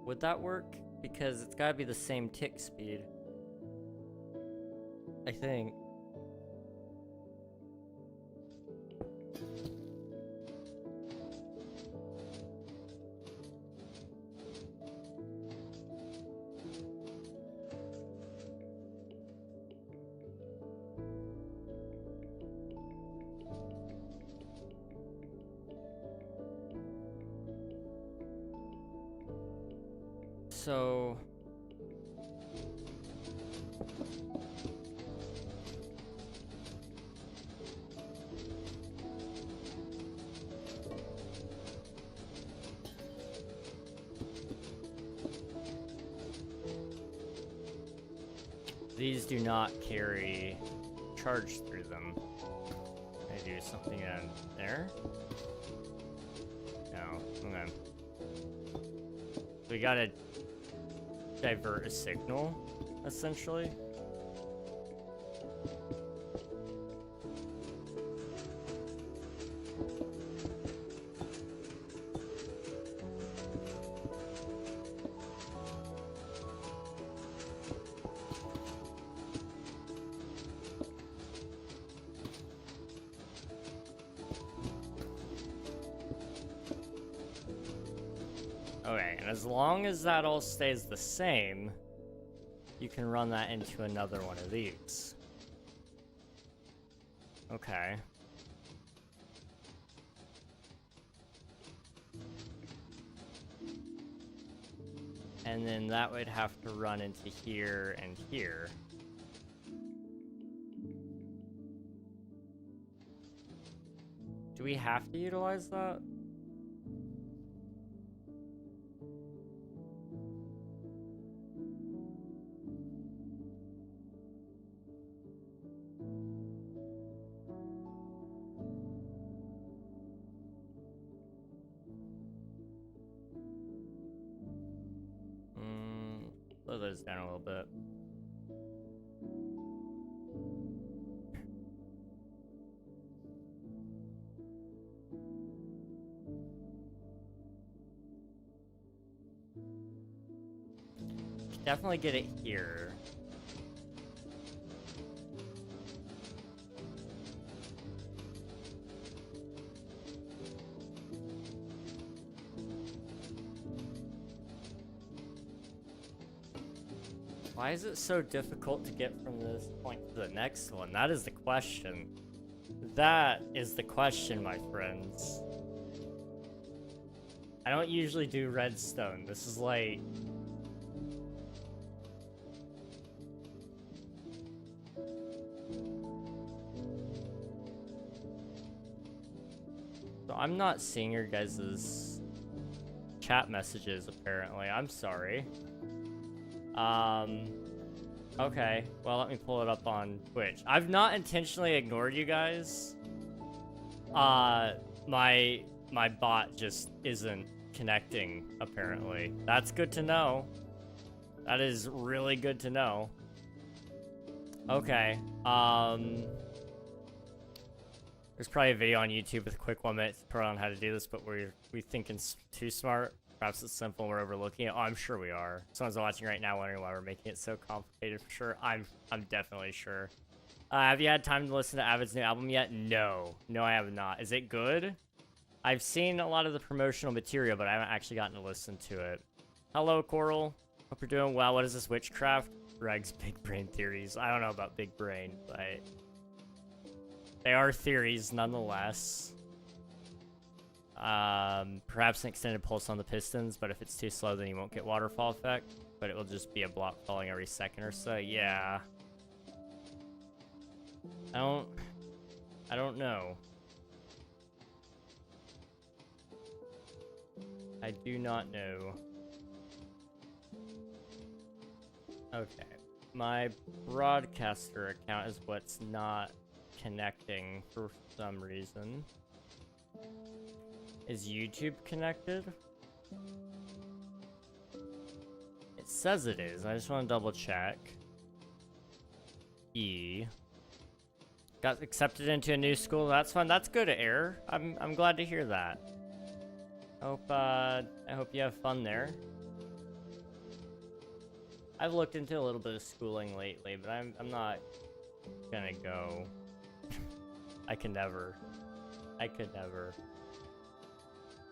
[SPEAKER 1] would that work? Because it's gotta be the same tick speed. I think. So... these do not carry charge through them. I do something in there? No, okay. We gotta divert a signal, essentially. Okay, and as long as that all stays the same, you can run that into another one of these. Okay. And then that would have to run into here and here. Do we have to utilize that? Slow those down a little bit. Definitely get it here. Why is it so difficult to get from this point to the next one? That is the question. That is the question, my friends. I don't usually do redstone. This is like... so I'm not seeing your guys' chat messages, apparently. I'm sorry. Okay. Well, let me pull it up on Twitch. I've not intentionally ignored you guys. My bot just isn't connecting, apparently. That's good to know. That is really good to know. Okay. There's probably a video on YouTube with a quick 1 minute tutorial on how to do this, but we thinking too smart. Perhaps it's simple, we're overlooking it. Oh, I'm sure we are. Someone's watching right now wondering why we're making it so complicated for sure. I'm definitely sure. Have you had time to listen to Avid's new album yet? No. No, I have not. Is it good? I've seen a lot of the promotional material, but I haven't actually gotten to listen to it. Hello, Coral. Hope you're doing well. What is this, witchcraft? Greg's big brain theories. I don't know about big brain, but they are theories nonetheless. Perhaps an extended pulse on the pistons, but if it's too slow, then you won't get waterfall effect. but it will just be a block falling every second or so. Yeah. I don't know. I do not know. Okay. My broadcaster account is what's not connecting for some reason. Is YouTube connected? It says it is. I just want to double check. Got accepted into a new school. That's fun. That's good, Air. I'm glad to hear that. I hope you have fun there. I've looked into a little bit of schooling lately, but I'm not gonna go. I could never.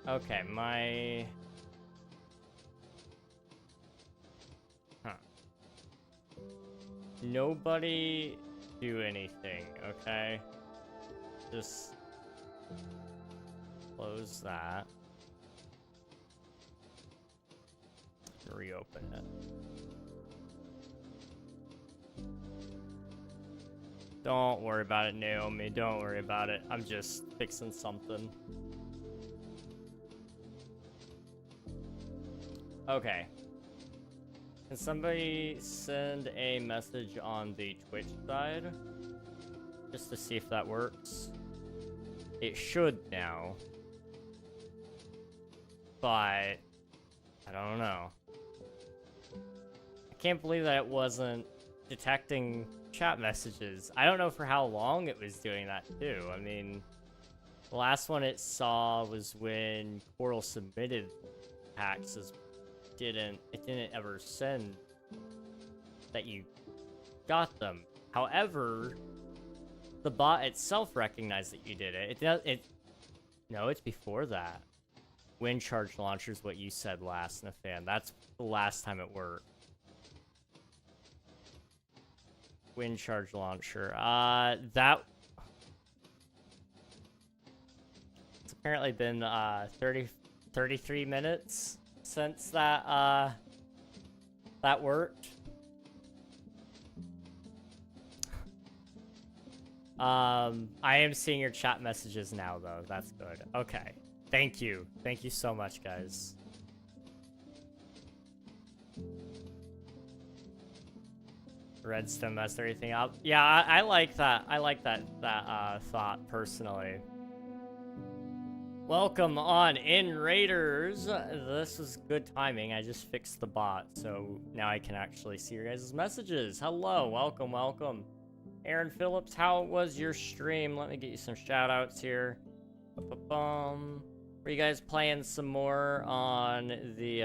[SPEAKER 1] Okay, my... Nobody do anything, okay? Just close that. Reopen it. Don't worry about it, Naomi. Don't worry about it. I'm just fixing something. Okay. Can somebody send a message on the Twitch side? Just to see if that works. It should now. But I don't know. I can't believe that it wasn't detecting chat messages. I don't know for how long it was doing that too. I mean, the last one it saw was when Coral submitted packs. It didn't ever send that you got them. However, the bot itself recognized that you did it. No, it's before that. Wind charge launcher is what you said last, Nathan. That's the last time it worked. Wind charge launcher. It's apparently been 33 minutes since that worked. I am seeing your chat messages now though. That's good. Okay. Thank you. Thank you so much, guys. Redstone messed everything up. Yeah, I like that. I like that thought personally. Welcome on in, Raiders. This is good timing. I just fixed the bot, so now I can actually see your guys' messages. Hello, welcome, welcome. Aaron Phillips, how was your stream? Let me get you some shout outs here. Were you guys playing some more on the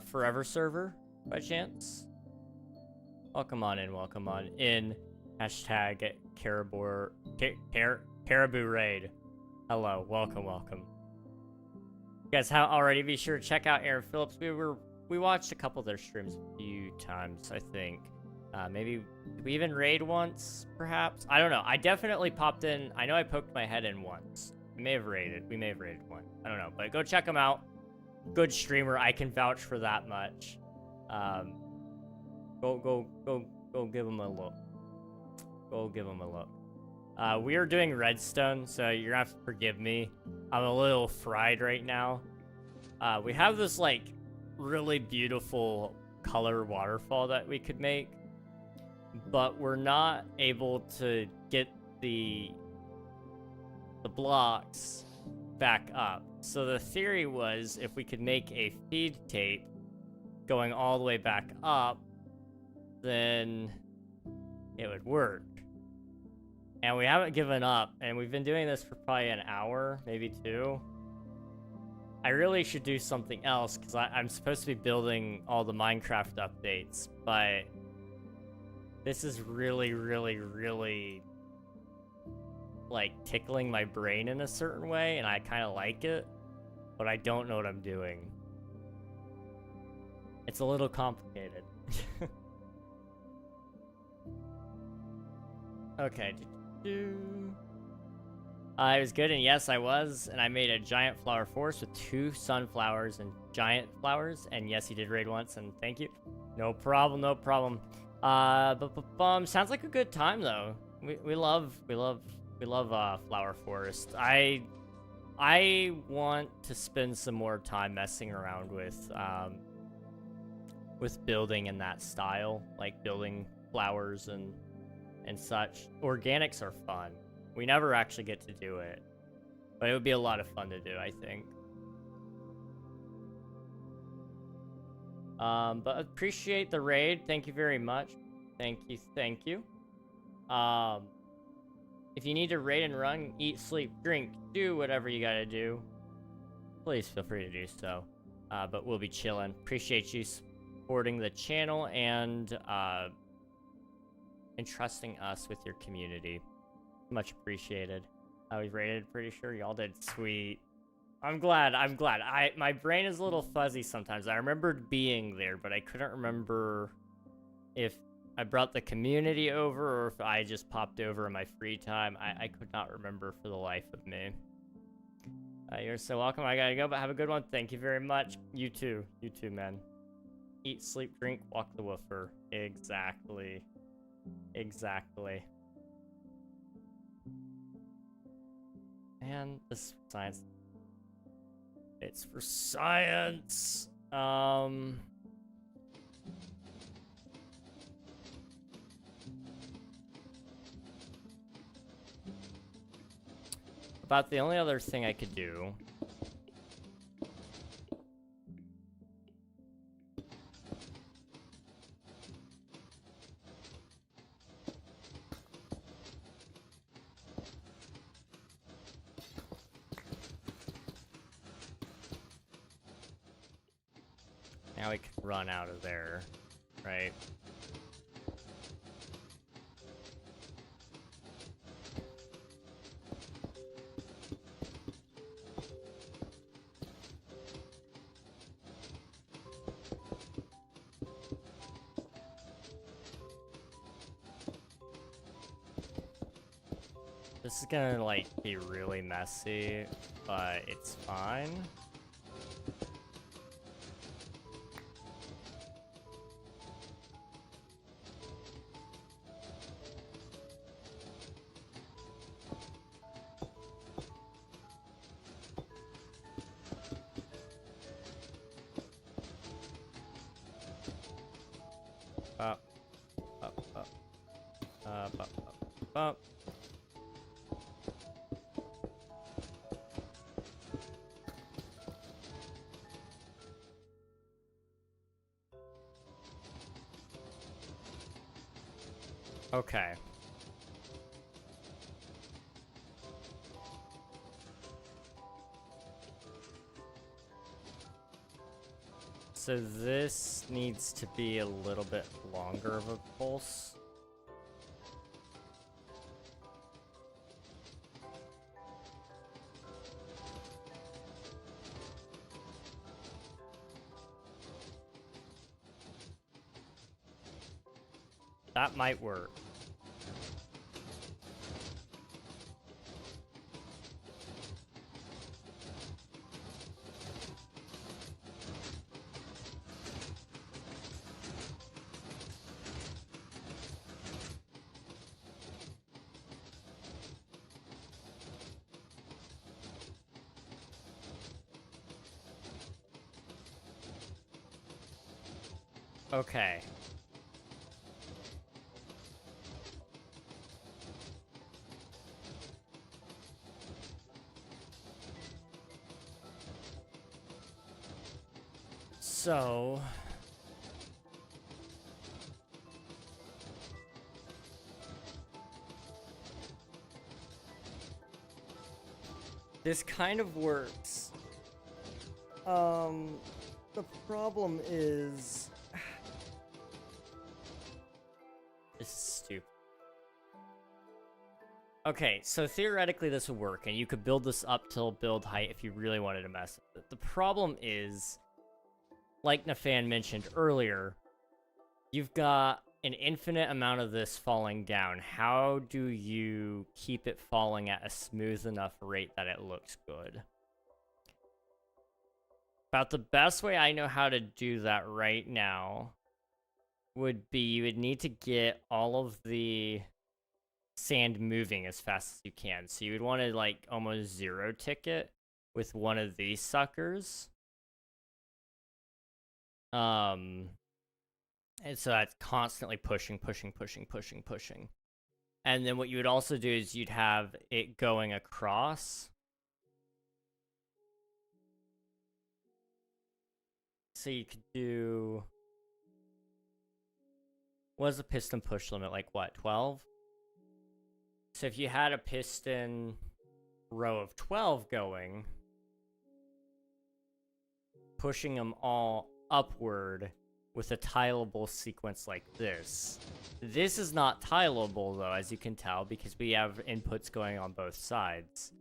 [SPEAKER 1] Forever server by chance? Welcome on in. Hashtag Caribou Raid. Hello, welcome. You guys already be sure to check out Aaron Phillips. We watched a couple of their streams a few times, I think. Maybe did we even raid once, perhaps? I don't know. I definitely popped in. I know I poked my head in once. We may have raided one. I don't know, but go check him out. Good streamer. I can vouch for that much. Go give him a look. Go give him a look. We are doing redstone, so you're gonna have to forgive me. I'm a little fried right now. We have this like really beautiful color waterfall that we could make, but we're not able to get the blocks back up. So the theory was if we could make a feed tape going all the way back up, then it would work. And we haven't given up, and we've been doing this for probably an hour, maybe 2. I really should do something else, because I'm supposed to be building all the Minecraft updates, but this is really, like, tickling my brain in a certain way, and I kind of like it, but I don't know what I'm doing. It's a little complicated. Okay. It was good, and yes, I was, and I made a giant flower forest with 2 sunflowers and giant flowers, and yes, he did raid once, and thank you. No problem, no problem. Sounds like a good time though. We love flower forest. I want to spend some more time messing around with building in that style, like building flowers and such. Organics are fun. We never actually get to do it, but it would be a lot of fun to do, I think. But appreciate the raid. Thank you very much. Thank you, thank you. If you need to raid and run, eat, sleep, drink, do whatever you gotta do, please feel free to do so. But we'll be chilling. Appreciate you supporting the channel and entrusting us with your community. Much appreciated. We rated, pretty sure y'all did. Sweet. I'm glad. My brain is a little fuzzy sometimes. I remembered being there, but I couldn't remember if I brought the community over or if I just popped over in my free time. I could not remember for the life of me. You're so welcome. I gotta go, but have a good one. Thank you very much. You too, man. Eat, sleep, drink, walk the woofer. Exactly. Man, this science. It's for science. About the only other thing I could do. Now we can run out of there, right? This is gonna, like, be really messy, but it's fine. Up. Okay. So this needs to be a little bit longer of a pulse. That might work. Okay. So this kind of works. The problem is this is stupid. Okay, so theoretically this would work, and you could build this up till build height if you really wanted to mess with it. The problem is, like Nafan mentioned earlier, you've got an infinite amount of this falling down, how do you keep it falling at a smooth enough rate that it looks good? About the best way I know how to do that right now would be you would need to get all of the sand moving as fast as you can. So you would want to like almost zero tick it with one of these suckers. And so that's constantly pushing. And then what you would also do is you'd have it going across. So you could do... What is the piston push limit? Like what, 12? So if you had a piston row of 12 going, pushing them all upward with a tileable sequence like this. This is not tileable though, as you can tell, because we have inputs going on both sides.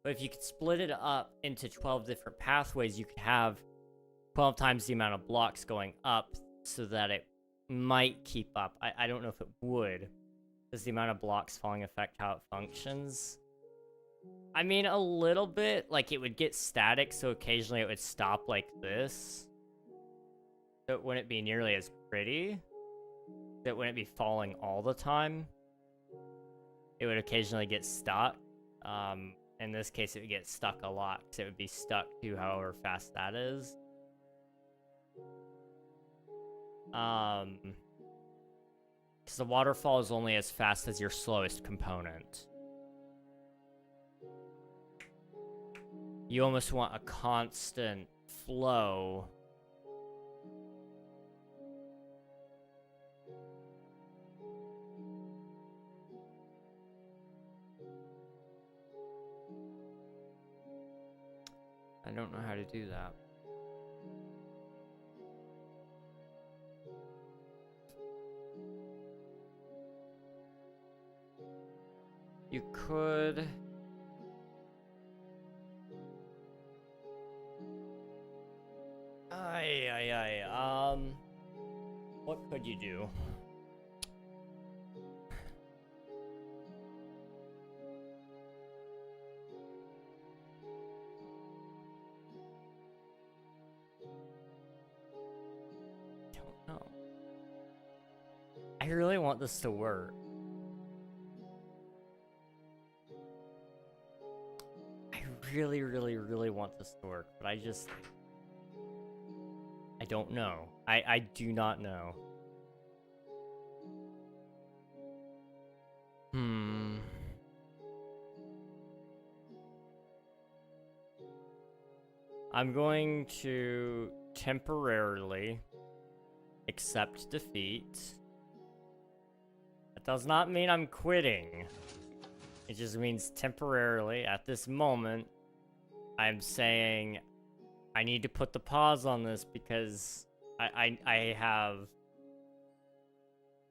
[SPEAKER 1] But if you could split it up into 12 different pathways, you could have 12 times the amount of blocks going up so that it might keep up. I don't know if it would. Does the amount of blocks falling affect how it functions? I mean, a little bit. Like, it would get static, so occasionally it would stop like this. So it wouldn't be nearly as pretty. It wouldn't be falling all the time. It would occasionally get stuck. In this case, it would get stuck a lot, because it would be stuck to however fast that is. Because the waterfall is only as fast as your slowest component. You almost want a constant flow. I don't know how to do that. You could... What could you do? Don't know. I really want this to work. I really want this to work, but I don't know. I do not know. I'm going to temporarily accept defeat. That does not mean I'm quitting. It just means temporarily, at this moment, I'm saying I need to put the pause on this because I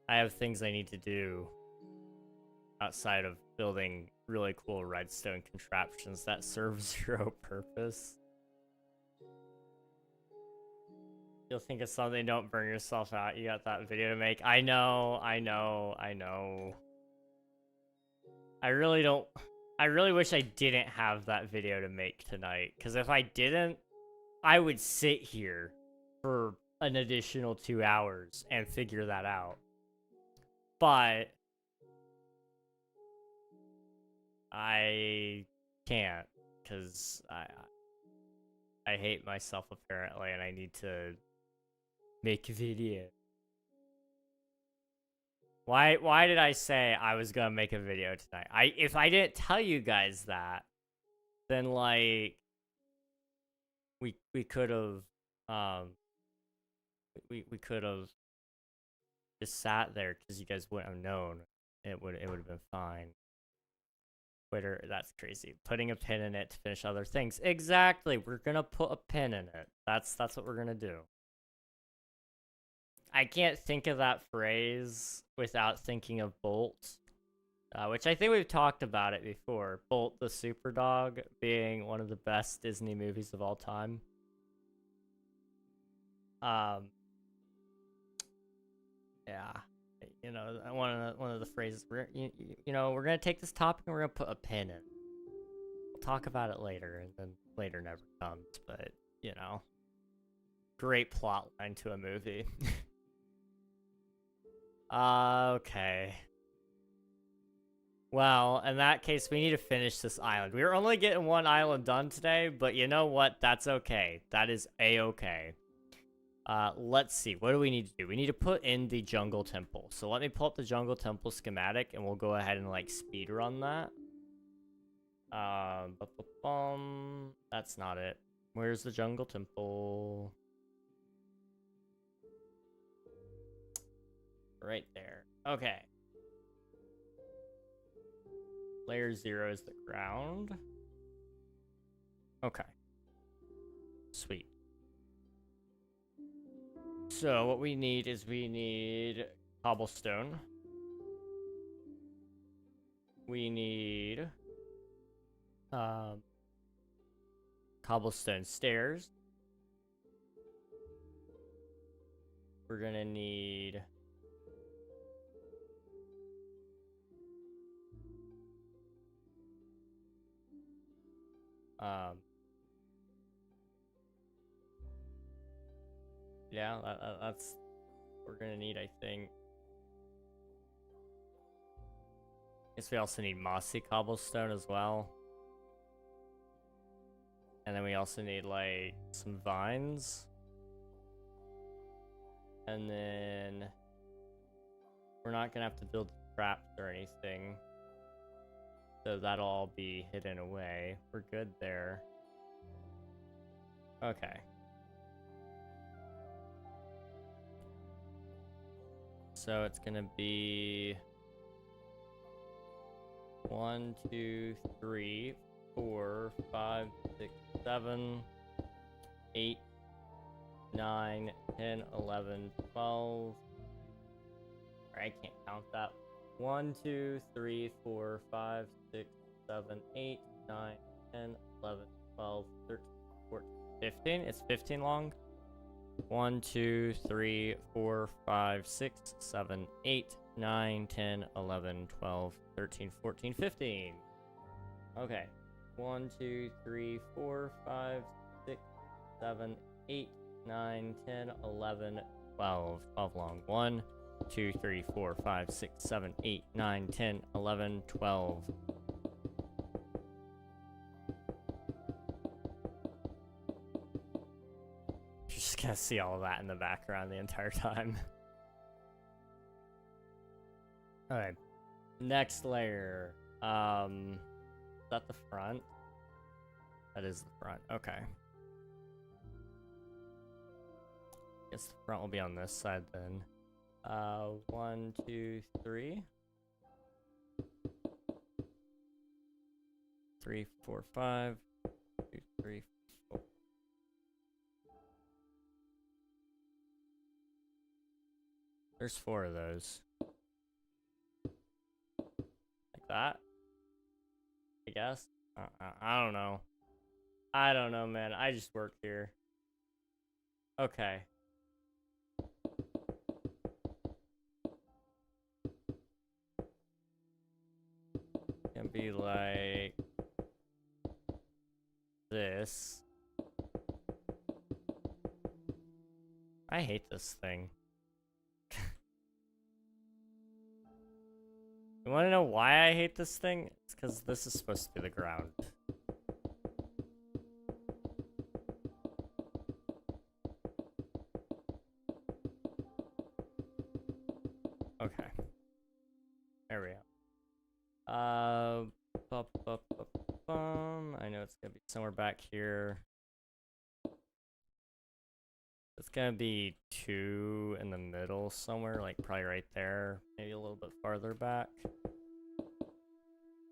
[SPEAKER 1] have things I need to do outside of building really cool redstone contraptions that serve zero purpose. You'll think of something, don't burn yourself out. You got that video to make. I know. I really wish I didn't have that video to make tonight. Because if I didn't, I would sit here for an additional 2 hours and figure that out. But I can't, because I hate myself apparently, and I need to make a video. Why did I say I was gonna make a video tonight? If I didn't tell you guys that, then like we could have we could have just sat there because you guys wouldn't have known. It would have been fine. Twitter, that's crazy. Putting a pin in it to finish other things. Exactly. We're gonna put a pin in it. That's what we're gonna do. I can't think of that phrase without thinking of Bolt. which I think we've talked about it before. Bolt the Super Dog being one of the best Disney movies of all time. Yeah, you know, one of the phrases you know, we're gonna take this topic and we're gonna put a pin in. We'll talk about it later, and then later never comes. But you know, great plot line to a movie. Okay. Well, in that case, we need to finish this island. We were only getting one island done today, but you know what? That's okay. That is a-okay. Let's see. What do we need to do? We need to put in the jungle temple. So let me pull up the jungle temple schematic, and we'll go ahead and, like, speed run that. That's not it. Where's the jungle temple? Right there. Okay. Layer 0 is the ground. Okay. Sweet. So what we need is we need cobblestone. We need cobblestone stairs. We're gonna need yeah, that's what we're gonna need, I think. Guess we also need mossy cobblestone as well. And then we also need, like, some vines. And then we're not gonna have to build traps or anything. So that'll all be hidden away. We're good there. Okay. So it's gonna be 1, 2, 3, 4, 5, 6, 7, 8, 9, 10, 11, 12. I can't count that. 1, 2, 3, 4, 5, 6, 7, 8, 9, 10, 11, 12, 13, 14, 15. It's 15 long. 1, 2, 3, 4, 5, 6, 7, 8, 9, 10, 11, 12, 13, 14, 15. Okay. 1, 2, 3, 4, 5, 6, 7, 8, 9, 10, 11, 12. 12 long. 1, 2, 3, 4, 5, 6, 7, 8, 9, 10, 11, 12. You're just gonna see all of that in the background the entire time. Alright. Next layer. Is that the front? That is the front. Okay. Guess the front will be on this side then. 1, 2, 3. 3, 4, 5. 2, 3, 4. There's 4 of those. Like that? I guess. I don't know. I don't know, man. I just work here. Okay. Can be like this. I hate this thing. You want to know why I hate this thing? It's because this is supposed to be the ground. Okay. There we go. I know it's gonna be somewhere back here. It's gonna be 2 in the middle somewhere, like probably right there. Maybe a little bit farther back.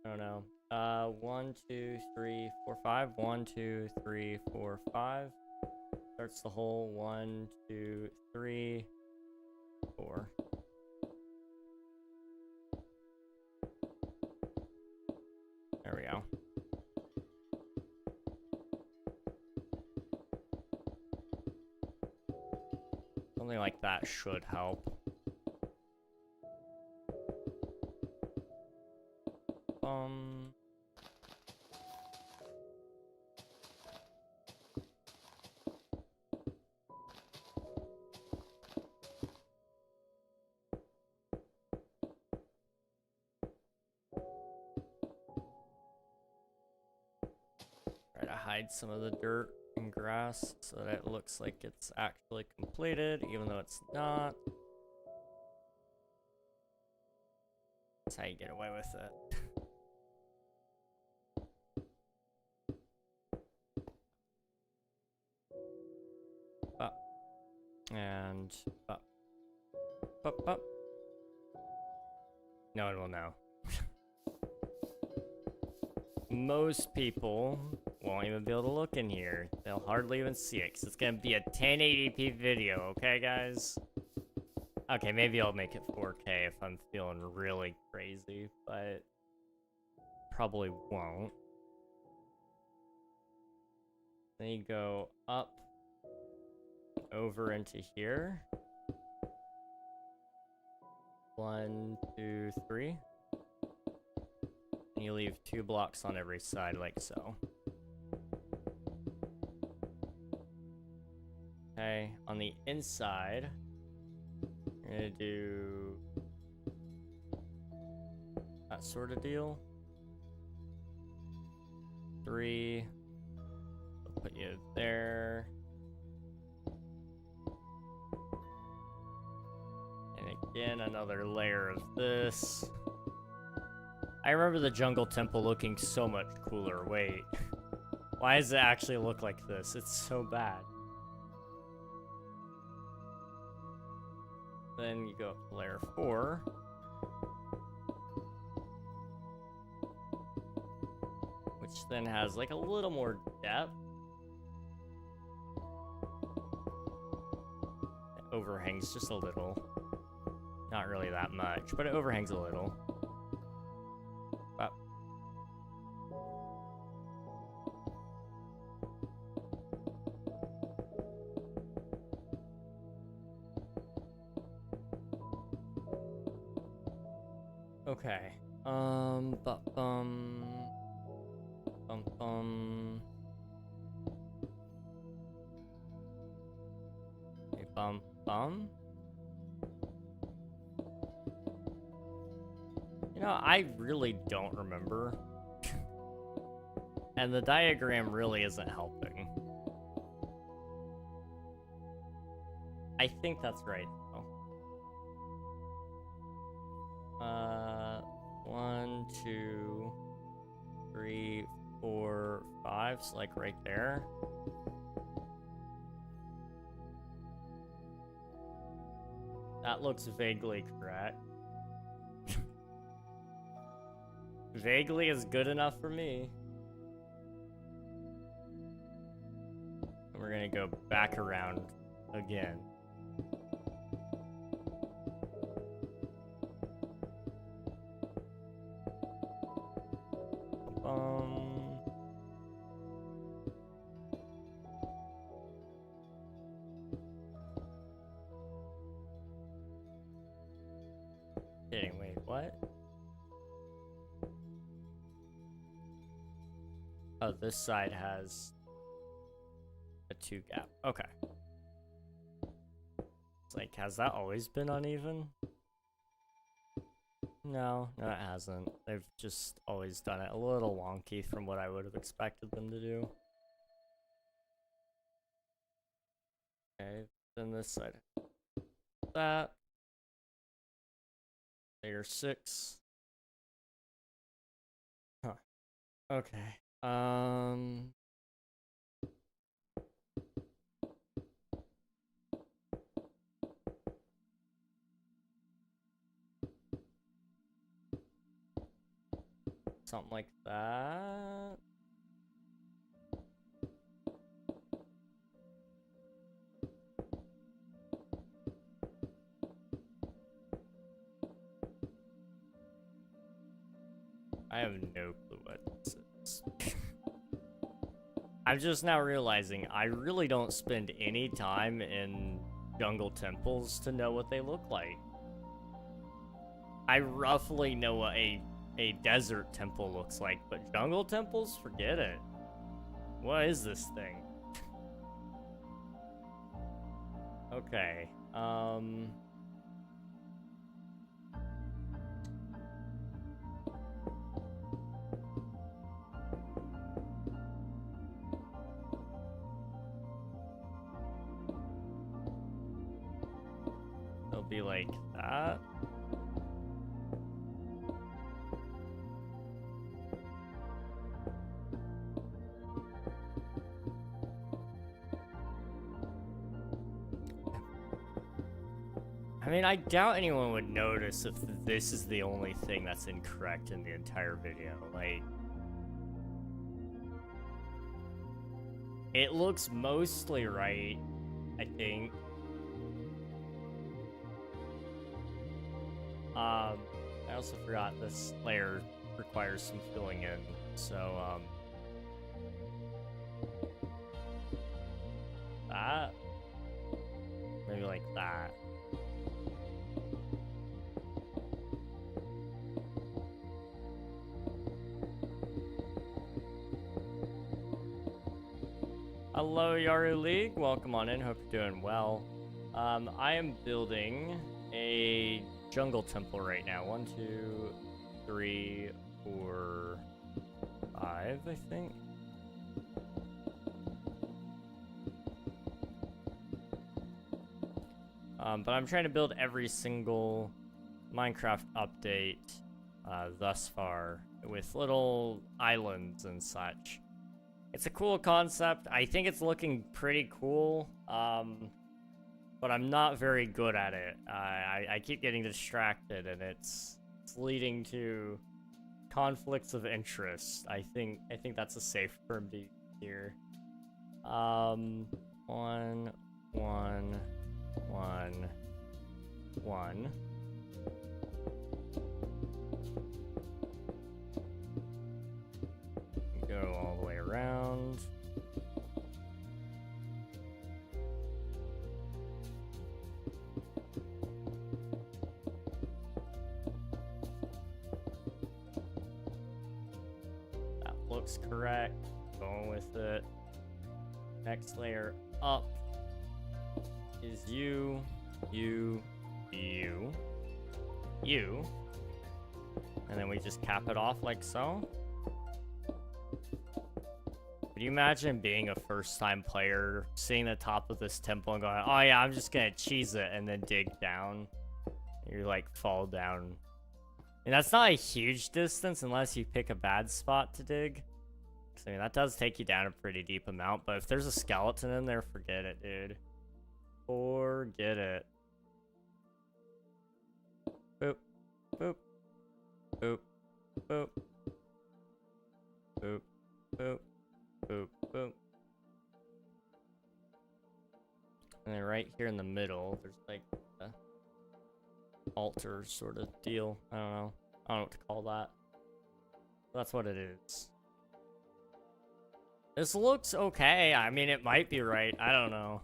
[SPEAKER 1] I don't know. 1, 2, 3, 4, 5. 1, 2, 3, 4, 5. Starts the hole. 1, 2, 3, 4. Something like that should help. Try to hide some of the dirt and grass so that it looks like it's actually completed, even though it's not. That's how you get away with it. Up. And up. Up, up. No one will know. Most people won't even be able to look in here. They'll hardly even see it, because it's going to be a 1080p video, okay, guys? Okay, maybe I'll make it 4K if I'm feeling really crazy, but probably won't. Then you go up, over into here. 1, 2, 3. And you leave 2 blocks on every side, like so. Okay, on the inside, we're gonna do that sort of deal. 3. I'll put you there. And again, another layer of this. I remember the jungle temple looking so much cooler. Wait. Why does it actually look like this? It's so bad. Then you go up to layer 4. Which then has like a little more depth. It overhangs just a little. Not really that much, but it overhangs a little. Up. Okay. Bum bum. Okay, bum bum. You know, I really don't remember. And the diagram really isn't helping. I think that's right, though. 1, 2, 3, 4, 5. So like right there. That looks vaguely correct. Vaguely is good enough for me. And we're gonna go back around again. Kidding, wait, what? Oh, this side has a 2 gap. Okay. It's like, has that always been uneven? No, it hasn't. They've just always done it a little wonky from what I would have expected them to do. Okay, then this side. That. Layer 6. Huh. Okay. Something like that. I have no clue what this is. I'm just now realizing I really don't spend any time in jungle temples to know what they look like. I roughly know what a desert temple looks like, but jungle temples? Forget it. What is this thing? Okay, it'll be like that. I mean, I doubt anyone would notice if this is the only thing that's incorrect in the entire video. Like, it looks mostly right, I think. I also forgot this layer requires some filling in, so, that? Maybe like that. Hello, Yaru League. Welcome on in. Hope you're doing well. I am building a jungle temple right now. 1, 2, 3, 4, 5, I think. But I'm trying to build every single Minecraft update thus far with little islands and such. It's a cool concept. I think it's looking pretty cool, but I'm not very good at it. I keep getting distracted, and it's leading to conflicts of interest. I think that's a safe term to use here. 1, 1, 1, 1. Go all the way around. That looks correct. Going with it. Next layer up is you. And then we just cap it off like so. Could you imagine being a first-time player, seeing the top of this temple and going, oh yeah, I'm just gonna cheese it, and then dig down? You like fall down. And that's not a huge distance unless you pick a bad spot to dig. I mean, that does take you down a pretty deep amount, but if there's a skeleton in there, forget it, dude. Forget it. Boop. Boop. Boop. Boop. Boop. Boop. Boop, boop. And then right here in the middle, there's like a altar sort of deal. I don't know what to call that. That's what it is. This looks okay. I mean, it might be right. I don't know.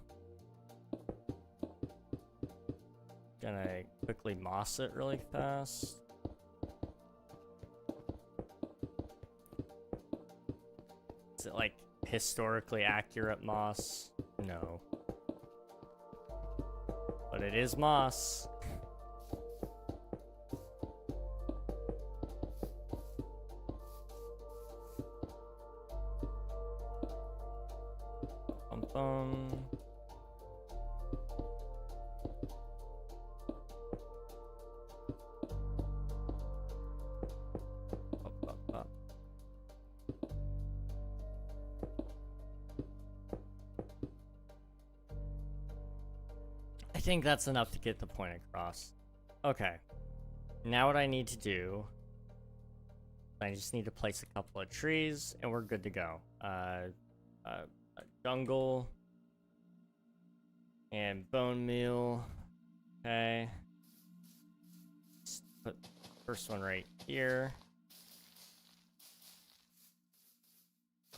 [SPEAKER 1] Gonna quickly moss it really fast. Is it like historically accurate moss? No. But it is moss. Bum bum. I think that's enough to get the point across. Okay. Now what I need to do, I just need to place a couple of trees and we're good to go. A jungle and bone meal. Okay. Just put the first one right here.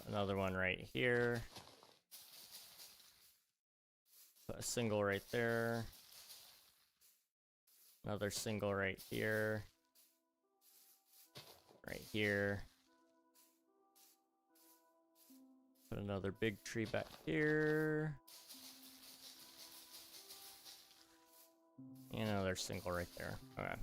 [SPEAKER 1] Another one right here. Put a single right there. Another single right here. Right here. Put another big tree back here. And another single right there. Okay.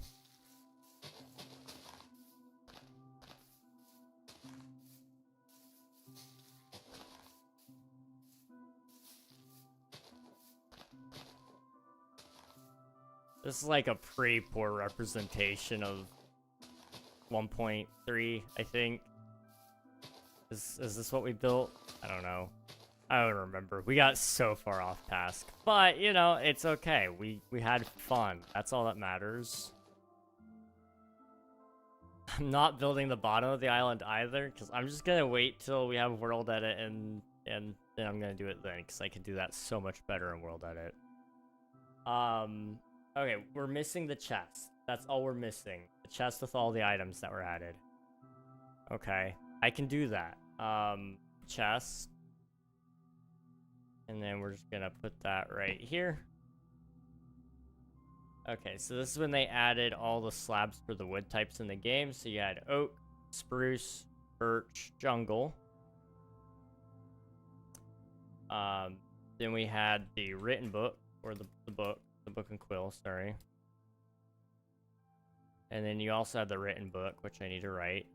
[SPEAKER 1] This is like a pretty poor representation of 1.3, I think. Is this what we built? I don't know. I don't remember. We got so far off task. But, you know, it's okay. We had fun. That's all that matters. I'm not building the bottom of the island either, because I'm just going to wait till we have world edit and then I'm going to do it then, because I can do that so much better in world edit. Okay, we're missing the chest. That's all we're missing. The chest with all the items that were added. Okay, I can do that. Chest. And then we're just gonna put that right here. Okay, so this is when they added all the slabs for the wood types in the game. So you had oak, spruce, birch, jungle. Then we had the written book, or the book and quill, sorry. And then you also had the written book, which I need to write.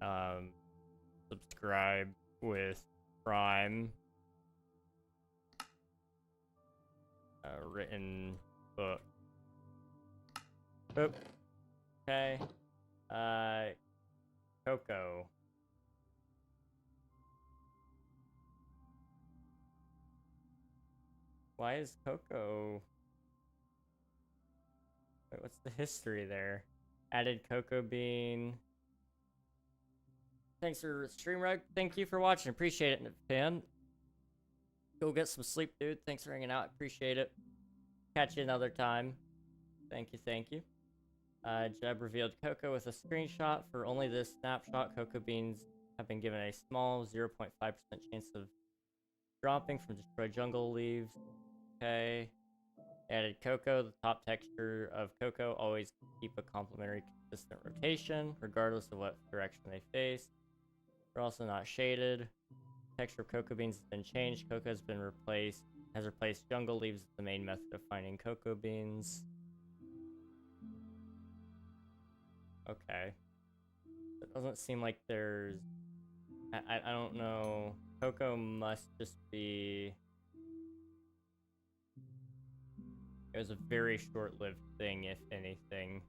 [SPEAKER 1] Subscribe with Prime. Written book. Oop. Okay. Coco. Why is Coco? Wait, what's the history there? Added cocoa bean. Thanks for StreamReg. Thank you for watching. Appreciate it, fan. Go get some sleep, dude. Thanks for hanging out. Appreciate it. Catch you another time. Thank you, thank you. Jeb revealed Coco with a screenshot. For only this snapshot, cocoa beans have been given a small 0.5% chance of dropping from destroyed jungle leaves. Okay. Added cocoa. The top texture of cocoa always keep a complementary consistent rotation, regardless of what direction they face. They're also not shaded. Texture of cocoa beans has been changed. Cocoa has replaced jungle leaves as the main method of finding cocoa beans. Okay. It doesn't seem like there's... I don't know. Cocoa must just be... It was a very short-lived thing, if anything.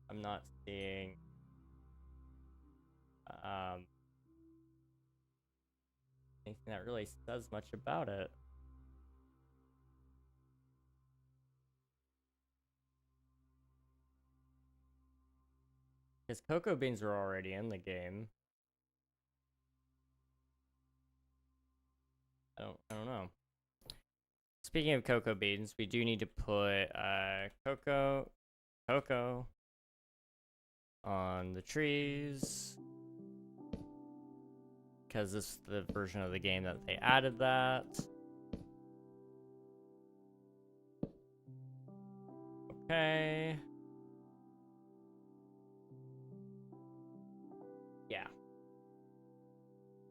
[SPEAKER 1] I'm not seeing... anything that really says much about it. Because cocoa beans are already in the game. I don't know. Speaking of cocoa beans, we do need to put cocoa on the trees. Because this is the version of the game that they added that. Okay. Yeah.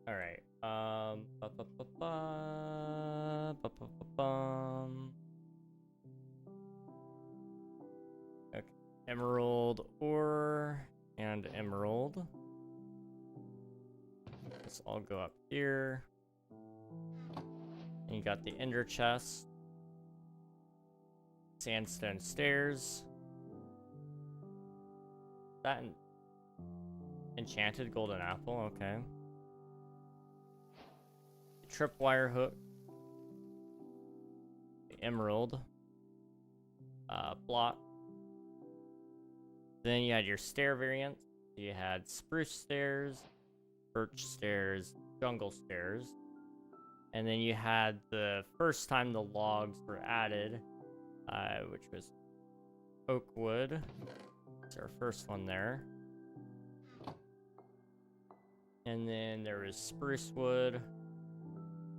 [SPEAKER 1] All right. Okay. Emerald ore and emerald. Let's all go up here. And you got the ender chest. Sandstone stairs. That enchanted golden apple, okay. The tripwire hook. The emerald. Block. Then you had your stair variants. You had spruce stairs, birch stairs, jungle stairs. And then you had the first time the logs were added, which was oak wood. That's our first one there. And then there was spruce wood,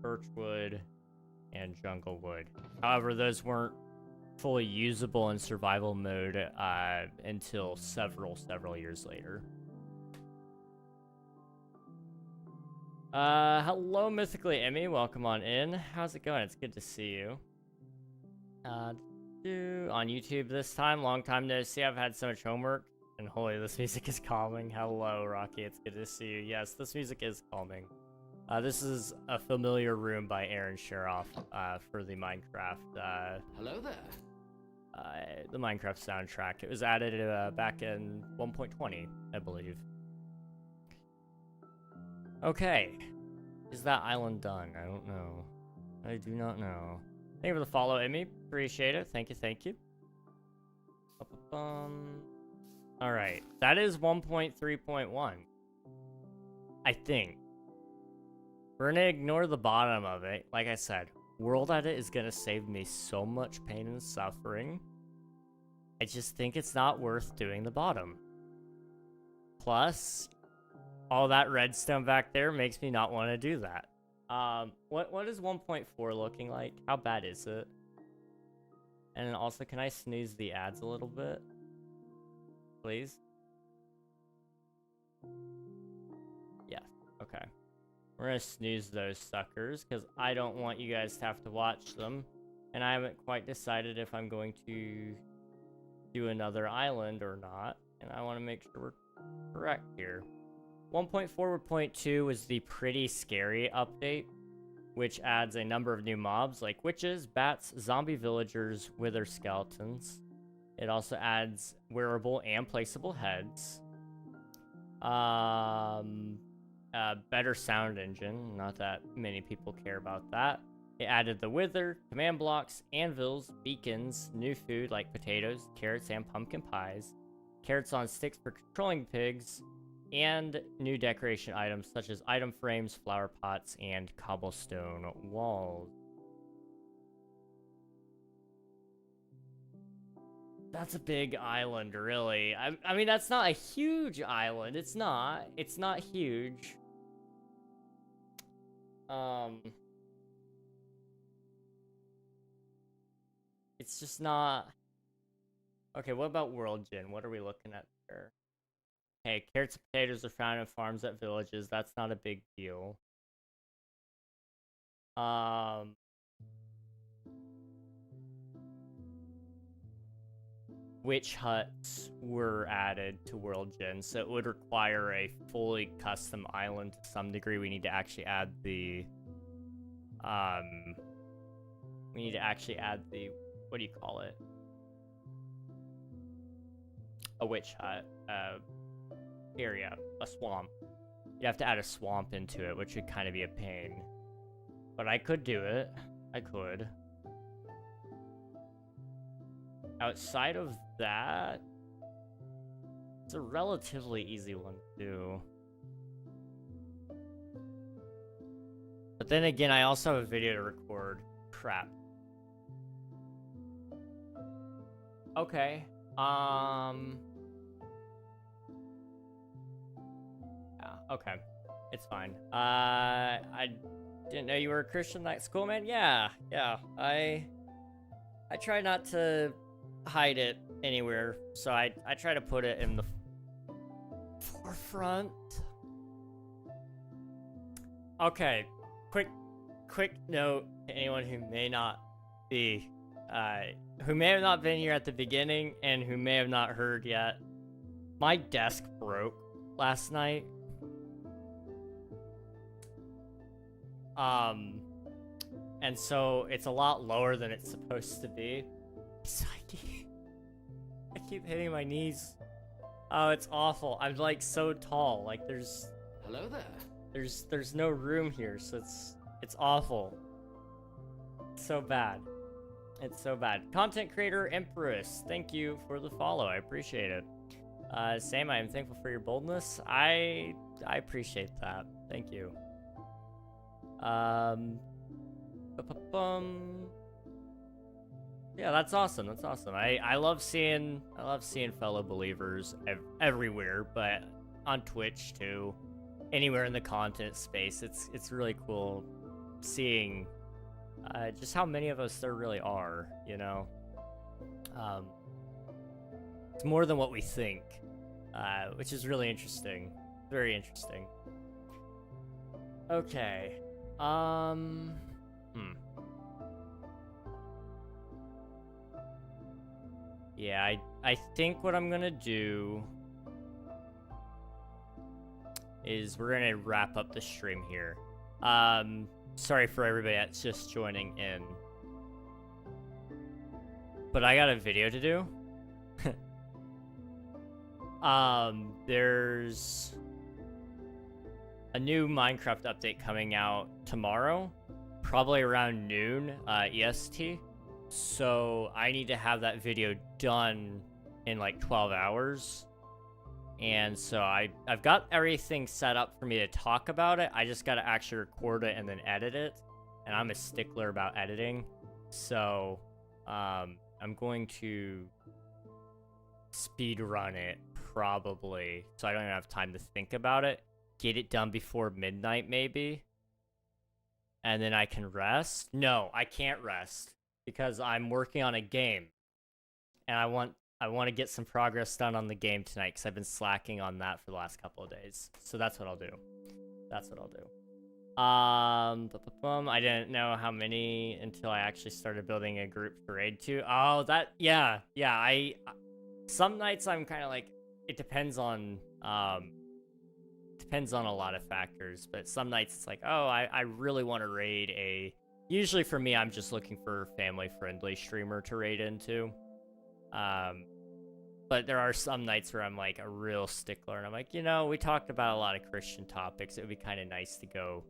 [SPEAKER 1] birch wood, and jungle wood. However, those weren't fully usable in survival mode until several years later. Hello, Mythically Emmy. Welcome on in. How's it going? It's good to see you. On YouTube this time. Long time no see. I've had so much homework. And holy, this music is calming. Hello, Rocky. It's good to see you. Yes, this music is calming. This is A Familiar Room by Aaron Sheroff for the Minecraft.
[SPEAKER 2] Hello there.
[SPEAKER 1] The Minecraft soundtrack. It was added back in 1.20, I believe. Okay. Is that island done? I don't know. I do not know. Thank you for the follow, Emmy. Appreciate it. Thank you, thank you. Alright. That is 1.3.1. I think. We're gonna ignore the bottom of it. Like I said, World Edit is gonna save me so much pain and suffering. I just think it's not worth doing the bottom. Plus, all that redstone back there makes me not want to do that. What is 1.4 looking like? How bad is it? And then also, can I snooze the ads a little bit? Please? Yes, okay. We're gonna snooze those suckers, because I don't want you guys to have to watch them. And I haven't quite decided if I'm going to do another island or not. And I want to make sure we're correct here. 1.4.2 was the Pretty Scary update, which adds a number of new mobs like witches, bats, zombie villagers, wither skeletons. It also adds wearable and placeable heads. Better sound engine, not that many people care about that. It added the wither, command blocks, anvils, beacons, new food like potatoes, carrots, and pumpkin pies, carrots on sticks for controlling pigs, and new decoration items such as item frames, flower pots, and cobblestone walls. That's a big island, really. I mean, that's not a huge island. It's not. It's not huge. It's just not... Okay, what about World Gin? What are we looking at there? Hey, carrots and potatoes are found in farms at villages. That's not a big deal. Witch huts were added to World Gen, so it would require a fully custom island to some degree. We need to actually add the... what do you call it? A witch hut. Area. A swamp. You have to add a swamp into it, which would kind of be a pain. But I could do it. I could. Outside of that, it's a relatively easy one to do. But then again, I also have a video to record. Crap. Okay. Yeah, okay. It's fine. I didn't know you were a Christian. That's cool, man. Yeah. I try not to hide it anywhere, so I try to put it in the forefront. Okay, quick note to anyone who may not be who may have not been here at the beginning and who may have not heard yet. My desk broke last night. And so it's a lot lower than it's supposed to be. So I keep hitting my knees. Oh, it's awful. I'm like so tall. Like there's
[SPEAKER 2] Hello there.
[SPEAKER 1] There's no room here, so it's awful. It's so bad. It's so bad. Content creator Empress, thank you for the follow. I appreciate it. Sam, I am thankful for your boldness. I appreciate that. Thank you. Yeah, that's awesome. That's awesome. I love seeing fellow believers everywhere, but on Twitch too. Anywhere in the content space, it's really cool seeing just how many of us there really are, you know? It's more than what we think, which is really interesting. Very interesting. Okay. Yeah, I think what I'm gonna do is we're gonna wrap up the stream here. Sorry for everybody that's just joining in, but I got a video to do. There's a new Minecraft update coming out tomorrow, probably around noon, EST. So I need to have that video done in like 12 hours. And so I've got everything set up for me to talk about it. I just got to actually record it and then edit it. And I'm a stickler about editing. So I'm going to speed run it probably, so I don't even have time to think about it. Get it done before midnight maybe. And then I can rest. No, I can't rest because I'm working on a game. And I want to get some progress done on the game tonight because I've been slacking on that for the last couple of days. So that's what I'll do. That's what I'll do. I didn't know how many until I actually started building a group to raid to. Oh, that, yeah. Some nights I'm kind of like, it depends on a lot of factors, but some nights it's like, oh, I really want to raid a, usually for me, I'm just looking for a family-friendly streamer to raid into. But there are some nights where I'm like a real stickler, and I'm like, you know, we talked about a lot of Christian topics. It would be kind of nice to go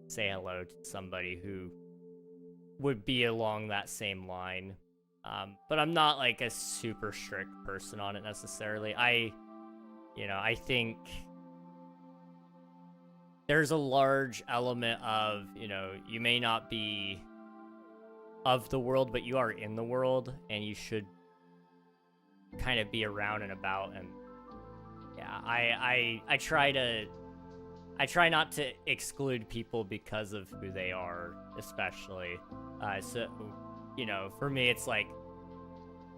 [SPEAKER 1] say hello to somebody who would be along that same line. But I'm not like a super strict person on it necessarily. I think there's a large element of, you know, you may not be of the world, but you are in the world, and you should kind of be around and about. And yeah, I try not to exclude people because of who they are, especially. So, you know, for me, it's like,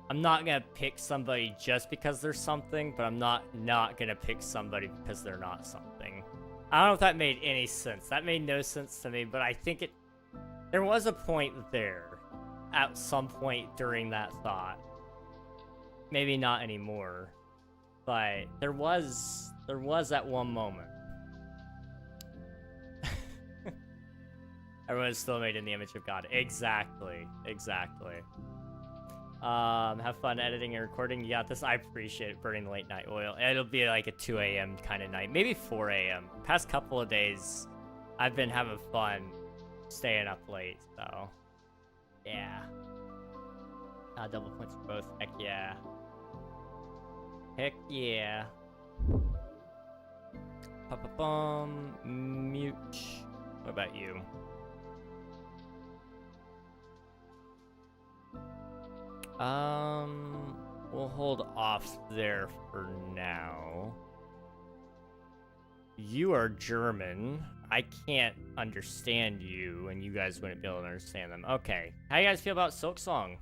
[SPEAKER 1] I'm not gonna pick somebody just because they're something, but I'm not gonna pick somebody because they're not something. I don't know if that made any sense. That made no sense to me, but I think there was a point there at some point during that thought. Maybe not anymore, but there was at one moment. Everyone is still made in the image of God. Exactly. Have fun editing and recording. You got this. I appreciate it. Burning the late night oil. It'll be like a 2 a.m. kind of night. Maybe 4 a.m. Past couple of days, I've been having fun staying up late, so yeah. Double points for both. Heck yeah. Heck yeah. Mute. What about you? We'll hold off there for now. You are German. I can't understand you, and you guys wouldn't be able to understand them. Okay. How you guys feel about Silk Song?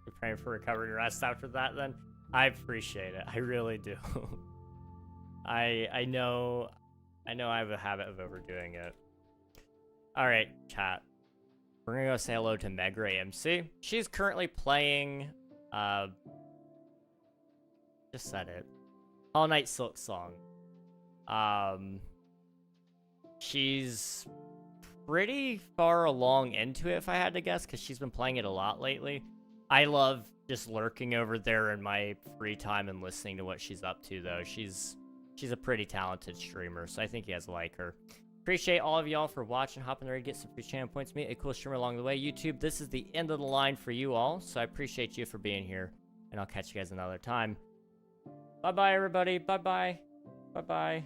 [SPEAKER 1] You're praying for recovery and rest after that, then? I appreciate it. I really do. I know I have a habit of overdoing it. Alright, chat. We're gonna go say hello to Megray MC. She's currently playing, just said it, All Night Silk Song. She's pretty far along into it, if I had to guess, because she's been playing it a lot lately. I love just lurking over there in my free time and listening to what she's up to, though. She's a pretty talented streamer, so I think you guys like her. Appreciate all of y'all for watching. Hop in there and get some free channel points. Meet a cool streamer along the way. YouTube, this is the end of the line for you all, so I appreciate you for being here, and I'll catch you guys another time. Bye-bye, everybody. Bye-bye. Bye-bye.